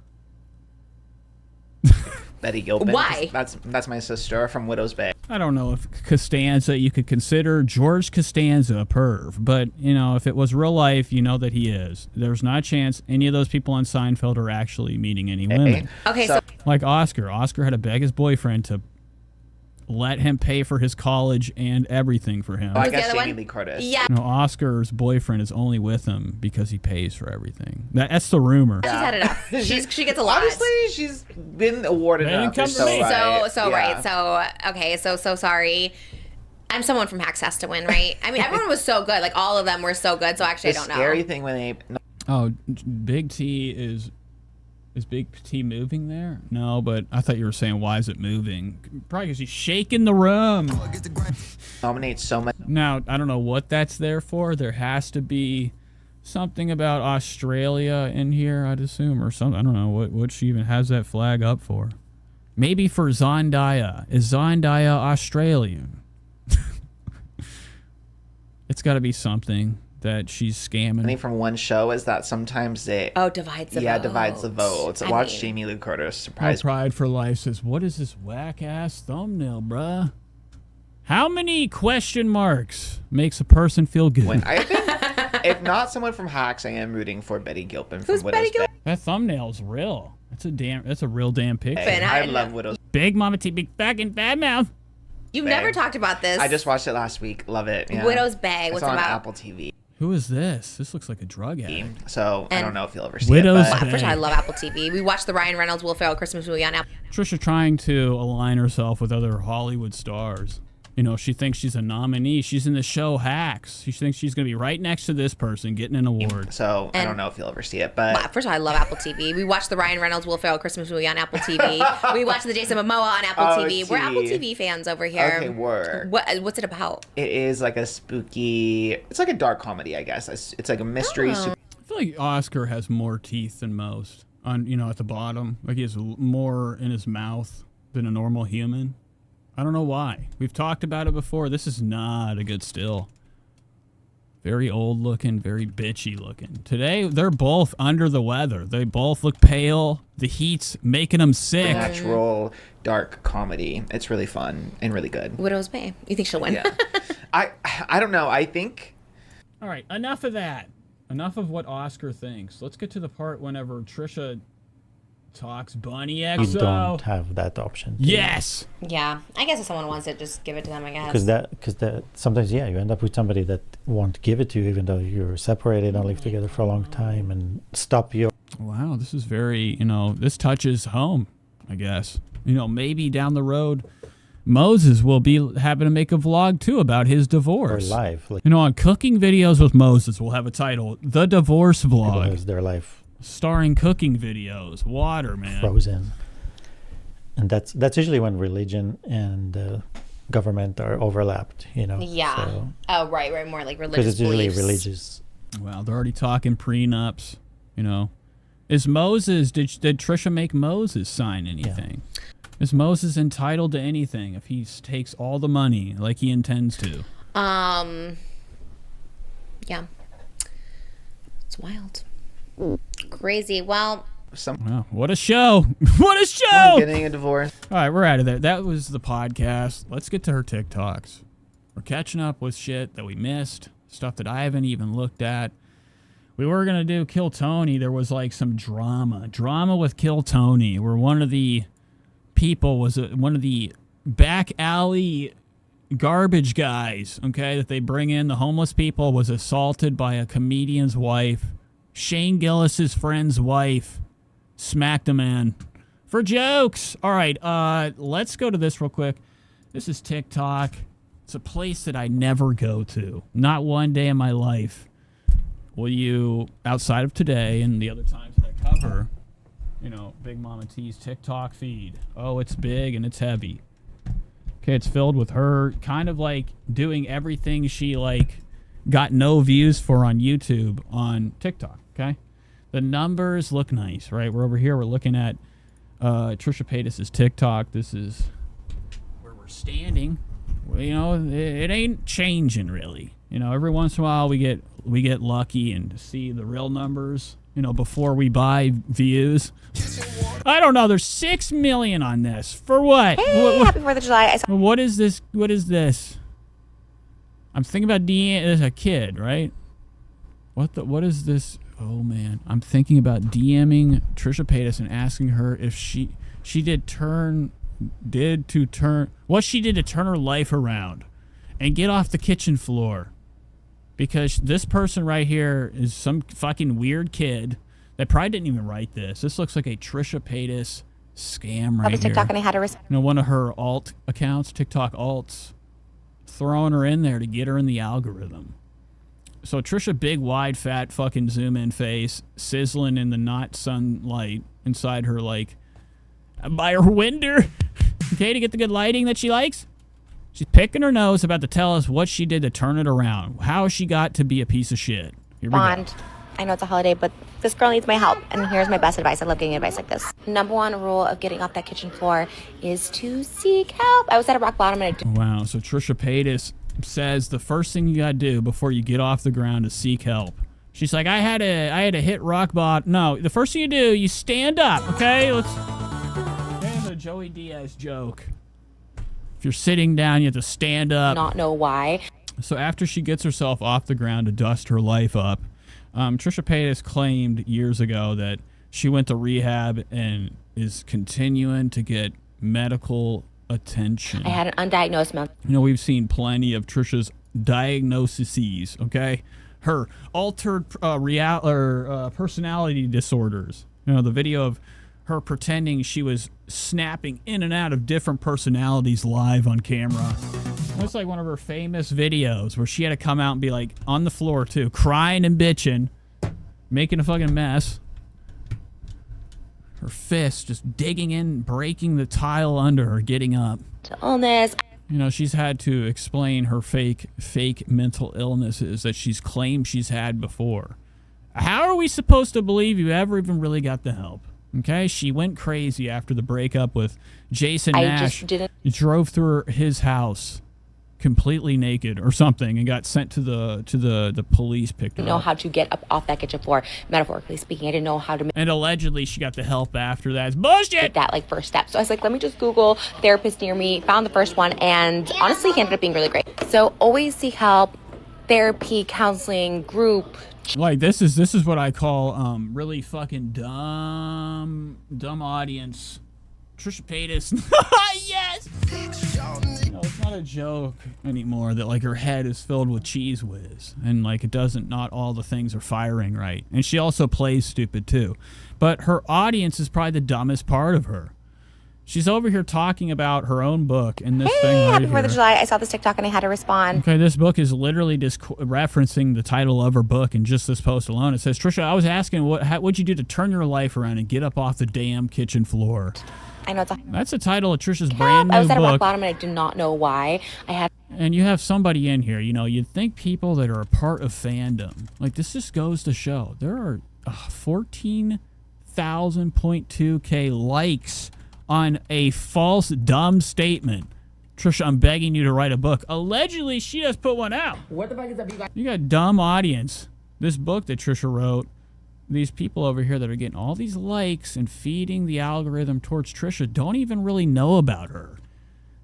Betty Gilpin. Why? That's my sister from Widow's Bay. I don't know if Costanza, you could consider George Costanza a perv, but, you know, if it was real life, you know that he is. There's not a chance any of those people on Seinfeld are actually meeting any women. Okay, so like Oscar. Oscar had to beg his boyfriend to let him pay for his college and everything for him. Oh, I guess Jamie Lee Curtis. Yeah. No, Oscar's boyfriend is only with him because he pays for everything. That's the rumor. She's had enough. She gets a lot. Honestly, she's been awarded enough. come to me. Right. So sorry. I'm someone from Hacks has to win, right? I mean, everyone was so good. Like all of them were so good. So actually, I don't know. The scary thing when they. Oh, Big T is Big T moving there? No, but I thought you were saying why is it moving? Probably because he's shaking the room. Nominate so much. Now, I don't know what that's there for. There has to be something about Australia in here, I'd assume, or something. I don't know what she even has that flag up for. Maybe for Zendaya. Is Zendaya Australian? It's got to be something that she's scamming. I think from one show is that sometimes they divides the votes. Yeah, divides the votes. Watch Jamie Lee Curtis. Surprise. Pride for Life says, what is this whack ass thumbnail, bruh? How many question marks makes a person feel good? I think if not someone from Hacks, I am rooting for Betty Gilpin from Who's Widow's Betty Bay. That thumbnail's real. That's a real damn picture. I love Widow's. Big Mama T, big fucking fat mouth. You've never talked about this. I just watched it last week. Love it. Yeah. Widow's Bay. It's What's on about? Apple TV. Who is this? This looks like a drug addict. So I don't know if you'll ever see Widow's it. Bay. But First of all, I love Apple TV. We watched the Ryan Reynolds Will Ferrell Christmas movie on Apple. Trisha trying to align herself with other Hollywood stars. You know, she thinks she's a nominee. She's in the show Hacks. She thinks she's going to be right next to this person getting an award. So I don't know if you'll ever see it, but First of all, I love Apple TV. We watched the Ryan Reynolds Will Ferrell Christmas movie on Apple TV. We watched the Jason Momoa on Apple TV. We're Apple TV fans over here. Okay, word. What's it about? It is like a spooky. It's like a dark comedy, I guess. It's like a mystery. I feel like Oscar has more teeth than most. At the bottom, like he has more in his mouth than a normal human. I don't know why. We've talked about it before. This is not a good still. Very old looking, very bitchy looking. Today, they're both under the weather. They both look pale. The heat's making them sick. Natural dark comedy. It's really fun and really good. Widow's Bay. You think she'll win? Yeah. I don't know. I think. All right, enough of that. Enough of what Oscar thinks. Let's get to the part whenever Trisha Talks Bunny You XO. don't have that option. Yes. Yeah, I guess if someone wants it, just give it to them. I guess. Because that sometimes you end up with somebody that won't give it to you, even though you're separated and live together for a long time, and stop your. Wow, this is very, this touches home, I guess. Maybe down the road, Moses will be having to make a vlog too about his divorce. Or life, on Cooking Videos with Moses, we'll have a title: The Divorce Vlog. Because their life. Starring cooking videos, water, man. Frozen. And that's usually when religion and government are overlapped, Yeah. So, oh, right. More like religious. because it's usually beliefs. religious. Well, they're already talking prenups. Is Moses? Did Trisha make Moses sign anything? Yeah. Is Moses entitled to anything if he takes all the money like he intends to? Yeah. It's wild. Crazy. Well. Wow, what a show! What a show! I'm getting a divorce. All right, we're out of there. That was the podcast. Let's get to her TikToks. We're catching up with shit that we missed, stuff that I haven't even looked at. We were gonna do Kill Tony. There was like some drama with Kill Tony, where one of the people was one of the back alley garbage guys. Okay, that they bring in, the homeless people, was assaulted by a comedian's wife. Shane Gillis's friend's wife smacked a man for jokes. All right, let's go to this real quick. This is TikTok. It's a place that I never go to. Not one day in my life will you, outside of today and the other times that I cover, Big Mama T's TikTok feed. Oh, it's big and it's heavy. Okay, it's filled with her kind of like doing everything she got no views for on YouTube on TikTok. Okay, the numbers look nice, right? We're over here. We're looking at Trisha Paytas' TikTok. This is where we're standing. It ain't changing really. Every once in a while we get lucky and see the real numbers. Before we buy views. I don't know. There's 6 million on this for what? Hey, happy 4th of July. What is this? What is this? I'm thinking about as a kid, right? What is this? Oh man, I'm thinking about DMing Trisha Paytas and asking her if what she did to turn her life around and get off the kitchen floor. Because this person right here is some fucking weird kid that probably didn't even write this. This looks like a Trisha Paytas scam right here. TikTok and I had a one of her alt accounts, TikTok alts, throwing her in there to get her in the algorithm. So Trisha, big, wide, fat, fucking zoom-in face, sizzling in the not sunlight inside her, by her window, okay, to get the good lighting that she likes. She's picking her nose, about to tell us what she did to turn it around, how she got to be a piece of shit. Here we go. I know it's a holiday, but this girl needs my help, and here's my best advice. I love getting advice like this. Number one rule of getting off that kitchen floor is to seek help. I was at a rock bottom, and Wow, so Trisha Paytas says the first thing you gotta do before you get off the ground is seek help. She's like, I had to hit rock bottom. No, the first thing you do, you stand up, okay? There's a Joey Diaz joke. If you're sitting down, you have to stand up. not know why. So after she gets herself off the ground to dust her life up, Trisha Paytas claimed years ago that she went to rehab and is continuing to get medical attention. I had an undiagnosed we've seen plenty of Trisha's diagnoses, okay? Her altered personality disorders. The video of her pretending she was snapping in and out of different personalities live on camera. It's like one of her famous videos where she had to come out and be on the floor too, crying and bitching, making a fucking mess. Her fist just digging in, breaking the tile under her, getting up. Illness. She's had to explain her fake mental illnesses that she's claimed she's had before. How are we supposed to believe you ever even really got the help? Okay, she went crazy after the breakup with Jason Nash. Drove through his house completely naked or something and got sent to the police. Picked her I didn't know up. how to get up off that kitchen floor, metaphorically speaking. I didn't know how to And allegedly she got the help after that. It's bullshit! That first step. So I was like, let me just Google therapist near me, found the first one, and honestly he ended up being really great. So always seek help. therapy, counseling, group. Like this is what I call really fucking dumb audience. Trisha Paytas. Yes. No, it's not a joke anymore that like her head is filled with cheese whiz and like it doesn't, not all the things are firing right. And she also plays stupid too. But her audience is probably the dumbest part of her. She's over here talking about her own book in this thing right Happy 4th here. of July. I saw this TikTok and I had to respond. Okay, this book is literally just referencing the title of her book in just this post alone. It says, Trisha, I was asking, what'd you do to turn your life around and get up off the damn kitchen floor? I know it's a That's the title of Trisha's brand new I was at a rock book. bottom and I do not know why. I had And you have somebody in here, you know, you'd think people that are a part of fandom, like this just goes to show, there are 14,000.2K likes on a false, dumb statement. Trisha, I'm begging you to write a book. Allegedly, she just put one out. What the fuck is that? You got a dumb audience. This book that Trisha wrote, these people over here that are getting all these likes and feeding the algorithm towards Trisha don't even really know about her.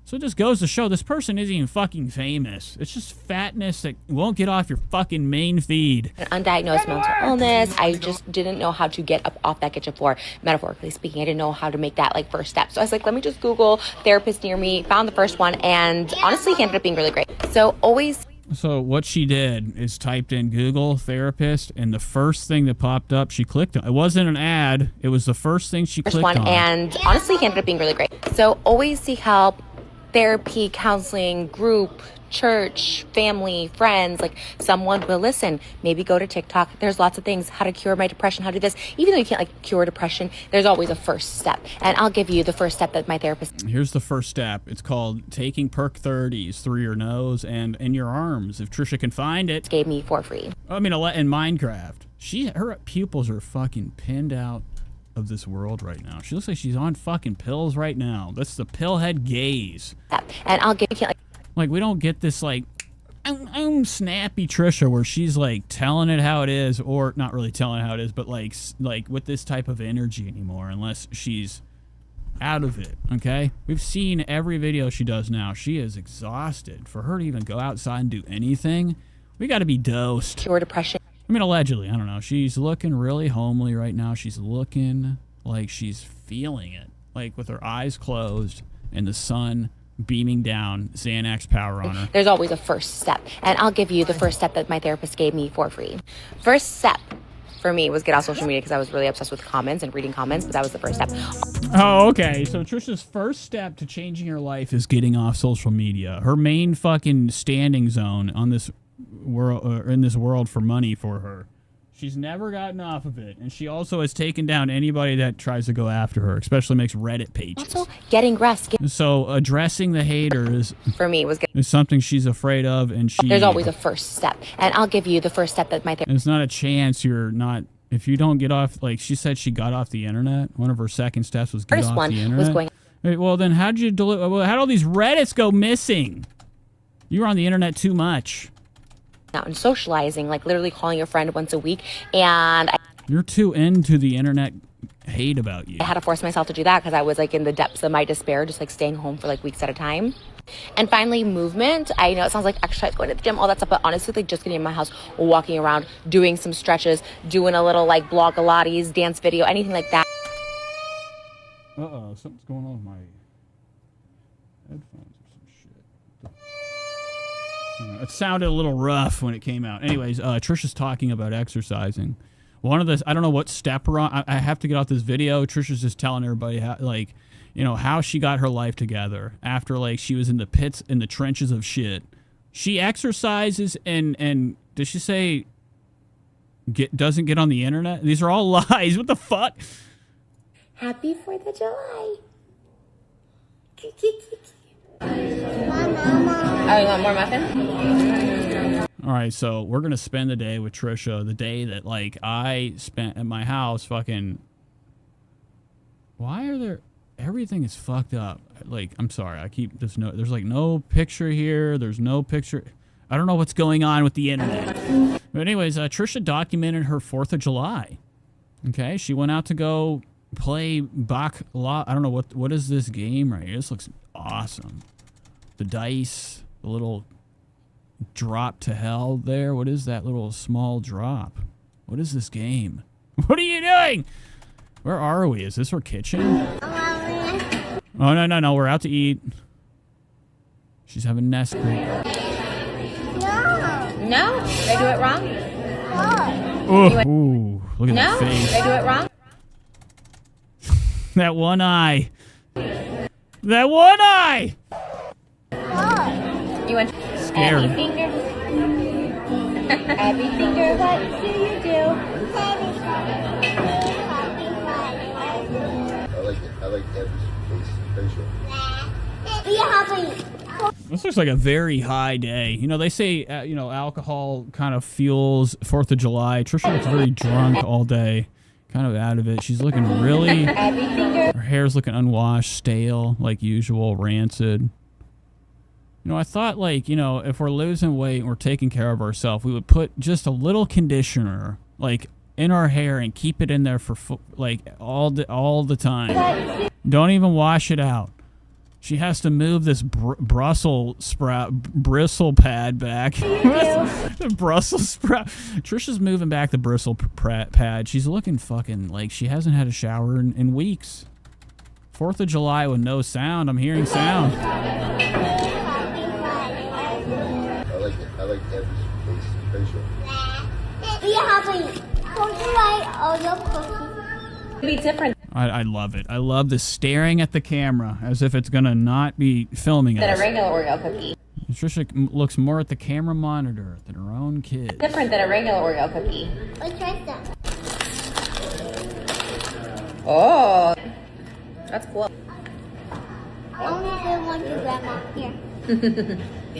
So it just goes to show this person isn't even fucking famous. It's just fatness that won't get off your fucking main feed. an undiagnosed mental illness. I just didn't know how to get up off that kitchen floor, metaphorically speaking. I didn't know how to make that like first step. So I was like, let me just Google therapist near me, found the first one, and honestly, he ended up being really great. So always. So what she did is typed in Google therapist, and the first thing that popped up, she clicked on. It wasn't an ad. It was the first thing she clicked on. And honestly, he ended up being really great. So always seek help. Therapy, counseling, group, church, family, friends, like someone will listen. Maybe go to TikTok. There's lots of things. How to cure my depression, how to do this. Even though you can't like cure depression, there's always a first step. And I'll give you the first step that my therapist. Here's the first step. It's called taking perk 30s through your nose and in your arms. If Trisha can find it. Gave me for free. I mean, in Minecraft. Her pupils are fucking pinned out of this world right now. She looks like she's on fucking pills right now. That's the pillhead gaze. And I'll give you like we don't get this like I'm snappy Trisha where she's like telling it how it is, or not really telling it how it is, but like with this type of energy anymore unless she's out of it. Okay, we've seen every video she does now. She is exhausted. For her to even go outside and do anything, we got to be dosed. Cure depression. I mean, allegedly, I don't know. She's looking really homely right now. She's looking like she's feeling it, like with her eyes closed and the sun beaming down Xanax power on her. There's always a first step. And I'll give you the first step that my therapist gave me for free. First step for me was get off social media because I was really obsessed with comments and reading comments, but that was the first step. Oh, okay. So Trisha's first step to changing her life is getting off social media. Her main fucking standing zone on this world, in this world for money for her. She's never gotten off of it, and she also has taken down anybody that tries to go after her, especially makes Reddit pages. Also, getting rest. So addressing the haters for me was is something she's afraid of, and there's always a first step, and I'll give you the first step that my therapist. There's not a chance you're not. If you don't get off, like she said, she got off the internet. One of her second steps was get First off one the internet. was going. Well, then how'd you how'd all these Reddits go missing? You were on the internet too much. Out and socializing, like literally calling a friend once a week, and You're too into the internet hate about you. I had to force myself to do that because I was like in the depths of my despair, just like staying home for like weeks at a time. And finally, movement. I know it sounds like exercise, going to the gym, all that stuff, but honestly, like just getting in my house, walking around, doing some stretches, doing a little like Blogilates, dance video, anything like that. Uh-oh, something's going on with my headphones or some shit. It sounded a little rough when it came out. Anyways, Trisha's talking about exercising. One of the, I don't know what step we're on. I have to get off this video. Trisha's just telling everybody how, like, you know, how she got her life together after like she was in the pits, in the trenches of shit. She exercises and does she say doesn't get on the internet? These are all lies. What the fuck? Happy 4th of July. Oh, you want more muffin? All right, so we're going to spend the day with Trisha, the day that, like, I spent at my house fucking... Why are there... Everything is fucked up. Like, I'm sorry, I keep this note. There's, like, no picture here. There's no picture... I don't know what's going on with the internet. But anyways, Trisha documented her 4th of July. Okay, she went out to go play Baccarat. I don't know, what is this game right here? This looks awesome. The dice, the little drop to hell there. What is that little small drop? What is this game? What are you doing? Where are we? Is this our kitchen? Oh, no. We're out to eat. She's having nest creep. No. No? Did I do it wrong? Ooh, look at that face. Did I do it wrong? That one eye. That one eye! You went Scary. Abby finger. Abby finger, what do you do? I like Abby's facial. This looks like a very high day. You know, they say, alcohol kind of fuels 4th of July. Trisha looks very drunk all day. Kind of out of it. She's looking really... Her hair's looking unwashed, stale, like usual, rancid. You know, I thought, if we're losing weight and we're taking care of ourselves, we would put just a little conditioner, in our hair and keep it in there for, all the time. Don't even wash it out. She has to move this Brussels sprout bristle pad back. The Brussels sprout. Trisha's moving back the bristle pad. She's looking fucking like she hasn't had a shower in weeks. 4th of July with no sound. I'm hearing sound. I like Abby's facial. Be different I love it. I love the staring at the camera as if it's gonna not be filming than a us. regular Oreo cookie. Trisha looks more at the camera monitor than her own kid. Different than a regular Oreo cookie. Let's try some. Oh, that's cool. I only did one to Grandma. Here.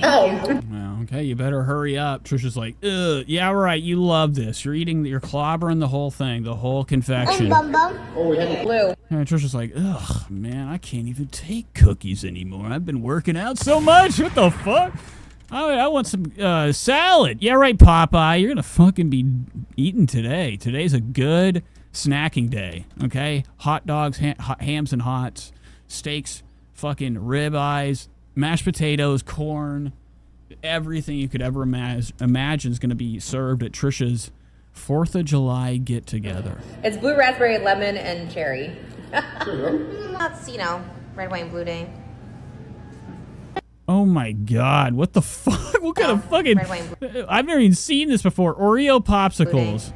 Oh. Well, okay, you better hurry up. Trisha's like, ugh, yeah, right, you love this. You're clobbering the whole thing, the whole confection. Bum bum. Oh, we had Blue. And Trisha's like, ugh, man, I can't even take cookies anymore. I've been working out so much. What the fuck? I want some salad. Yeah, right, Popeye. You're going to fucking be eating today. Today's a good snacking day, okay? Hot dogs, hams and hots, steaks, fucking ribeyes, mashed potatoes, corn, everything you could ever imagine is going to be served at Trisha's 4th of July get-together. It's blue, raspberry, lemon, and cherry. That's, red, white, and blue day. Oh my god, what the fuck? What kind of fucking... red, white, and blue. I've never even seen this before. Oreo popsicles.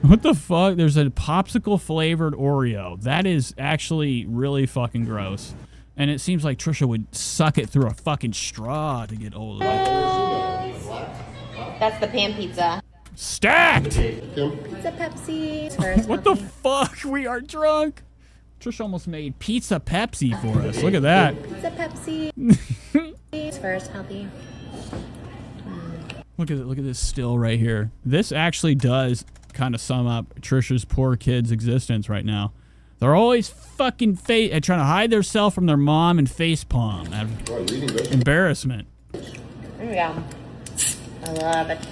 What the fuck? There's a popsicle-flavored Oreo. That is actually really fucking gross. And it seems like Trisha would suck it through a fucking straw to get hold of it. That's the pan pizza. Stacked! Pizza Pepsi. What the fuck? We are drunk. Trisha almost made Pizza Pepsi for us. Look at that. Pizza Pepsi. First, healthy. Look at this still right here. This actually does kind of sum up Trisha's poor kid's existence right now. They're always fucking trying to hide themselves from their mom and facepalm out of embarrassment. Yeah. I love it.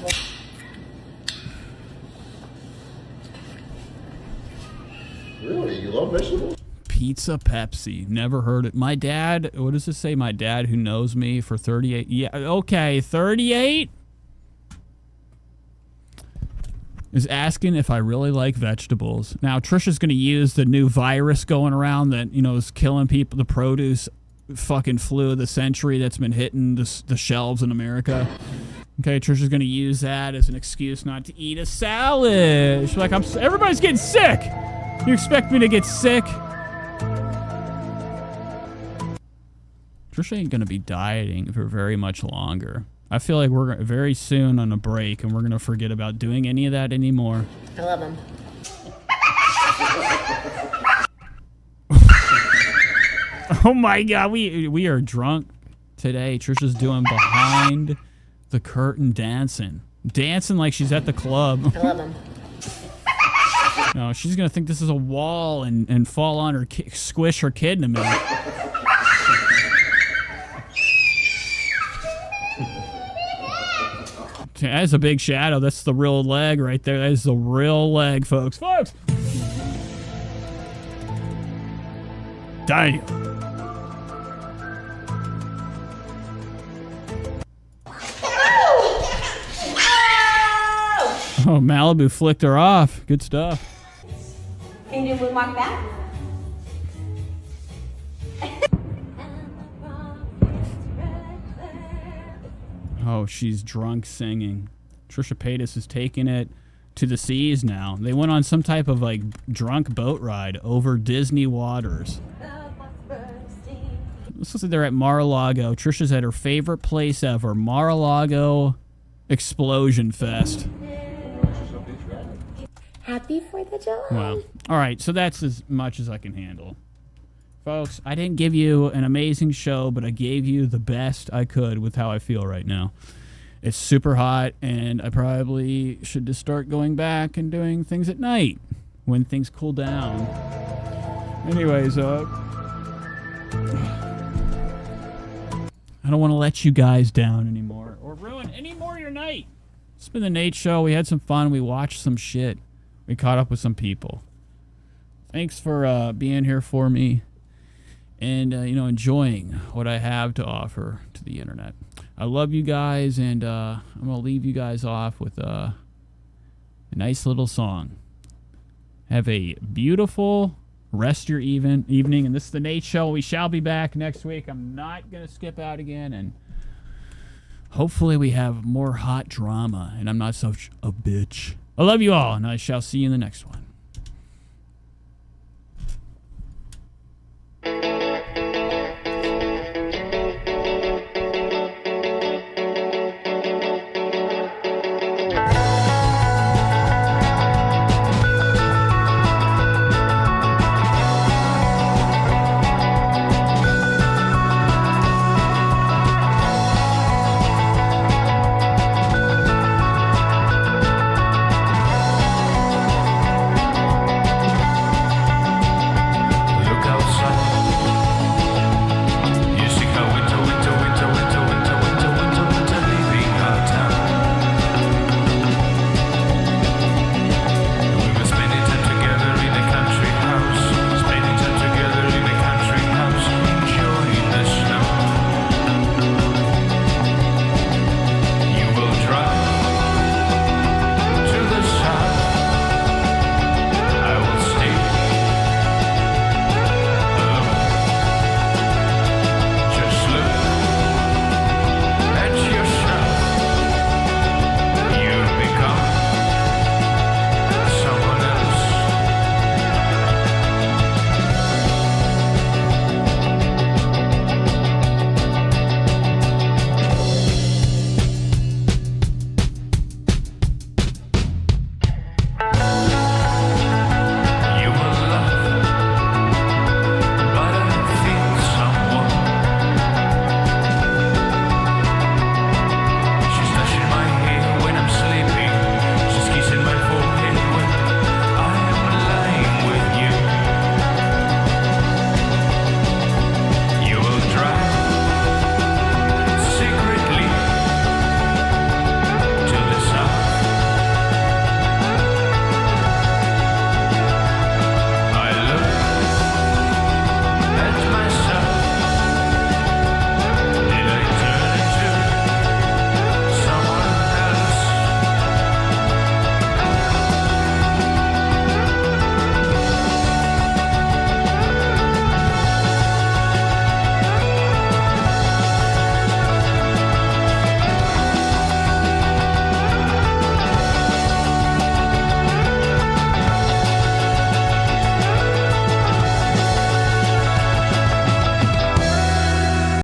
Really? You love vegetables? Pizza Pepsi. Never heard it. My dad, what does it say? My dad who knows me for 38. Yeah, okay, 38? Is asking if I really like vegetables. Now, Trisha's going to use the new virus going around that, is killing people, the produce fucking flu of the century that's been hitting the shelves in America. Okay, Trisha's going to use that as an excuse not to eat a salad. She's like, everybody's getting sick. You expect me to get sick? Trisha ain't going to be dieting for very much longer. I feel like we're very soon on a break, and we're going to forget about doing any of that anymore. I love them. Oh my god, we are drunk today. Trisha's doing behind the curtain dancing. Dancing like she's at the club. I love them. No, she's going to think this is a wall and fall on her, squish her kid in a minute. That's a big shadow. That's the real leg right there. That is the real leg, folks. Folks! Damn. Oh, Malibu flicked her off. Good stuff. Can you do moonwalk back? Oh, she's drunk singing. Trisha Paytas is taking it to the seas now. They went on some type of like drunk boat ride over Disney waters. This is they're at Mar-a-Lago. Trisha's at her favorite place ever, Mar-a-Lago Explosion Fest. Happy 4th of July. Wow. All right, so that's as much as I can handle. Folks, I didn't give you an amazing show, but I gave you the best I could with how I feel right now. It's super hot, and I probably should just start going back and doing things at night when things cool down. Anyways, I don't want to let you guys down anymore or ruin any more of your night. It's been the Nate Show. We had some fun. We watched some shit. We caught up with some people. Thanks for being here for me and, enjoying what I have to offer to the internet. I love you guys, and I'm going to leave you guys off with a nice little song. Have a beautiful rest of your evening, and this is the Nate Show. We shall be back next week. I'm not going to skip out again, and hopefully we have more hot drama, and I'm not such a bitch. I love you all, and I shall see you in the next one.